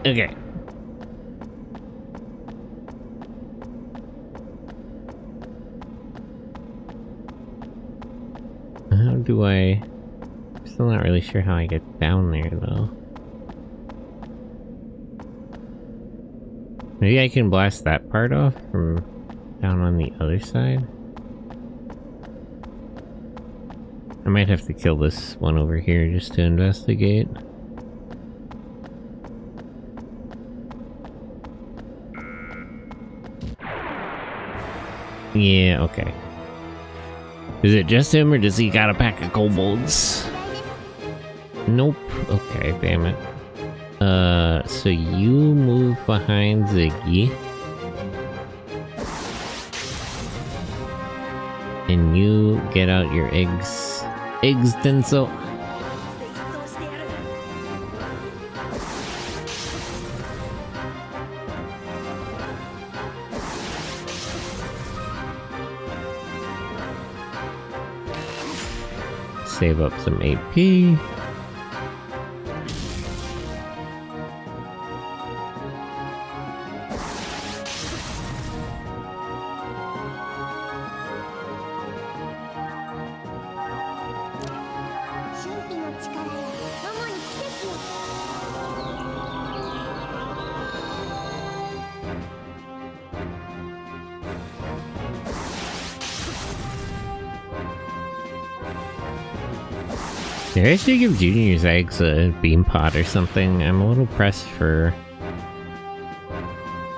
Okay. How do I... I'm still not really sure how I get down there, though. Maybe I can blast that part off from down on the other side? I might have to kill this one over here just to investigate. Yeah, okay. Is it just him, or does he got a pack of kobolds? Nope. Okay, damn it. So you move behind Ziggy. And you get out your eggs. Eggs, Denso. Save up some AP. Maybe I should give Junior's eggs a beam pot or something. I'm a little pressed for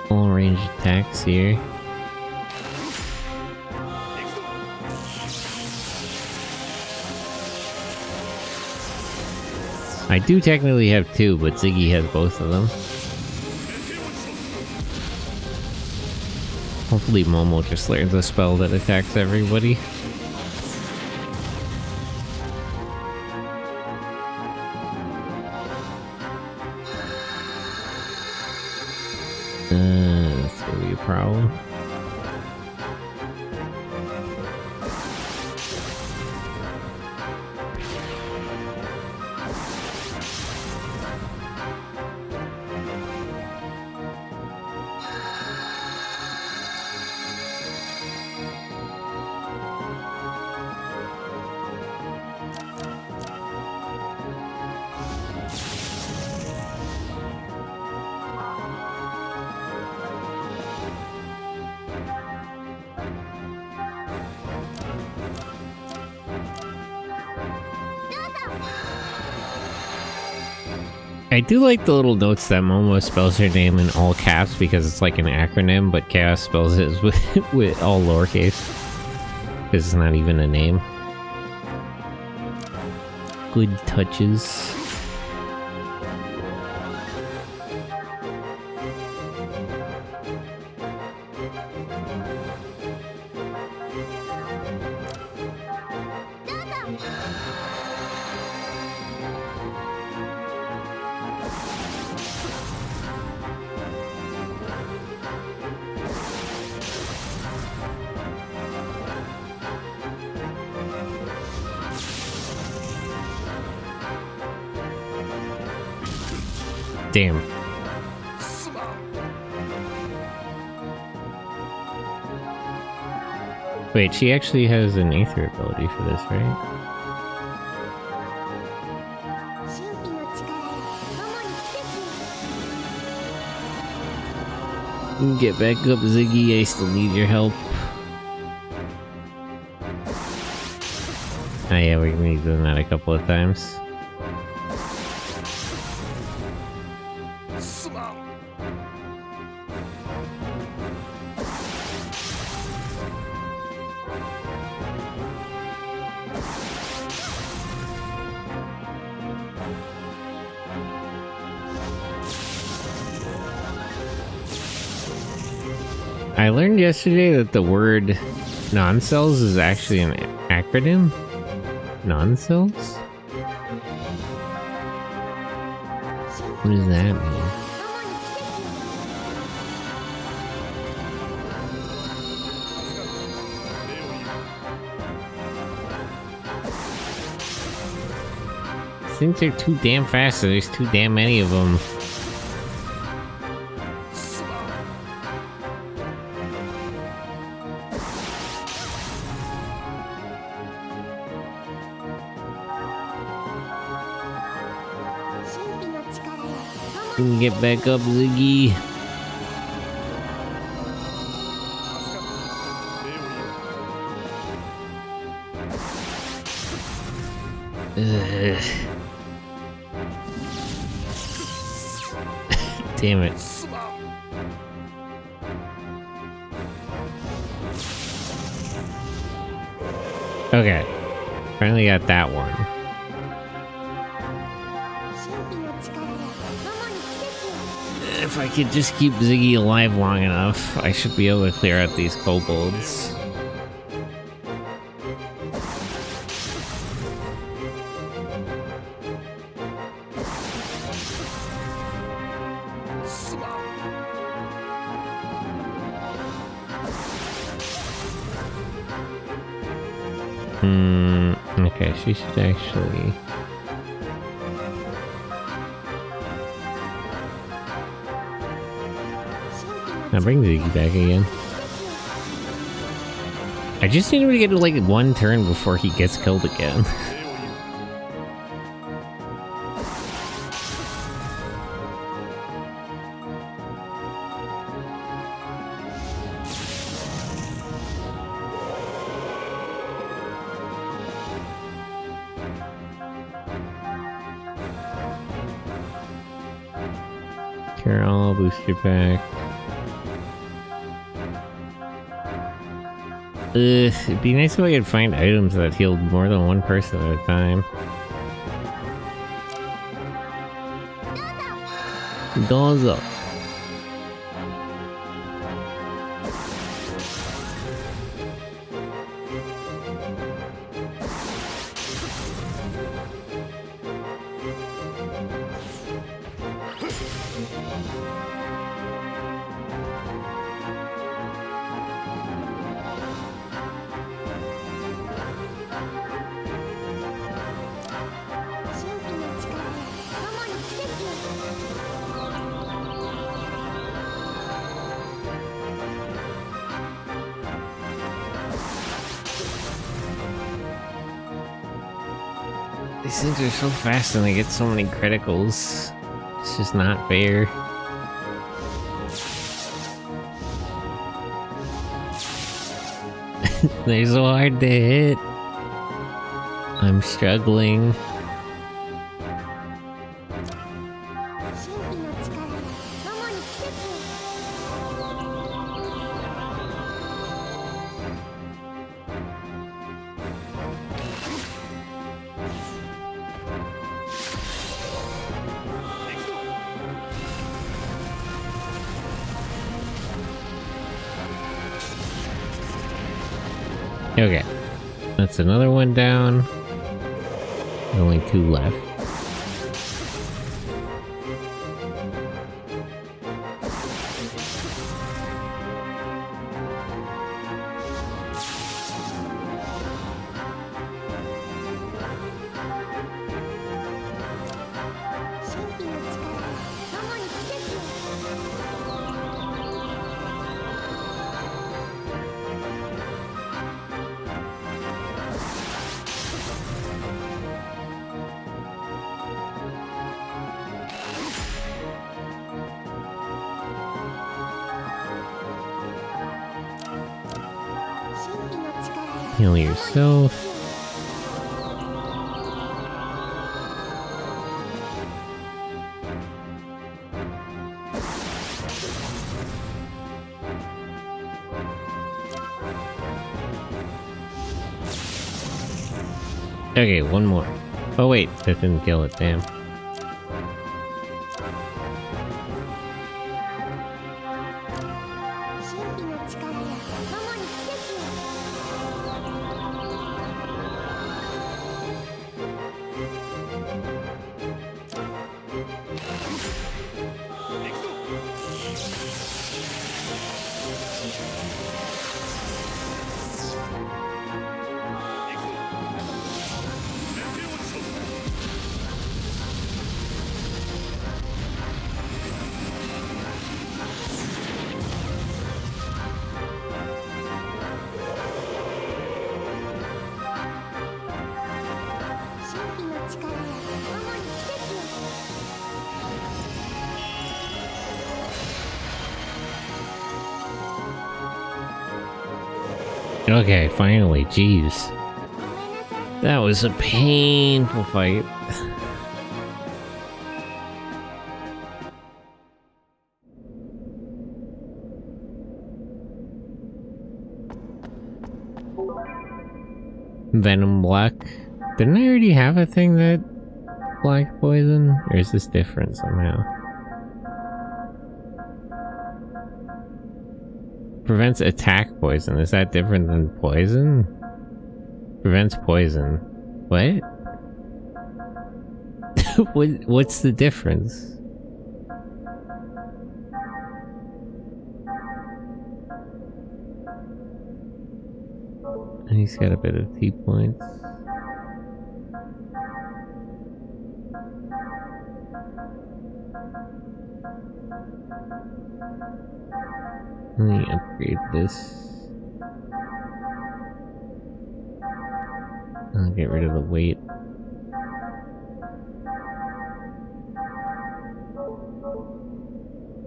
full range attacks here. I do technically have two, but Ziggy has both of them. Hopefully Momo just learns a spell that attacks everybody. That's gonna be a problem. I do like the little notes that Momo spells her name in all caps because it's like an acronym, but Chaos spells it with all lowercase because it's not even a name. Good touches. Damn. Wait, she actually has an Aether ability for this, right? Get back up, Ziggy. I still need your help. Oh yeah, we're gonna be doing that a couple of times. I learned yesterday that the word non-cells is actually an acronym. Non-cells? What does that mean? Things are too damn fast and there's too damn many of them. Get back up, Ziggy. Damn it. Okay. Finally got that one. If I could just keep Ziggy alive long enough, I should be able to clear out these kobolds. Okay, she should actually... Now bring Ziggy back again. I just need him to get like one turn before he gets killed again. Carol, I'll boost you back. It'd be nice if I could find items that healed more than one person at a time. Dozo. These things are so fast and they get so many criticals. It's just not fair. They're so hard to hit. I'm struggling. Okay. That's another one down. Only 2 left. Heal yourself. Okay, one more. Oh wait, that didn't kill it, damn. Okay, finally, jeez. That was a painful fight. Venom Black. Didn't I already have a thing that black poison? Or is this different somehow? Prevents attack poison. Is that different than poison? Prevents poison. What? What's the difference? He's got a bit of T points. Let me upgrade this. I'll get rid of the weight.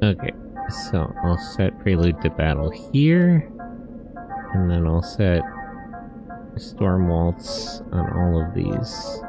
Okay, so I'll set Prelude to Battle here. And then I'll set Storm Waltz on all of these.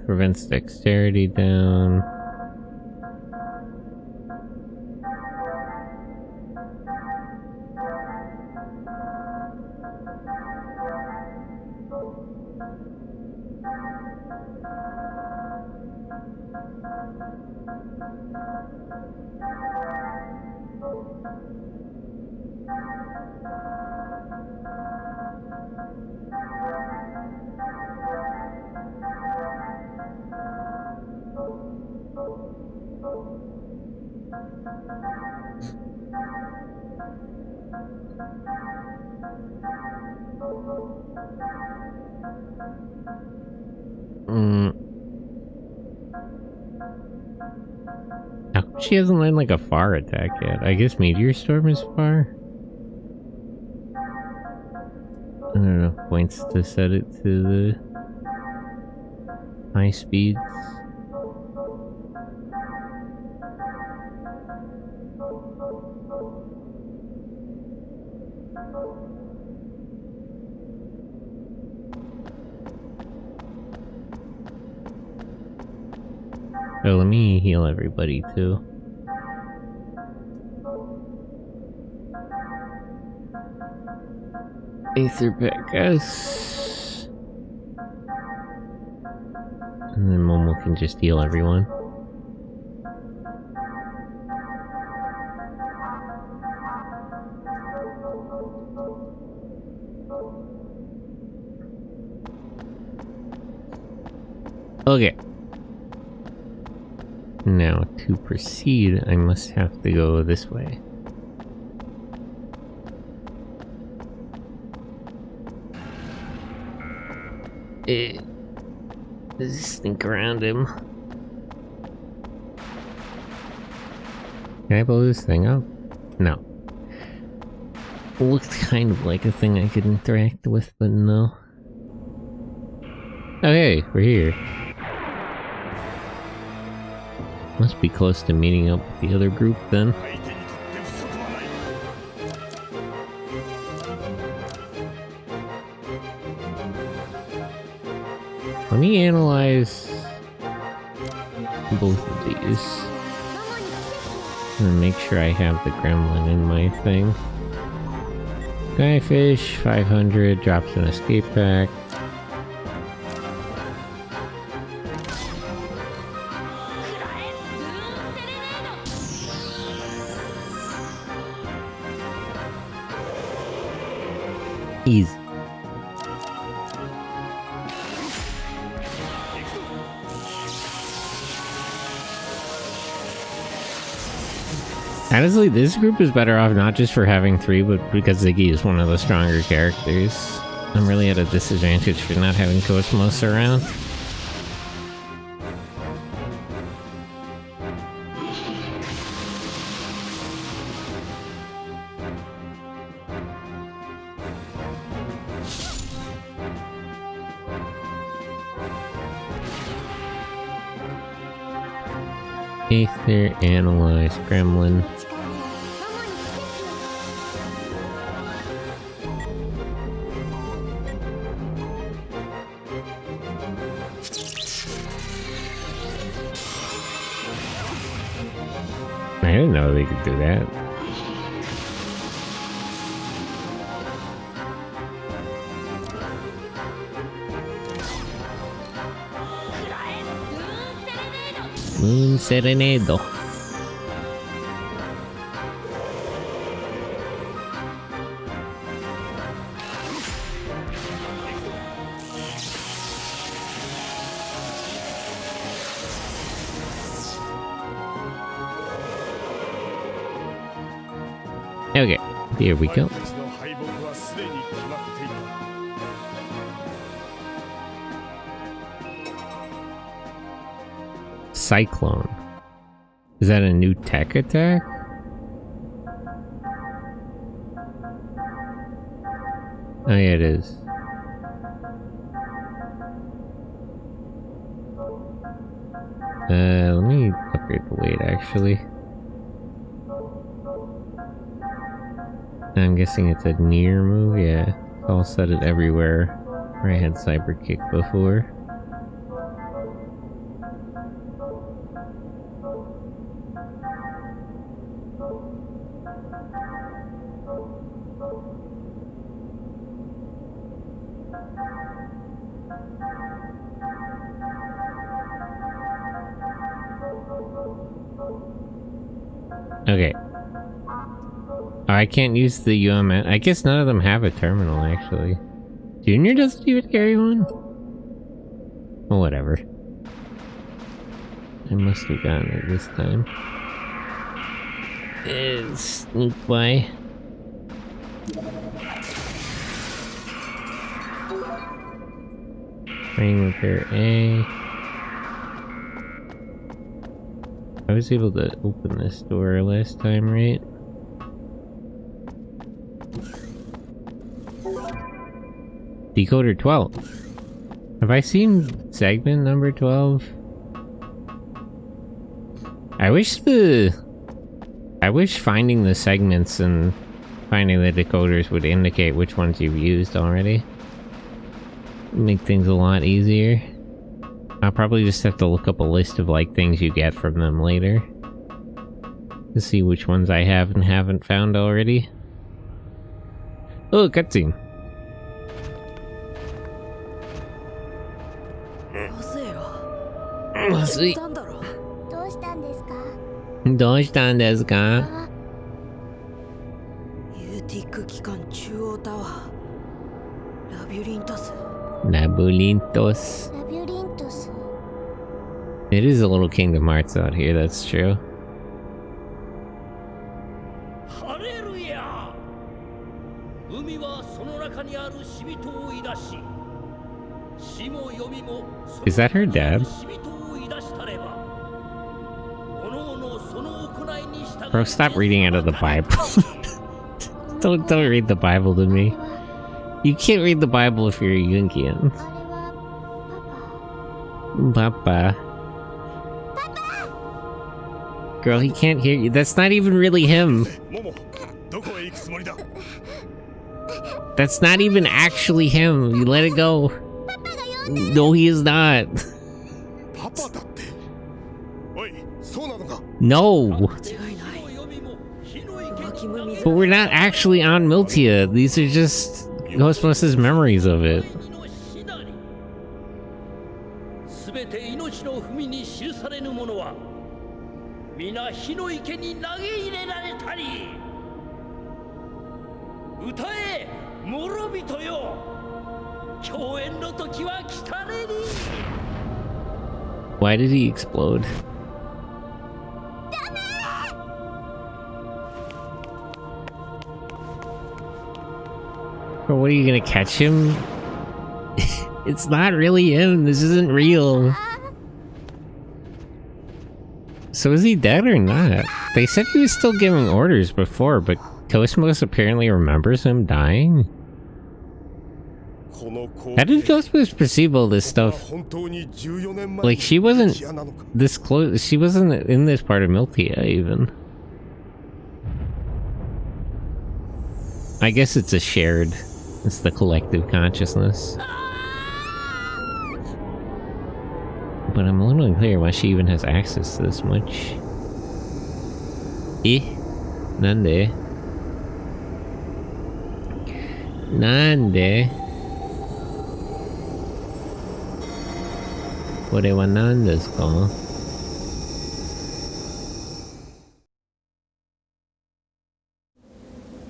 Prevents dexterity down. How come she hasn't learned like a far attack yet? I guess Meteor Storm is far. I don't know, points to set it to the high speeds. Oh, let me heal everybody too. Aether pack, guys. And then Momo can just heal everyone. Okay. Now, to proceed, I must have to go this way. Just sneak around him. Can I blow this thing up? No. It looks kind of like a thing I could interact with, but no. Oh hey, we're here. Must be close to meeting up with the other group then. Let me analyze both of these. And make sure I have the gremlin in my thing. Skyfish, 500, drops an escape pack. Easy. Honestly, this group is better off not just for having 3, but because Ziggy is one of the stronger characters. I'm really at a disadvantage for not having Cosmos around. Aether, analyze, gremlin. I didn't know they could do that. Moon Serenado. Okay, here we go. Cyclone. Is that a new tech attack? Oh yeah, it is. Let me upgrade the weight actually. I'm guessing it's a near move, yeah. I'll set it everywhere where I had Cyber Kick before. Okay. Oh, I can't use the UMN. I guess none of them have a terminal, actually. Junior doesn't even carry one? Well, whatever. I must have gotten it this time. Sneak by. Frame repair A. I was able to open this door last time, right? Decoder 12. Have I seen segment number 12? I wish finding the segments and finding the decoders would indicate which ones you've used already. Make things a lot easier. I'll probably just have to look up a list of, like, things you get from them later. To see which ones I have and haven't found already. Oh, cutscene. Sweet. どうしたんですか? ユーティック機関中央タワーラビュリントス Labyrinthos. It is a little Kingdom Hearts out here, that's true. Is that her dad? Bro, stop reading out of the Bible. Don't read the Bible to me. You can't read the Bible if you're a Jungian. Papa. Girl, he can't hear you. That's not even really him. That's not even actually him. You let it go. No, he is not. No. But we're not actually on Miltia. These are just Ghostbusters' memories of it. Why did he explode? Or what, are you gonna catch him? It's not really him. This isn't real. So is he dead or not? They said he was still giving orders before, but Cosmos apparently remembers him dying? How did Cosmos perceive all this stuff? Like, she wasn't this close. She wasn't in this part of Miltia, even. I guess it's a shared... It's the collective consciousness. But I'm a little unclear why she even has access to this much. Nande? Nande? これは何ですか?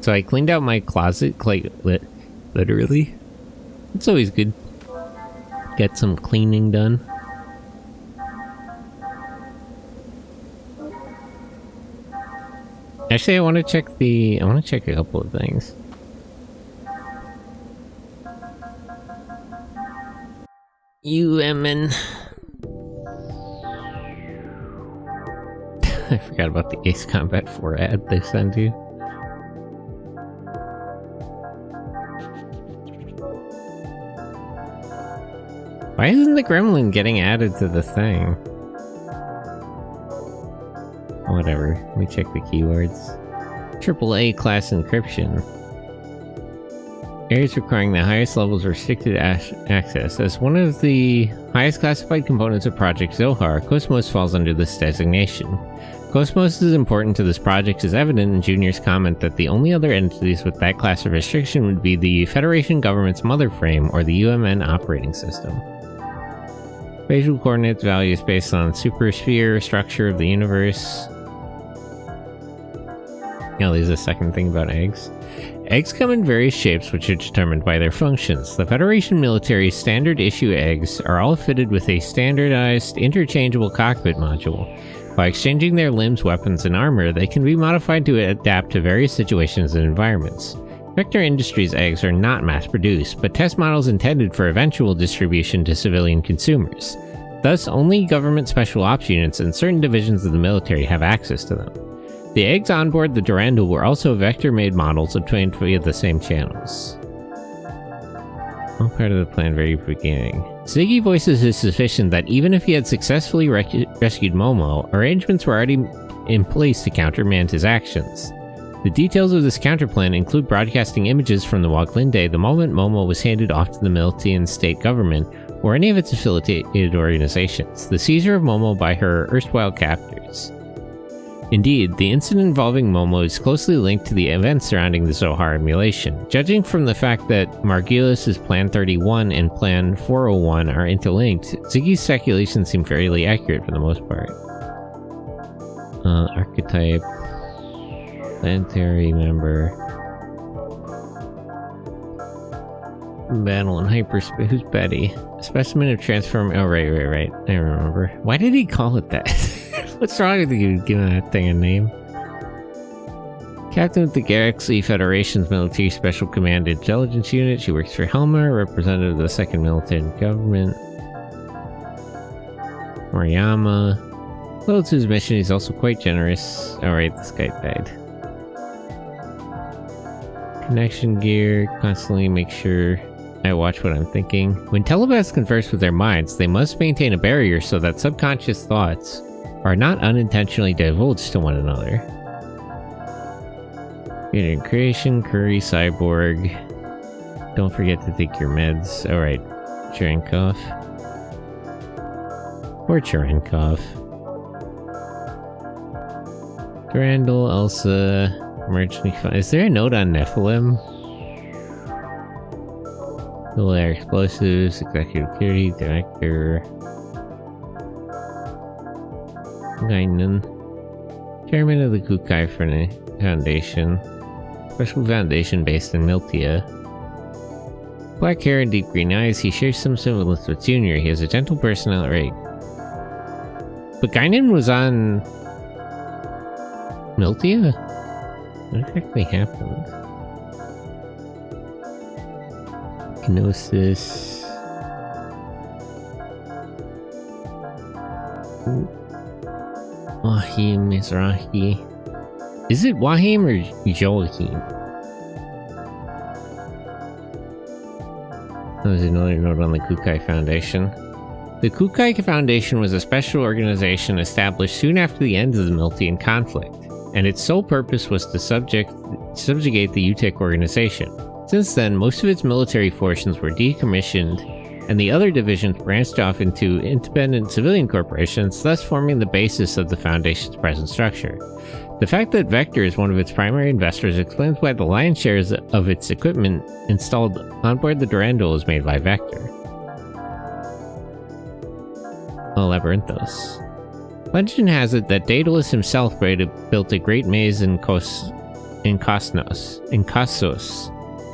So I cleaned out my closet, like, literally. It's always good. Get some cleaning done. Actually, I want to check a couple of things. UMN. I forgot about the Ace Combat 4 ad they send you. Why isn't the gremlin getting added to the thing? Whatever, let me check the keywords. AAA class encryption. Areas requiring the highest levels of restricted access. As one of the highest classified components of Project Zohar, Cosmos falls under this designation. Cosmos is important to this project is evident in Junior's comment that the only other entities with that class of restriction would be the Federation government's mother frame or the UMN operating system. Spatial coordinates values based on supersphere structure of the universe. Now there's a second thing about eggs. Eggs come in various shapes which are determined by their functions. The Federation military's standard issue eggs are all fitted with a standardized interchangeable cockpit module. By exchanging their limbs, weapons, and armor, they can be modified to adapt to various situations and environments. Vector Industries eggs are not mass-produced, but test models intended for eventual distribution to civilian consumers. Thus, only government special ops units and certain divisions of the military have access to them. The eggs on board the Durandal were also vector-made models obtained via the same channels. All part of the plan very beginning. Ziggy voices his suspicion that even if he had successfully rescued Momo, arrangements were already in place to countermand his actions. The details of this counterplan include broadcasting images from the Waglinde the moment Momo was handed off to the Miltian state government, or any of its affiliated organizations. The seizure of Momo by her erstwhile captors. Indeed, the incident involving Momo is closely linked to the events surrounding the Zohar emulation. Judging from the fact that Margulis' Plan 31 and Plan 401 are interlinked, Ziggy's speculations seem fairly accurate for the most part. Archetype... Planetary member... Battle in hyperspace... Who's Betty? A specimen of transform... Oh, right. I remember. Why did he call it that? What's wrong with you giving that thing a name? Captain of the Galaxy Federation's Military Special Command Intelligence Unit. She works for Helmer, representative of the Second Militant Government. Moriyama. Loyal to his mission, he's also quite generous. Alright, this guy died. Connection gear. Constantly make sure I watch what I'm thinking. When telepaths converse with their minds, they must maintain a barrier so that subconscious thoughts are not unintentionally divulged to one another. Unit creation, Curry, Cyborg. Don't forget to take your meds. Alright, Cherenkov. Or Cherenkov. Durandal, Elsa, emergency fund. Is there a note on Nephilim? Dual air explosives, executive security, director. Guinan. Chairman of the Kukai Foundation. Special foundation based in Miltia. Black hair and deep green eyes, he shares some semblance with Junior. He has a gentle personality. But Guinan was on... Miltia? What exactly happened? Gnosis... Wahim Mizrahi. Is it Wahim or Joachim? There's another note on the Kukai Foundation. The Kukai Foundation was a special organization established soon after the end of the Miltian conflict, and its sole purpose was to subjugate the UTIC organization. Since then, most of its military forces were decommissioned, and the other divisions branched off into independent civilian corporations, thus forming the basis of the Foundation's present structure. The fact that Vector is one of its primary investors explains why the lion's share of its equipment installed on board the Durandal is made by Vector. Oh, Labyrinthos. Legend has it that Daedalus himself built a great maze in Kossos,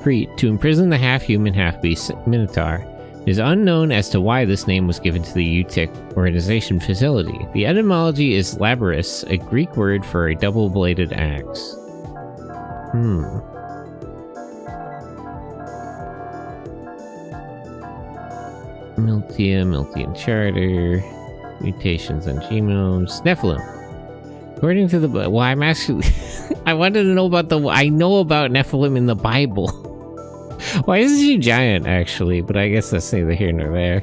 Crete, to imprison the half-human, half-beast Minotaur. It is unknown as to why this name was given to the UTIC organization facility. The etymology is labrys, a Greek word for a double-bladed axe. Miltian Charter, mutations on genomes, Nephilim. According to the... Well, I'm actually... I wanted to know about the... I know about Nephilim in the Bible. Why isn't she giant, actually? But I guess that's neither here nor there.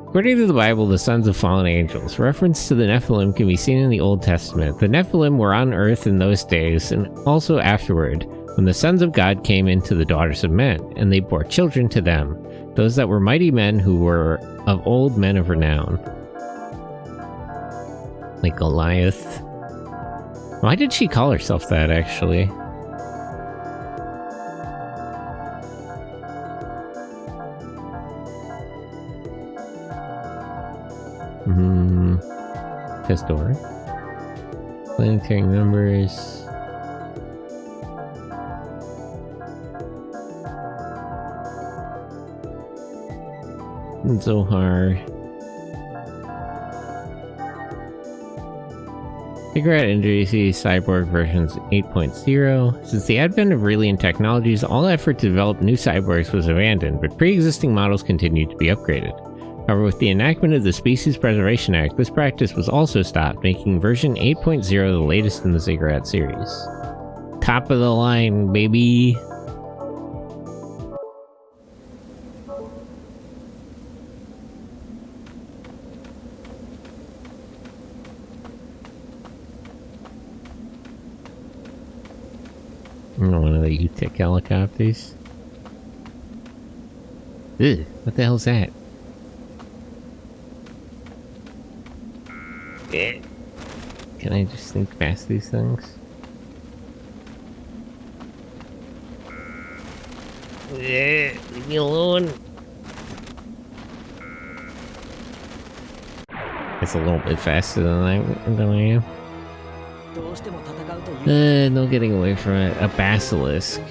According to the Bible, the sons of fallen angels. Reference to the Nephilim can be seen in the Old Testament. The Nephilim were on Earth in those days, and also afterward, when the sons of God came into the daughters of men, and they bore children to them, those that were mighty men who were of old men of renown. Like Goliath. Why did she call herself that, actually? Testor. Planetary members. Zohar. Figure out injuries, cyborg versions 8.0. Since the advent of brilliant technologies, all effort to develop new cyborgs was abandoned, but pre-existing models continued to be upgraded. However, with the enactment of the Species Preservation Act, this practice was also stopped, making version 8.0 the latest in the Ziggurat series. Top of the line, baby! One of the UTIC helicopters. Ugh, what the hell's that? Eh. Can I just sneak past these things? Leave me alone. It's a little bit faster than I am. No getting away from it. A basilisk.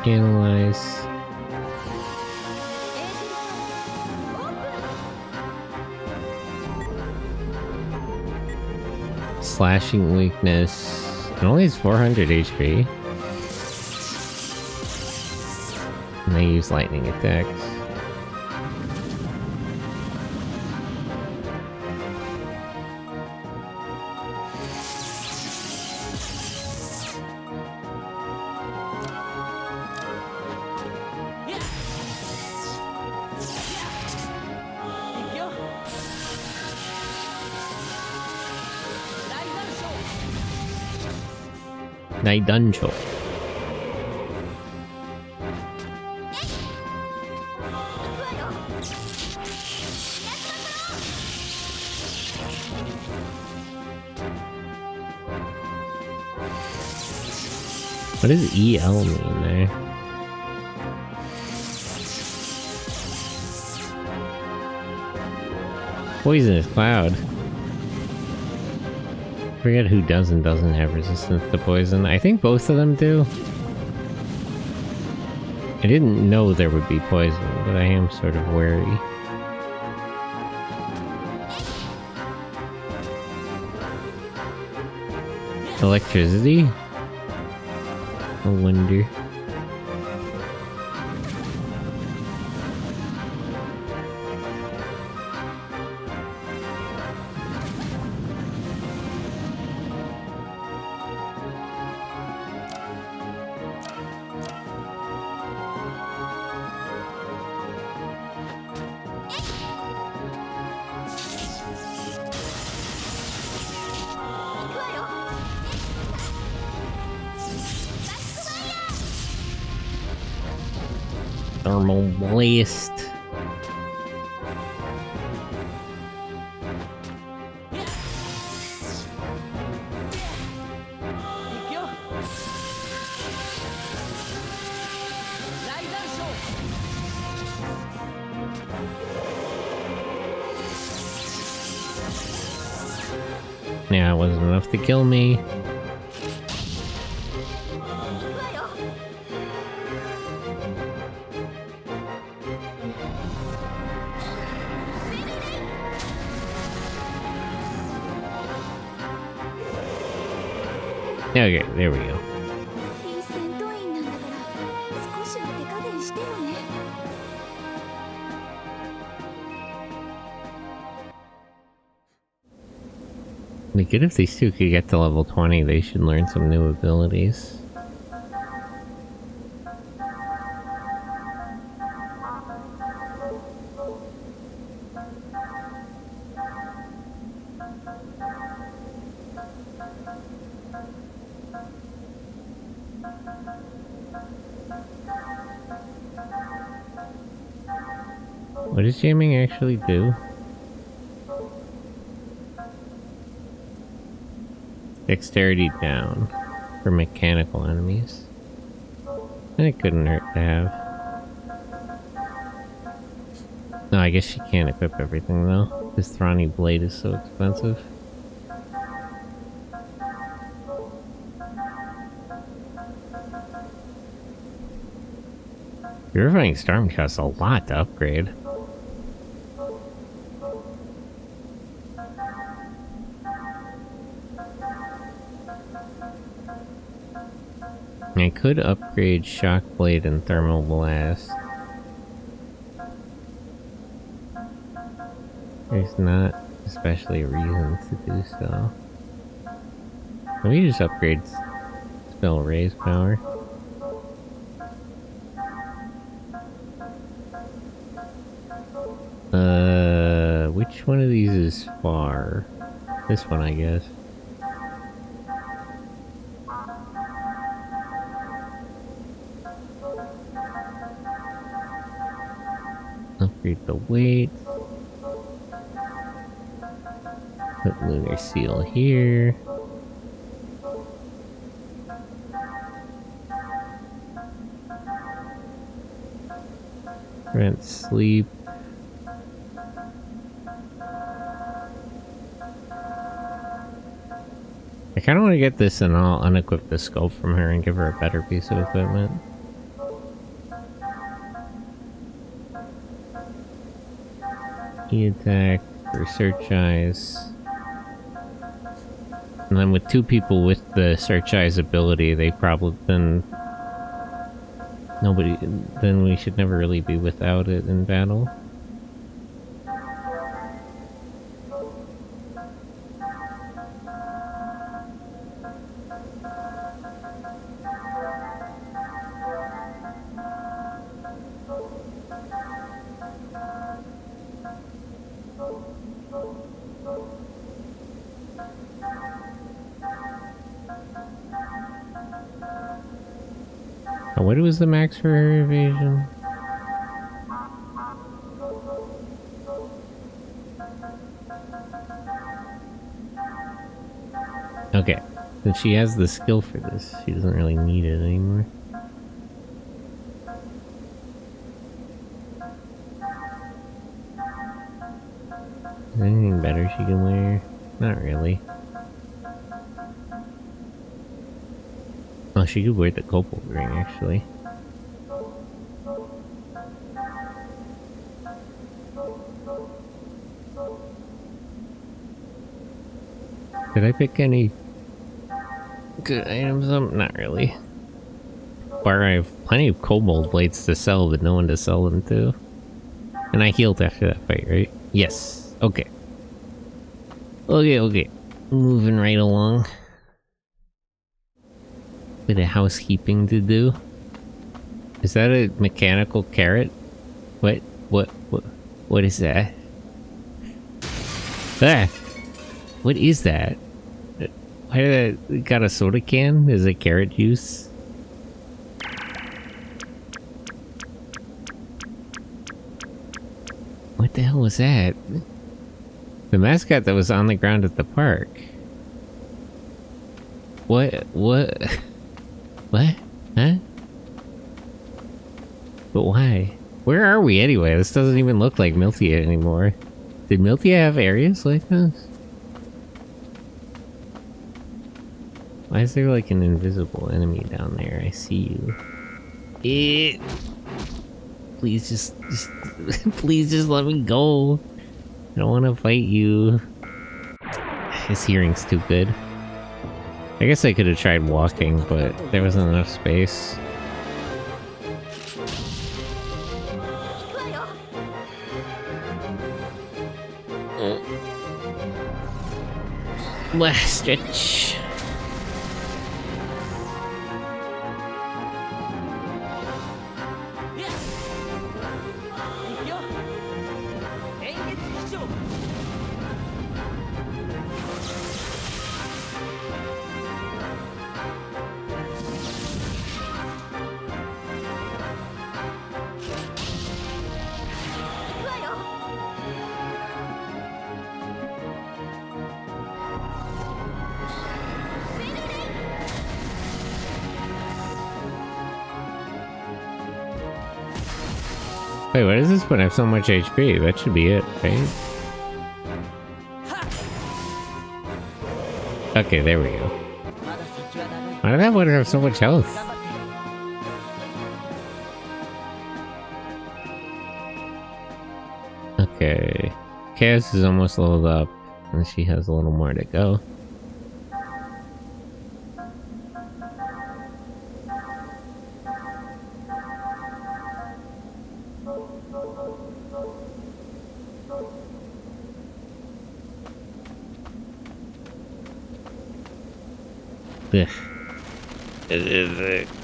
Analyze. Slashing weakness. It only has 400 HP. And they use lightning attacks. Naidancho. What does EL mean there? Poisonous cloud. I forget who does and doesn't have resistance to poison. I think both of them do. I didn't know there would be poison, but I am sort of wary. Electricity? I wonder. Thermal blast. Yeah, it wasn't enough to kill me. Okay, there we go. It'd be good if these two could get to level 20, they should learn some new abilities. What does jamming actually do? Dexterity down for mechanical enemies. It couldn't hurt to have. No, I guess she can't equip everything though. This Thrani blade is so expensive. Purifying Storm costs a lot to upgrade. I could upgrade Shock Blade and Thermal Blast. There's not especially a reason to do so. Let me just upgrade Spell Raise Power. Which one of these is far? This one, I guess. Upgrade the weight. Put lunar seal here. Prevent sleep. I kind of want to get this and I'll unequip the scope from her and give her a better piece of equipment. E-attack, search eyes. And then with two people with the search eyes ability, they probably then we should never really be without it in battle. What was the max for her evasion? Okay, since she has the skill for this, she doesn't really need it anymore. Is there anything better she can wear? Not really. Oh, she could wear the cobalt ring, actually. Did I pick any good items up? Not really. Bar, I have plenty of cobalt blades to sell, but no one to sell them to. And I healed after that fight, right? Yes. Okay. Okay. Moving right along. Bit of housekeeping to do. Is that a mechanical carrot? What is that? Ah! What is that? Why did I got a soda can? Is it carrot juice? What the hell was that? The mascot that was on the ground at the park. What? What? Huh? But why? Where are we anyway? This doesn't even look like Miltia anymore. Did Miltia have areas like this? Why is there like an invisible enemy down there? I see you. Please just please just let me go. I don't want to fight you. His hearing's too good. I guess I could have tried walking, but there wasn't enough space. Last stretch. Wait, what is this when I have so much HP? That should be it, right? Okay, there we go. Why did that one have so much health? Okay. Chaos is almost leveled up, and she has a little more to go.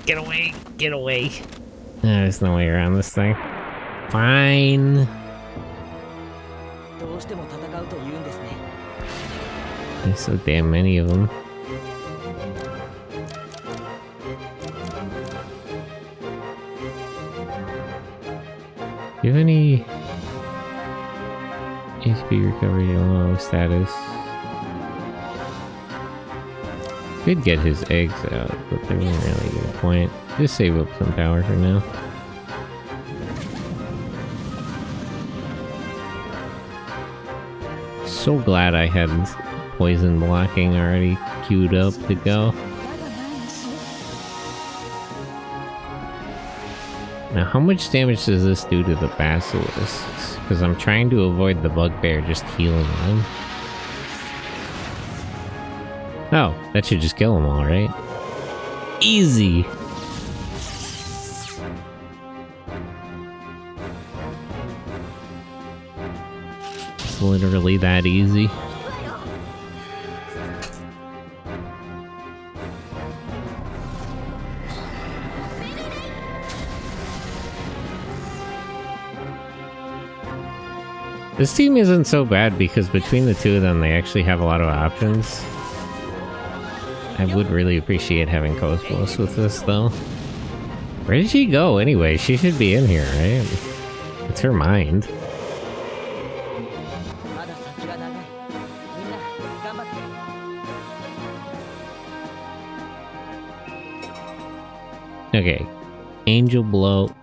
Get away! Get away! There's no way around this thing. Fine. There's so damn many of them. Do you have any HP recovery low status? Could get his eggs out, but they wouldn't really get a point. Just save up some power for now. So glad I had poison blocking already queued up to go. Now, how much damage does this do to the basilisks? Because I'm trying to avoid the bugbear just healing them. Oh, that should just kill them all, right? Easy! It's literally that easy. This team isn't so bad because between the two of them, they actually have a lot of options. I would really appreciate having Cosmos with this, though. Where did she go, anyway? She should be in here, right? It's her mind. Okay. Angel Blow.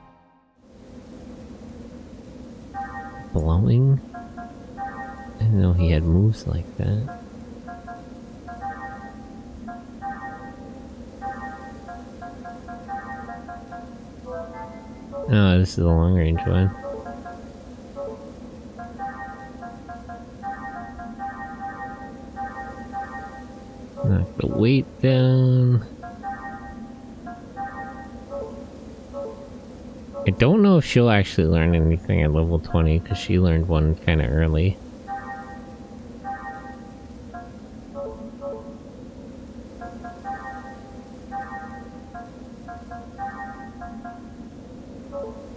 Blowing? I didn't know he had moves like that. Oh, this is the long range one. Knock the weight down. I don't know if she'll actually learn anything at level 20 because she learned one kind of early.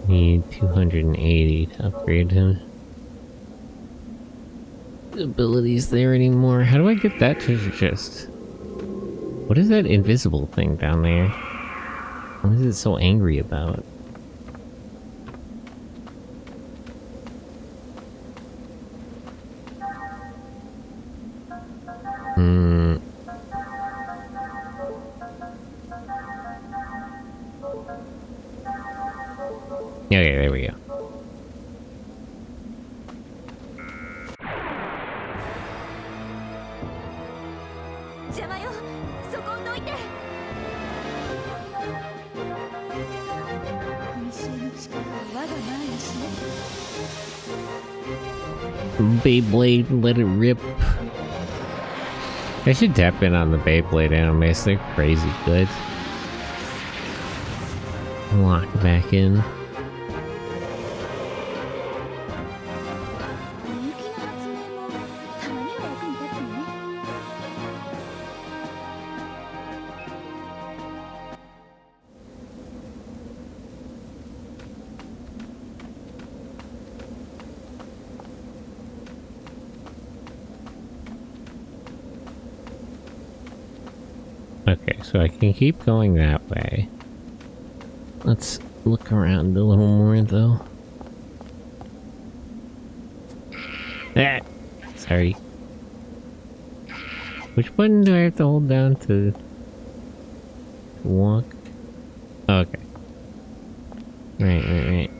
Need 280 to upgrade him. The ability's there anymore. How do I get that treasure chest? What is that invisible thing down there? What is it so angry about? Okay, there we go. Beyblade, let it rip. I should tap in on the Beyblade animes, they're crazy good. Lock back in. Okay, so I can keep going that way. Let's look around a little more, though. Ah! Sorry. Which button do I have to hold down to walk? Oh, okay. Right.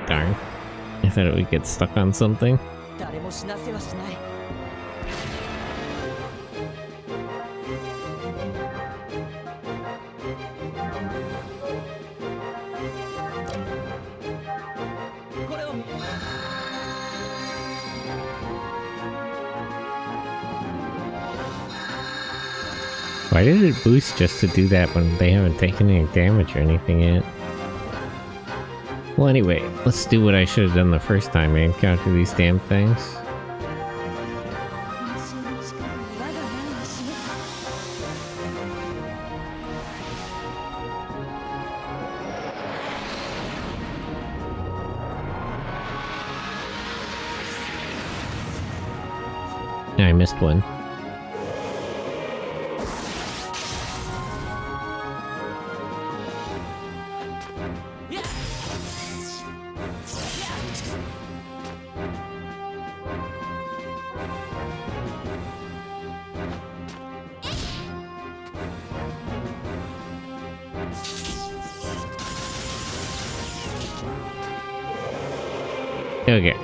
Darn. I thought it would get stuck on something. Why did it boost just to do that when they haven't taken any damage or anything yet? Well, anyway, let's do what I should have done the first time and encounter these damn things. I missed one. Okay.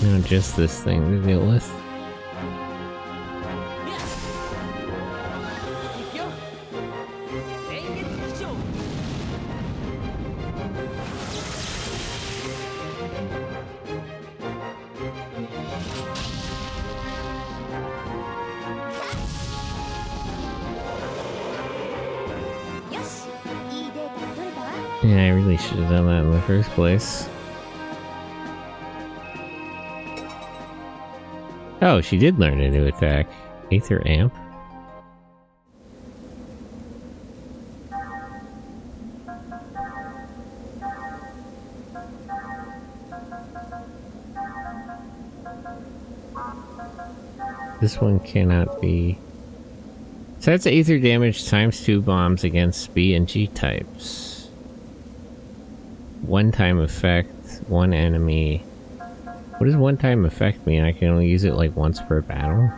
Now just this thing to deal with. Yeah, I really should have done that in the first place. Oh, she did learn a new attack. Aether Amp. This one cannot be... So that's Aether damage times 2 bombs against B and G types. One-time effect, one enemy. What does one-time effect mean? I can only use it like once per battle?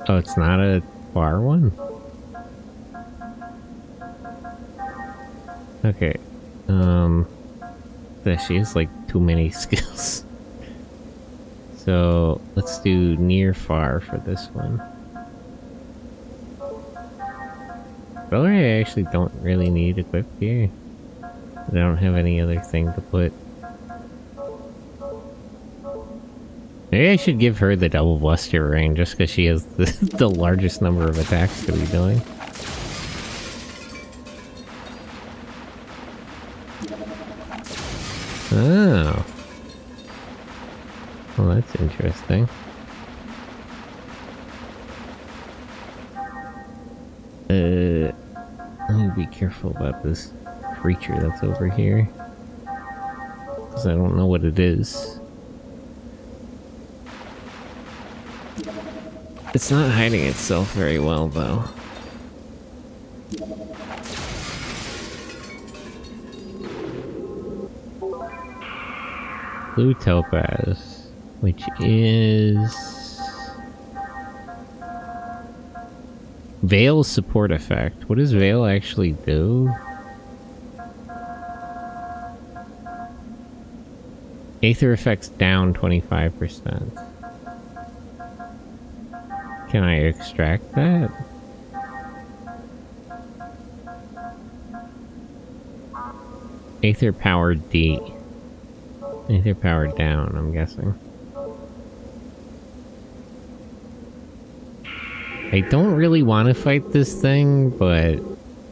Oh, it's not a bar one? Okay. She has like too many skills. So let's do near far for this one. Probably I actually don't really need equipped here. I don't have any other thing to put. Maybe I should give her the double bluster ring just because she has the largest number of attacks to be doing. Oh. Well, that's interesting. Let me be careful about this creature that's over here. Because I don't know what it is. It's not hiding itself very well, though. Blue Topaz, which is... Veil support effect. What does Veil actually do? Aether effects down 25%. Can I extract that? Aether power D. Aether power down, I'm guessing. I don't really want to fight this thing, but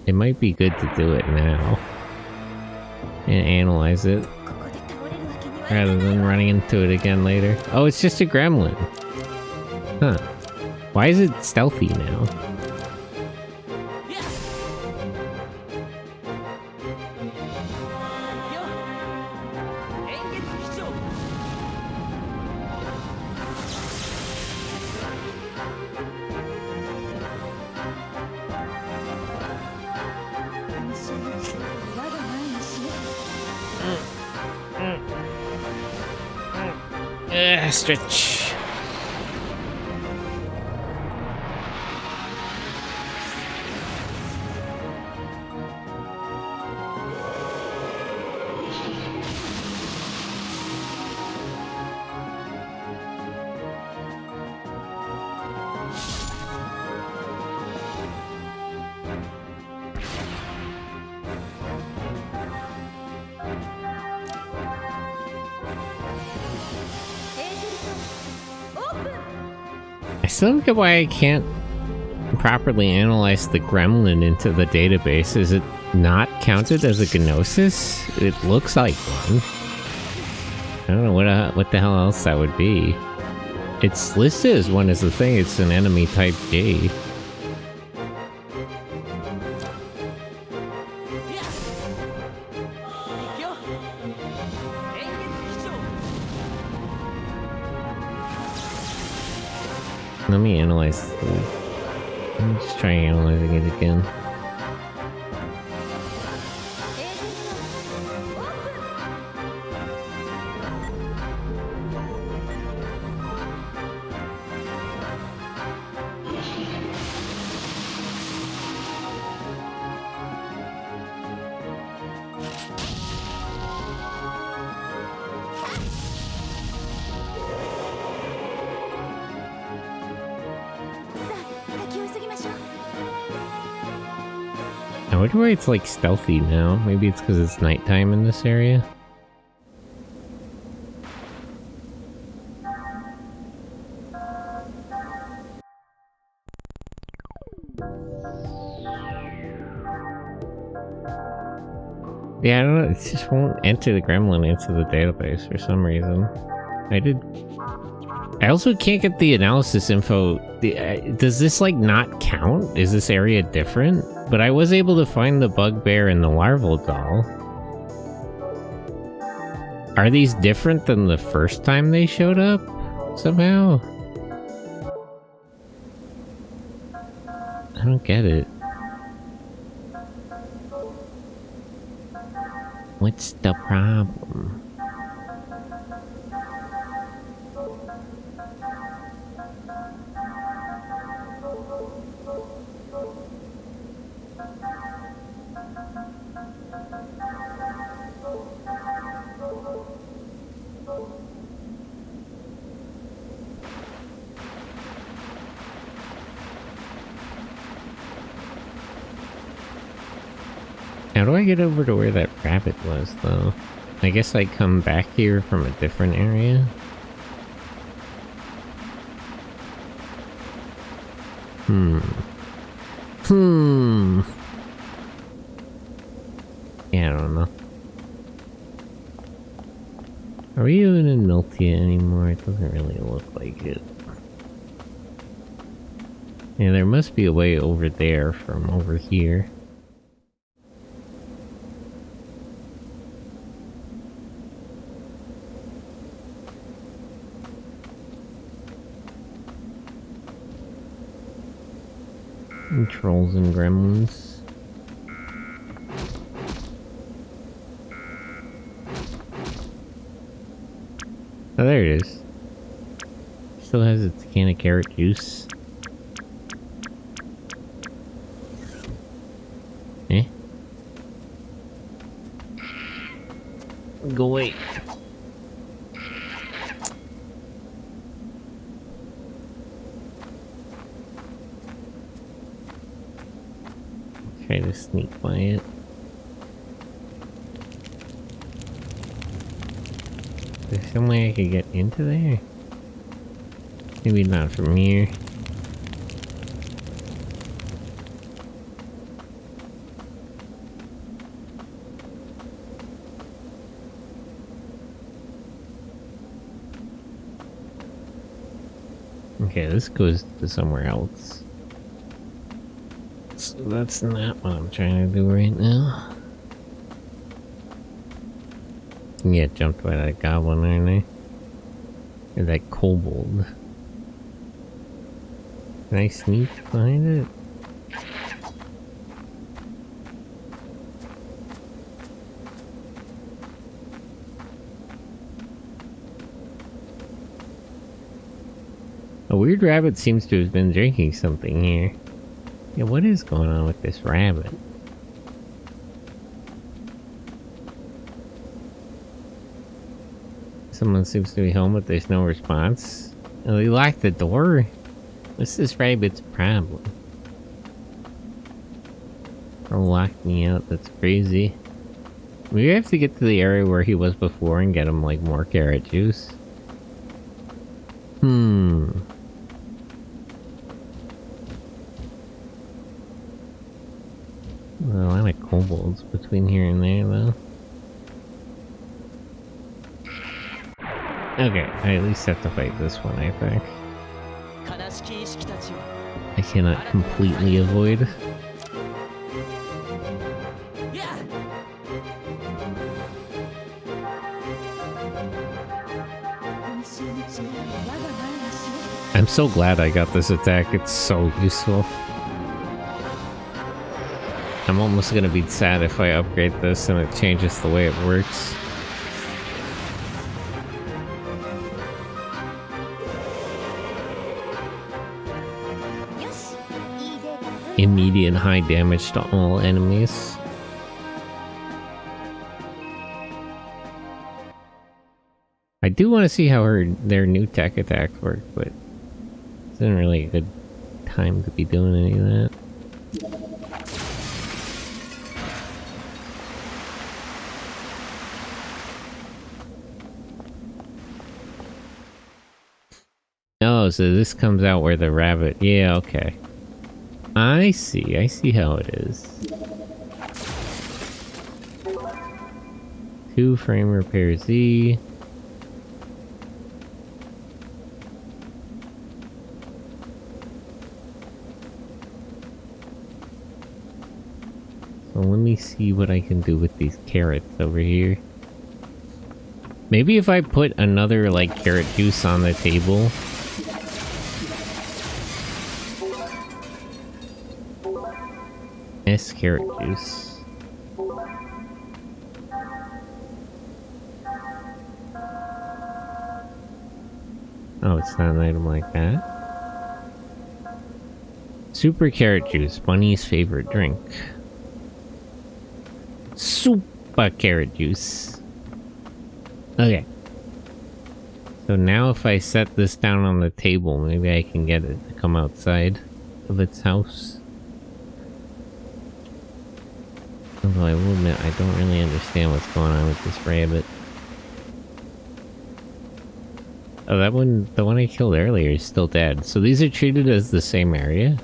it might be good to do it now. And analyze it. Rather than running into it again later. Oh, it's just a gremlin. Huh. Why is it stealthy now? Stretch. I still don't get why I can't properly analyze the gremlin into the database. Is it not counted as a Gnosis? It looks like one. I don't know what the hell else that would be. It's listed as one as the thing. It's an enemy type G. Let me analyze. Let me just try analyzing it again. I wonder why it's like stealthy now. Maybe it's because it's nighttime in this area. Yeah, I don't know. It just won't enter the gremlin into the database for some reason. I also can't get the analysis info. Does this like not count? Is this area different? But I was able to find the bugbear and the larval doll. Are these different than the first time they showed up? Somehow? I don't get it. What's the problem? How do I get over to where that rabbit was, though? I guess I come back here from a different area? Yeah, I don't know. Are we even in Miltia anymore? It doesn't really look like it. Yeah, there must be a way over there from over here. Trolls and gremlins. Oh, there it is. Still has its can of carrot juice. Eh? Go away. Try to sneak by it. Is there some way I could get into there? Maybe not from here. Okay, this goes to somewhere else. So that's not what I'm trying to do right now. Yeah, jumped by that goblin, aren't I? Or that kobold. Can I sneak behind it? A weird rabbit seems to have been drinking something here. Yeah, what is going on with this rabbit? Someone seems to be home, but there's no response. Oh, they locked the door? What's this rabbit's problem? Or locked me out, that's crazy. We have to get to the area where he was before and get him, like, more carrot juice. A lot of kobolds between here and there, though. Okay, I at least have to fight this one, I think. I cannot completely avoid. I'm so glad I got this attack, it's so useful. I'm almost gonna be sad if I upgrade this and it changes the way it works. Immediate high damage to all enemies. I do want to see how their new tech attacks work, but it's not really a good time to be doing any of that. so this comes out where the rabbit... Yeah, okay. I see how it is. 2 frame repair Z. So let me see what I can do with these carrots over here. Maybe if I put another, like, carrot juice on the table. Yes, carrot juice. Oh, it's not an item like that. Super carrot juice, Bunny's favorite drink. Super carrot juice. Okay. So now if I set this down on the table, maybe I can get it to come outside of its house. Although I will admit, I don't really understand what's going on with this rabbit. Oh, that one, the one I killed earlier is still dead. So these are treated as the same area?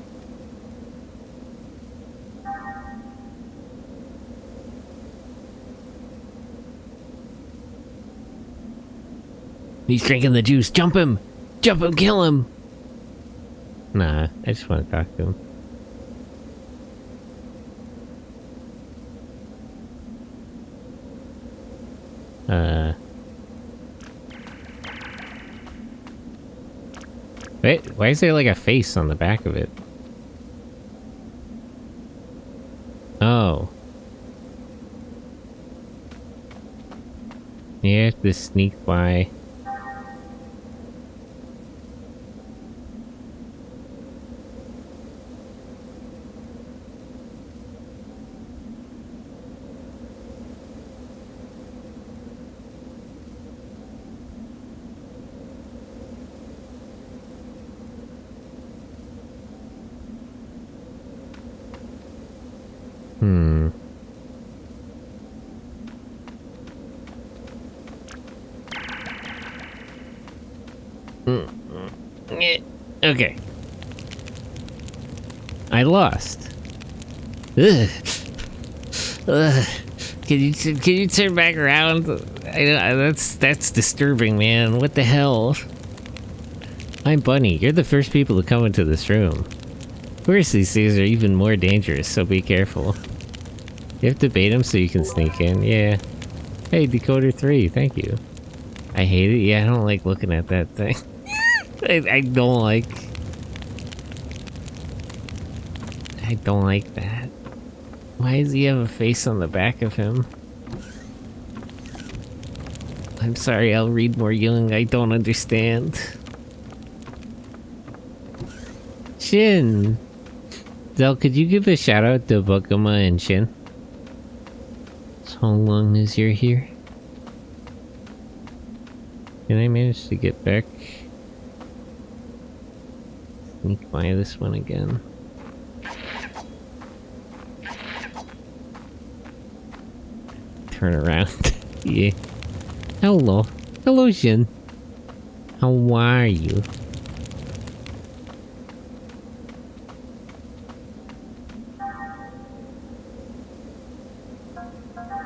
He's drinking the juice. Jump him! Jump him, kill him! Nah, I just want to talk to him. Wait, why is there like a face on the back of it? Oh. You have to sneak by. Okay. I lost. Ugh. Ugh. Can you turn back around? That's disturbing, man. What the hell? I'm Bunny. You're the first people to come into this room. Of course, these things are even more dangerous, so be careful. You have to bait them so you can sneak in. Yeah. Hey, Decoder 3. Thank you. I hate it. Yeah, I don't like looking at that thing. I don't like that. Why does he have a face on the back of him? I'm sorry, I'll read more young. I don't understand. Shin! Zell, could you give a shout out to Bugama and Shin? So long as you're here. Can I manage to get back? Sneak by this one again. Turn around. Yeah. Hello. Hello, Shin. How are you?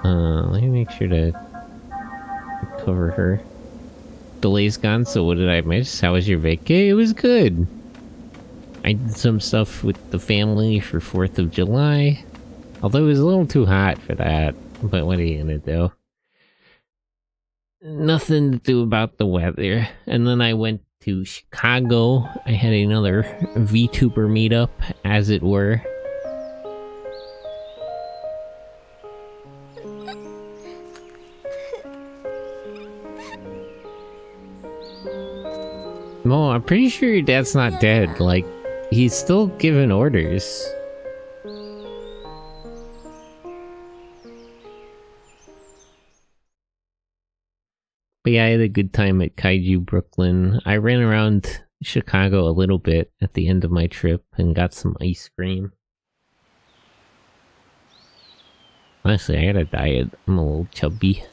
Let me make sure to cover her. Delay's gone, so what did I miss? How was your vacay? It was good. I did some stuff with the family for 4th of July. Although it was a little too hot for that. But what are you gonna do? Nothing to do about the weather. And then I went to Chicago. I had another VTuber meetup, as it were. No, I'm pretty sure your dad's not dead. Like, he's still giving orders. But yeah, I had a good time at Kaiju Brooklyn. I ran around Chicago a little bit at the end of my trip and got some ice cream. Honestly, I got a diet. I'm a little chubby.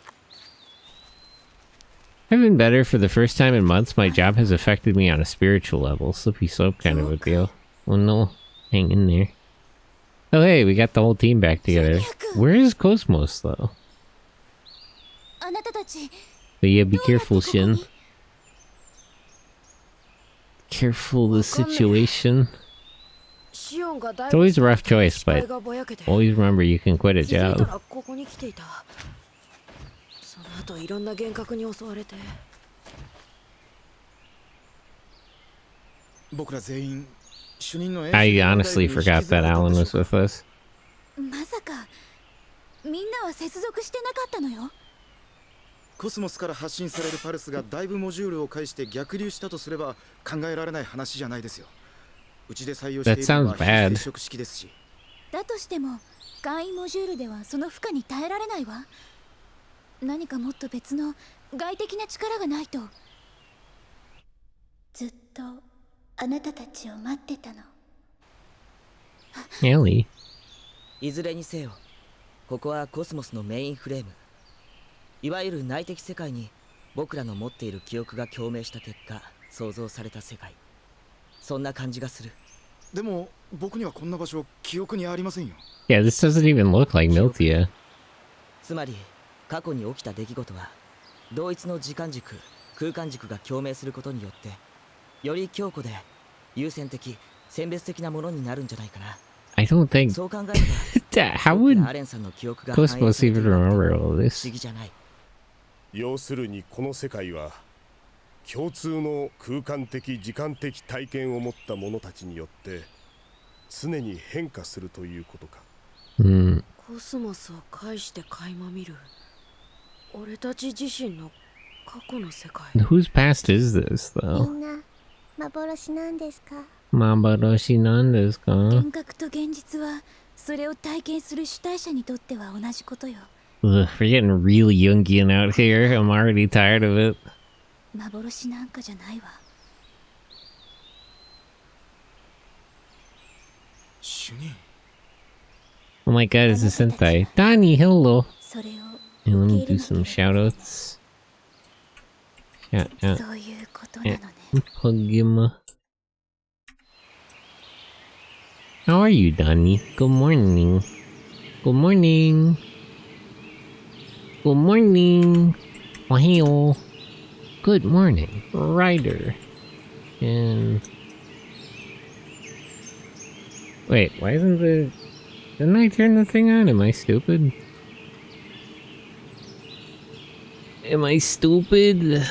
I've been better for the first time in months. My job has affected me on a spiritual level. Slippy slope kind of a deal. Oh no. Hang in there. Oh hey, we got the whole team back together. Where is Cosmos though? But yeah, be careful, Shin. Careful the situation. It's always a rough choice, but always remember you can quit a job. その後いろんな幻覚に襲われて。僕ら全員主任の I honestly forgot that Alan was with us. まさかみんなは接続してなかったのよ。コスモスから発信されるパルスがだいぶモジュールを介して逆流したとすれば考えられない話じゃないですよ。うちで採用しているのは非接触式ですし。だとしても簡易モジュールではその負荷に耐えられないわ。何かもっと別の外的な力がないと。ずっとあなたたちを待ってたの。Ellie. いずれにせよ、ここはコスモスのメインフレーム。いわゆる内的世界に僕らの持っている記憶が共鳴した結果、創造された世界。そんな感じがする。でも僕にはこんな場所記憶にありませんよ。Yeah, this doesn't even look like Miltia. つまり過去に起きた出来事は同一の時間軸、空間軸が共鳴することによってより強固で優先的、選別的なものになるんじゃないかな。I don't think そう考えれば how would アレンさんの記憶が Cosmos even remember all 不 this? 思議じゃない。要するにこの世界は共通の空間的時間的体験を持った者たちによって常に変化するということか。コスモスを介して垣間見る俺たち自身の過去の世界。 Whose past is this, み though? んな幻なんですか。幻なんですか? 幻覚と現実はそれを体験する主体者にとっては同じことよ。Ugh, we're getting really Jungian out here. I'm already tired of it. 幻なんかじゃないわ。主任。 Oh my god, it's a Sentai. Donnie, hello. それを Hey, let 受 me け do 入れ some なきゃ shoutouts. Shout out. そういうことなのね。 Pugima. How are you, Donnie? Good morning. Good morning. Good morning. Ohio. Good morning, Ryder. And wait, why isn't the? Didn't I turn the thing on? Am I stupid? Am I stupid?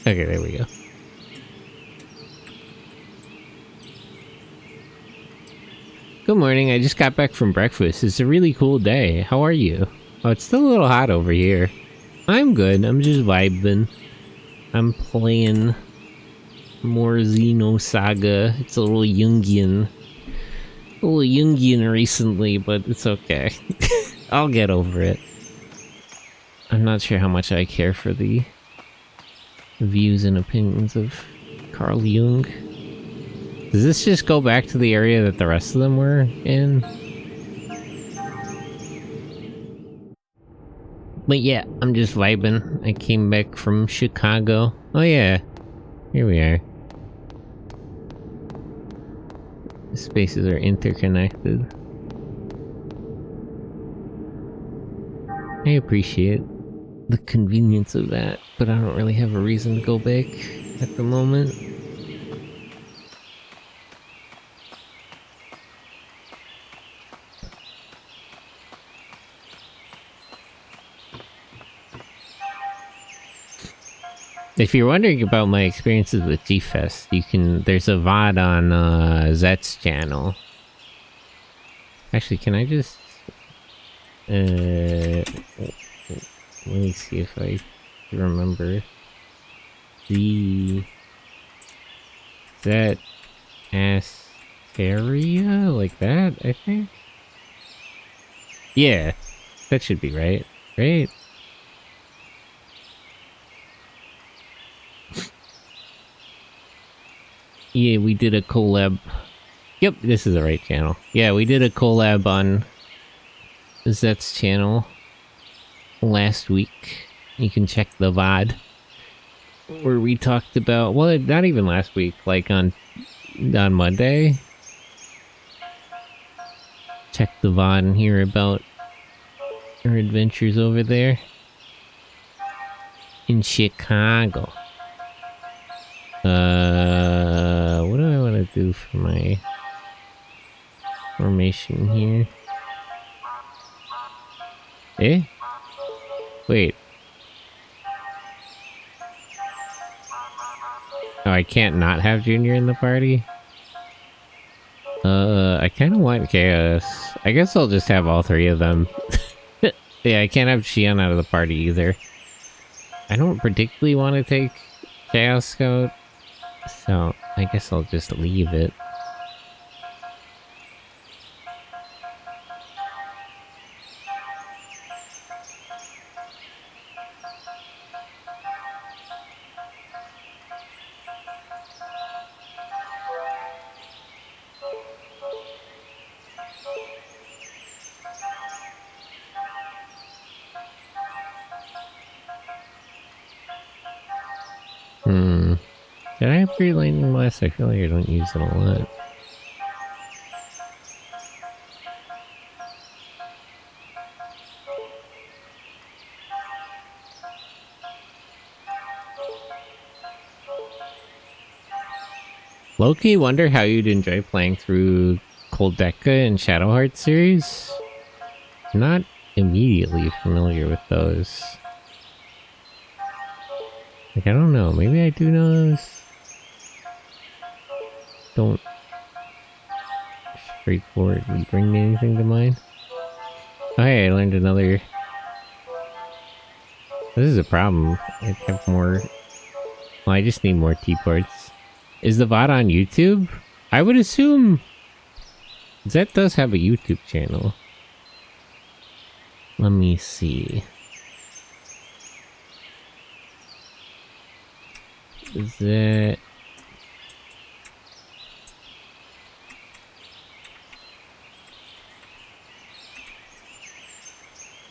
Okay, there we go. Good morning, I just got back from breakfast. It's a really cool day. How are you? Oh, it's still a little hot over here. I'm good, I'm just vibing. I'm playing more Xenosaga. It's a little Jungian. A little Jungian recently, but it's okay. I'll get over it. I'm not sure how much I care for the views and opinions of Carl Jung. Does this just go back to the area that the rest of them were in? But yeah, I'm just vibing. I came back from Chicago. Oh yeah, here we are. The spaces are interconnected. I appreciate the convenience of that, but I don't really have a reason to go back at the moment. If you're wondering about my experiences with G-Fest, there's a VOD on Zet's channel. Actually, can I just let me see if I remember the Zet Asteria, like that, I think. Yeah, that should be right, right? Yeah, we did a collab. Yep, this is the right channel. Yeah, we did a collab on Zet's channel. last week. You can check the VOD where we talked about, well, not even last week, like on Monday. Check the VOD and hear about our adventures over there in Chicago. What do I want to do for my formation here? Eh? Wait. Oh, I can't not have Junior in the party? I kind of want Chaos. I guess I'll just have all three of them. Yeah, I can't have Shion out of the party either. I don't particularly want to take Chaos Scout, so I guess I'll just leave it. Did I upgrade Lightning Blast? I feel like I don't use it a lot. Low-key wonder how you'd enjoy playing through Cold Deca and Shadow Heart series. Not immediately familiar with those. Like, I don't know. Maybe I do know those. Don't straightforwardly bring anything to mind. Oh, hey, I learned another. This is a problem. I have more. Well, I just need more T-ports. Is the VOD on YouTube? I would assume Zet does have a YouTube channel. Let me see. Zet.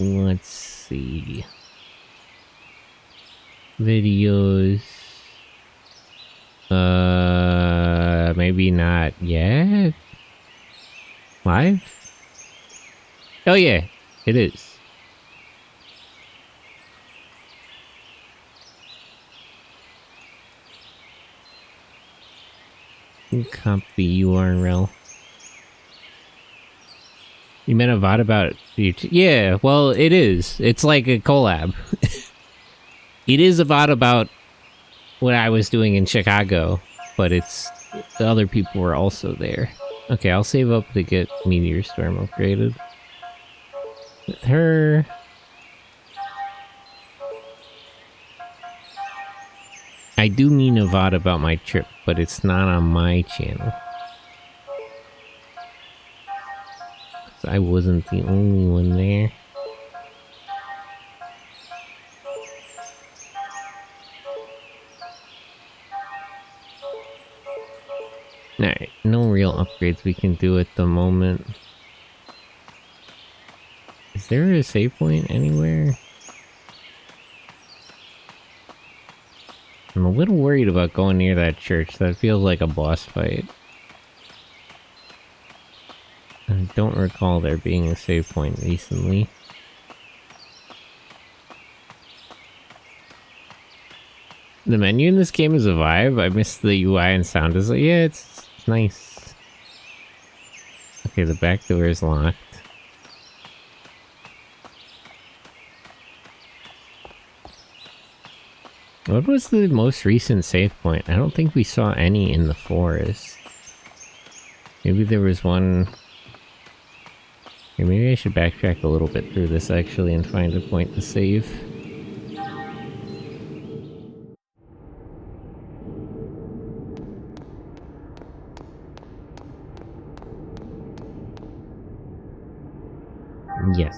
Let's see. Videos. Maybe not yet. Live? Oh yeah, it is. Copy URL. You meant a VOD about YouTube? Yeah, well, it is. It's like a collab. It is a VOD about what I was doing in Chicago, but it's the other people were also there. Okay, I'll save up to get Meteor Storm upgraded. With her. I do mean a VOD about my trip, but it's not on my channel. I wasn't the only one there. Alright, no real upgrades we can do at the moment. Is there a save point anywhere? I'm a little worried about going near that church. That feels like a boss fight. I don't recall there being a save point recently. The menu in this game is a vibe. I miss the UI and sound design. Yeah, it's nice. Okay, the back door is locked. What was the most recent save point? I don't think we saw any in the forest. Maybe there was one. Okay, maybe I should backtrack a little bit through this actually and find a point to save. Yes.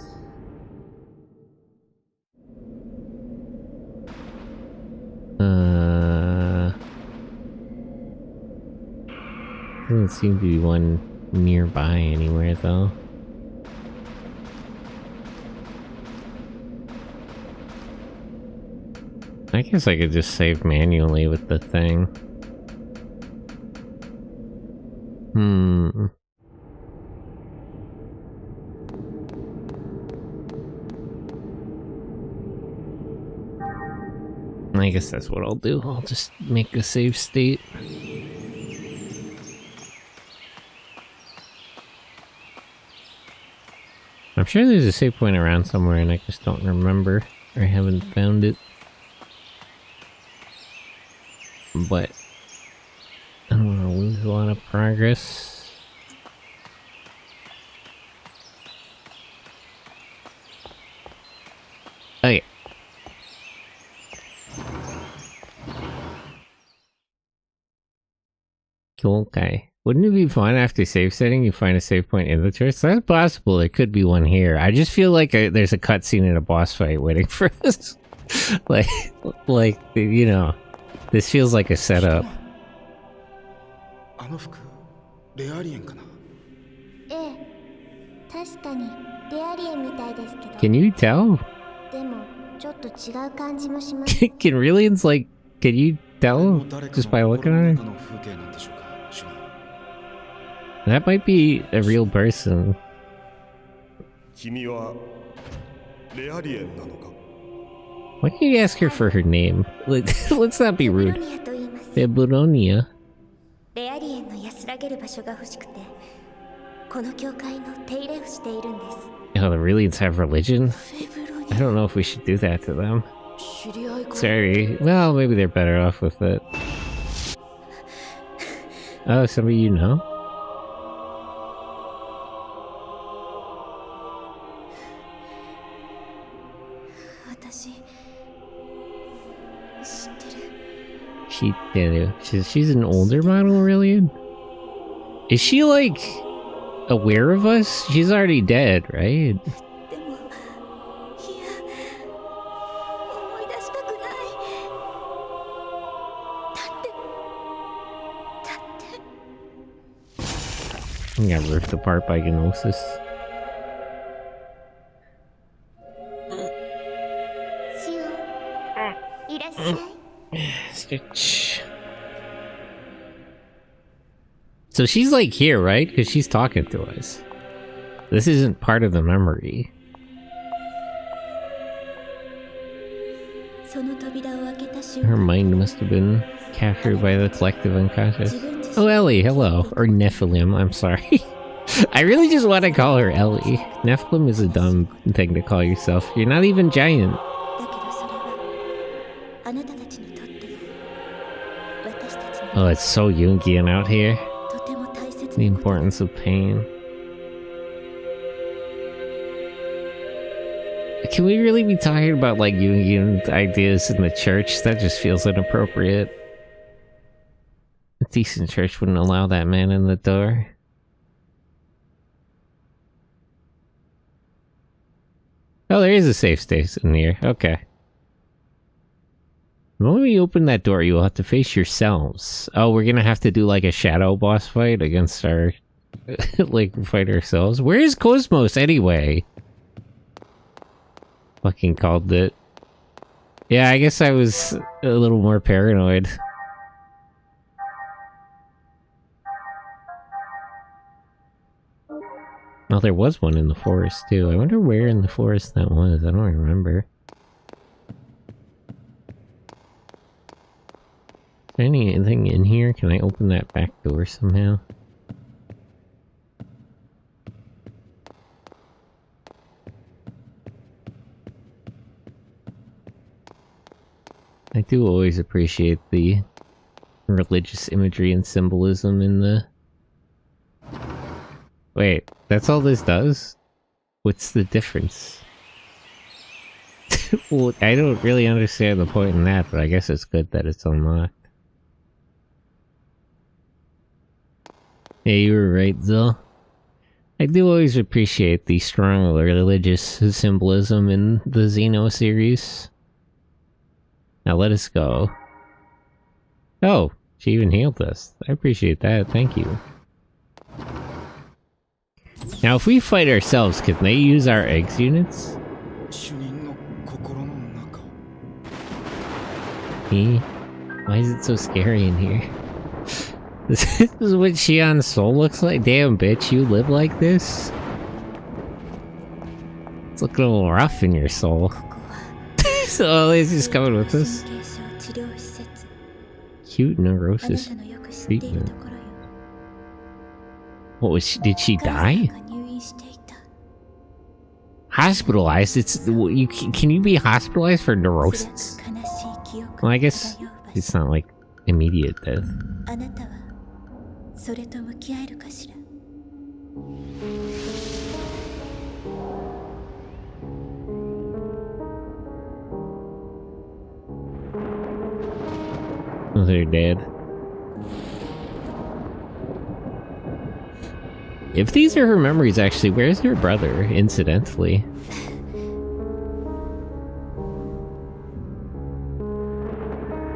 Doesn't seem to be one nearby anywhere though. I guess I could just save manually with the thing. I guess that's what I'll do. I'll just make a save state. I'm sure there's a save point around somewhere and I just don't remember or haven't found it. But I don't want to lose a lot of progress. Okay. Cool, okay. Wouldn't it be fun after save setting you find a save point in the church? That's possible. There could be one here. I just feel like there's a cutscene in a boss fight waiting for us. like, you know, this feels like a setup. Can you tell? Can Rillian's like, can you tell just by looking at her? That might be a real person. Why can't you ask her for her name? Let's not be rude. Febronia. Oh, the Rillians have religion? I don't know if we should do that to them. Sorry. Well, maybe they're better off with it. Oh, somebody you know? She's an older model, Rillian? Is she, like, aware of us? She's already dead, right? I got ripped apart by Gnosis. Stitch. So she's like here, right? Because she's talking to us. This isn't part of the memory. Her mind must have been captured by the collective unconscious. Oh, Ellie, hello. Or Nephilim, I'm sorry. I really just want to call her Ellie. Nephilim is a dumb thing to call yourself. You're not even giant. Oh, it's so Jungian out here. The importance of pain. Can we really be talking about, like, Jungian ideas in the church? That just feels inappropriate. A decent church wouldn't allow that man in the door. Oh, there is a safe station here. Okay. When we open that door, you will have to face yourselves. Oh, we're gonna have to do, like, a shadow boss fight against our... like, fight ourselves? Where is Cosmos, anyway? Fucking called it. Yeah, I guess I was a little more paranoid. Oh, there was one in the forest, too. I wonder where in the forest that was. I don't remember. Anything in here? Can I open that back door somehow? I do always appreciate the religious imagery and symbolism in the... Wait, that's all this does? What's the difference? Well, I don't really understand the point in that, but I guess it's good that it's unlocked. Yeah, you were right, though. I do always appreciate the strong religious symbolism in the Xeno series. Now let us go. Oh, she even healed us. I appreciate that, thank you. Now if we fight ourselves, can they use our eggs units? Why is it so scary in here? This is what Xian's soul looks like? Damn, bitch, you live like this? It's looking a little rough in your soul. So he's just coming with us. Cute neurosis treatment. What was she? Did she die? Hospitalized? Can you be hospitalized for neurosis? Well, I guess it's not like immediate death. Oh, they're dead. If these are her memories, actually, where's her brother, incidentally?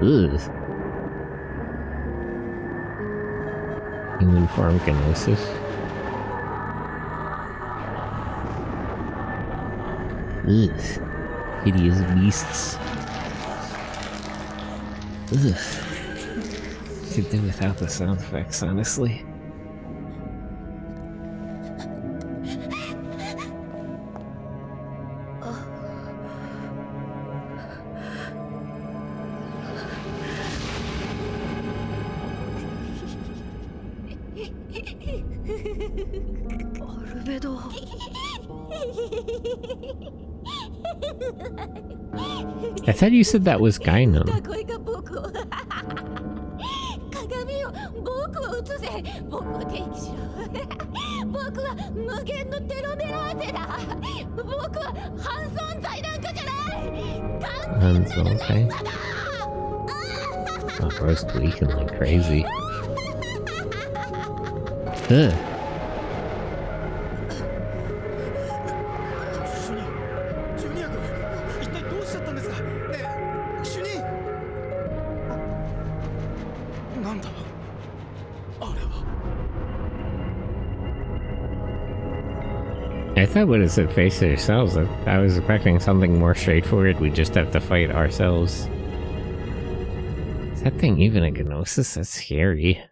Ugh. Human form Gnosis. Ugh. Hideous beasts. Ugh. Could do without the sound effects, honestly. I thought you said that was Gainam. Okay. Oh, bro's leaking like crazy. Ugh. I thought when it said face it yourselves, I was expecting something more straightforward. We just have to fight ourselves. Is that thing even a Gnosis? That's scary.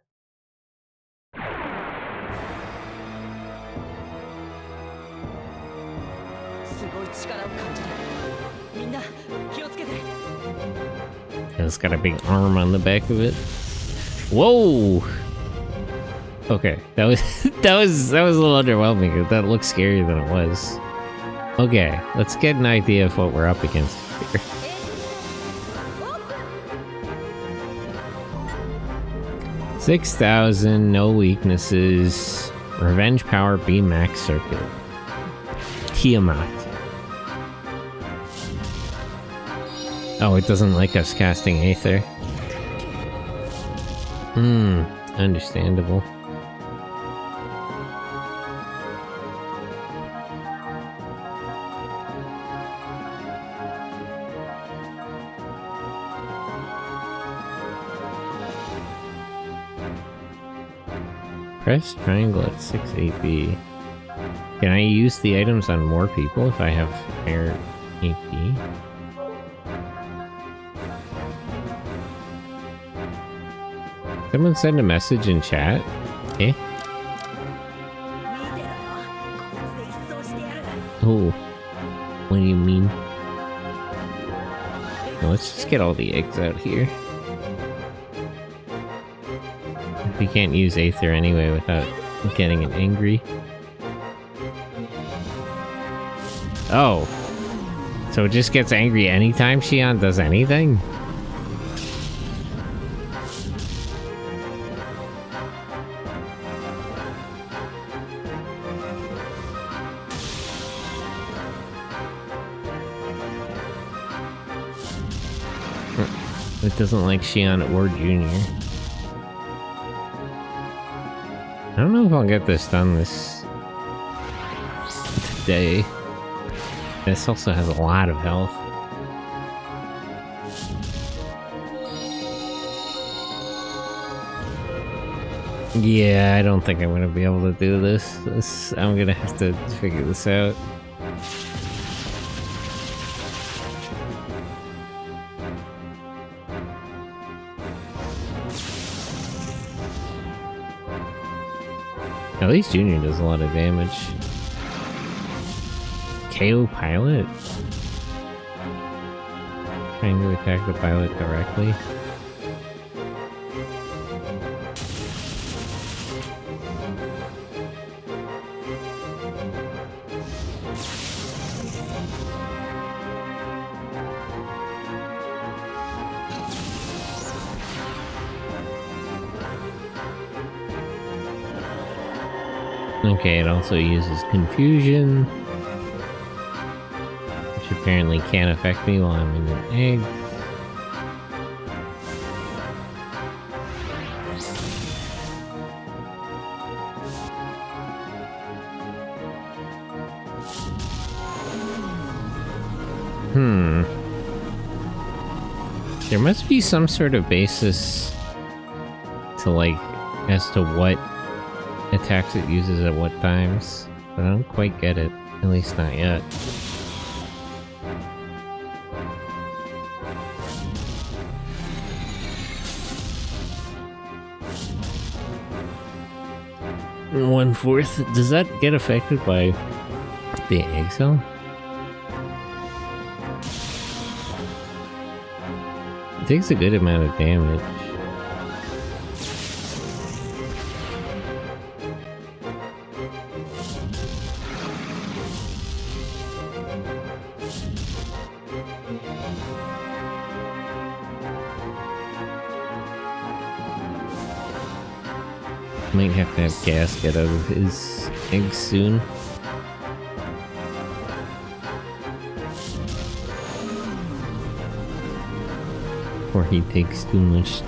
It's got a big arm on the back of it. Whoa! Okay, that was that was a little underwhelming. That looks scarier than it was. Okay, let's get an idea of what we're up against here. $6,000, no weaknesses, revenge power, B max circuit, Tiamat. Oh, it doesn't like us casting Aether. Understandable. Press triangle at 6 AP. Can I use the items on more people if I have higher AP? Someone send a message in chat? Eh? Oh. What do you mean? Well, let's just get all the eggs out here. We can't use Aether anyway without getting it angry. Oh. So it just gets angry anytime Xian does anything? It doesn't like Xian or Junior. I don't know if I'll get this done today. This also has a lot of health. Yeah, I don't think I'm gonna be able to do this. I'm gonna have to figure this out. At least Junior does a lot of damage. KO pilot? Trying to attack the pilot directly. Okay, it also uses confusion, which apparently can't affect me while I'm in an egg. There must be some sort of basis to, like, as to what attacks it uses at what times, but I don't quite get it, at least not yet. One-fourth, does that get affected by the egg cell? It takes a good amount of damage. Might have to have gas get out of his eggs soon. Or he takes too much.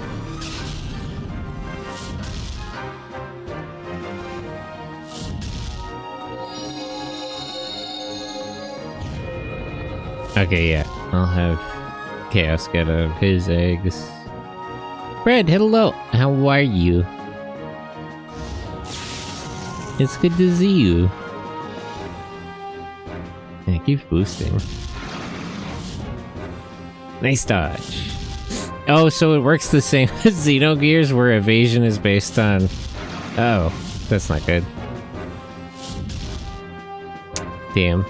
Okay, yeah, I'll have Chaos get out of his eggs. Fred, hello! How are you? It's good to see you. And it keeps boosting. Nice dodge. Oh, so it works the same as Xenogears, where evasion is based on... Oh, that's not good. Damn.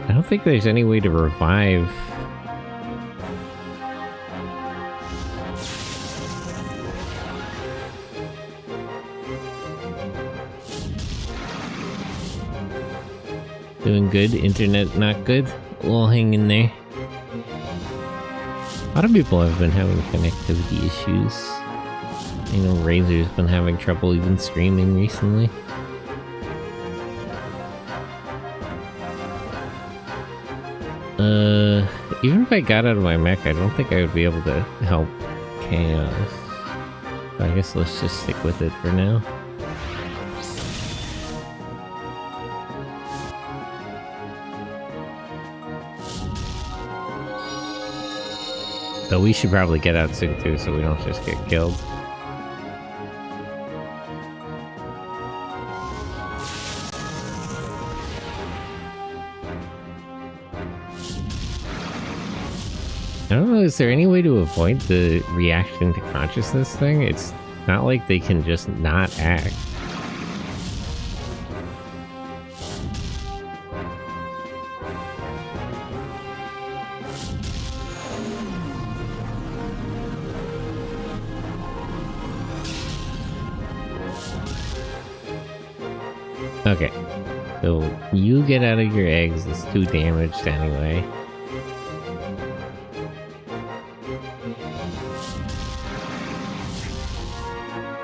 I don't think there's any way to revive... Doing good, internet not good. We'll hang in there. A lot of people have been having connectivity issues. I know Razor's been having trouble even streaming recently. Even if I got out of my mech, I don't think I would be able to help Chaos. So I guess let's just stick with it for now. Though we should probably get out soon too, so we don't just get killed. I don't know, is there any way to avoid the reaction to consciousness thing? It's not like they can just not act. Okay, so you get out of your eggs, it's too damaged anyway.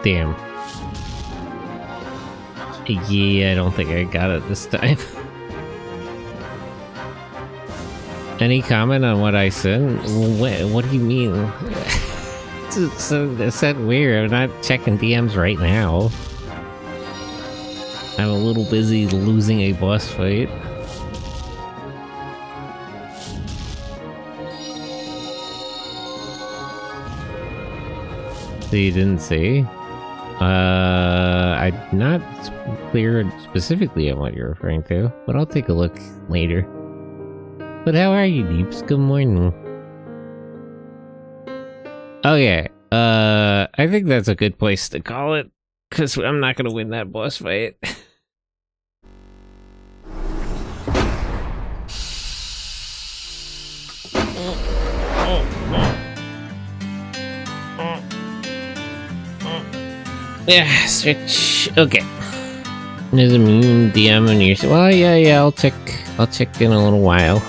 Damn. Yeah, I don't think I got it this time. Any comment on what I said? What do you mean? It's that weird, I'm not checking DMs right now. I'm a little busy losing a boss fight. So you didn't see? I'm not clear specifically on what you're referring to, but I'll take a look later. But how are you, Deeps? Good morning. Okay, I think that's a good place to call it. Because I'm not gonna win that boss fight. Yeah, switch. Okay. There's a mean DM in your. Well, yeah. I'll check in a little while.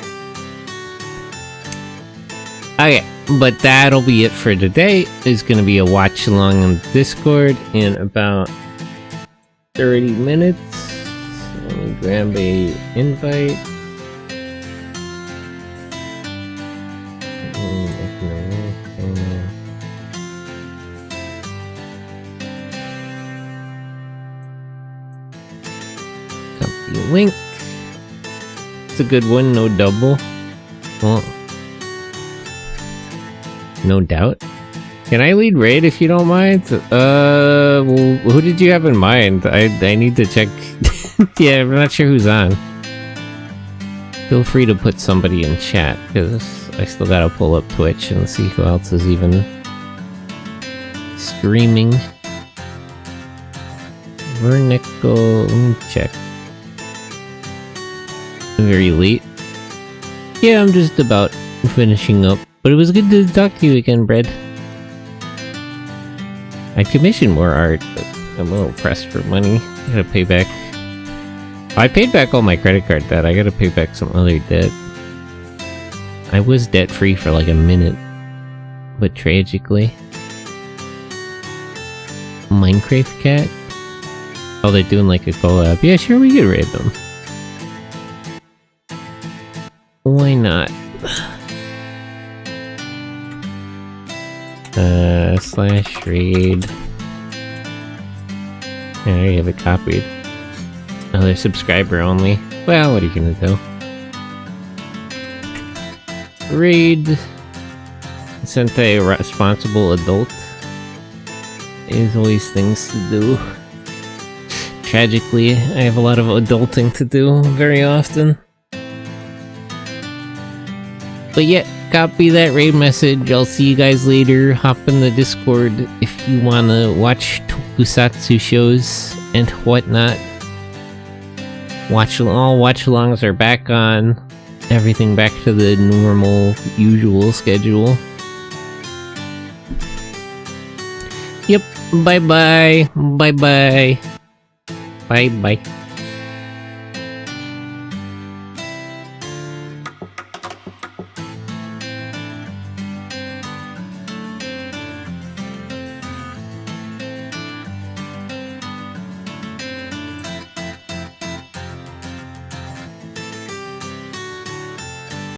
Okay, but that'll be it for today. It's gonna be a watch along on Discord in about 30 minutes. Let me grab a invite. Copy link. It's a good one, no double. Well, no doubt. Can I lead raid if you don't mind? Well, who did you have in mind? I need to check. Yeah, I'm not sure who's on. Feel free to put somebody in chat, because I still gotta pull up Twitch and see who else is even streaming. Vernico, let me check. Very late. Yeah, I'm just about finishing up. But it was good to talk to you again, Brad. I commissioned more art, but I'm a little pressed for money. I gotta pay back. I paid back all my credit card debt. I gotta pay back some other debt. I was debt-free for like a minute. But tragically. Minecraft Cat? Oh, they're doing like a collab. Yeah, sure, we could raid them. Why not? Slash raid. I already have it copied. Oh, they're subscriber only. Well, what are you gonna do? Raid. Sent a responsible adult. There's always things to do. Tragically, I have a lot of adulting to do very often. But yeah, copy that raid message. I'll see you guys later. Hop in the Discord if you wanna watch tokusatsu shows and whatnot. All watch-alongs are back on. Everything back to the normal, usual schedule. Yep, bye-bye. Bye-bye. Bye-bye.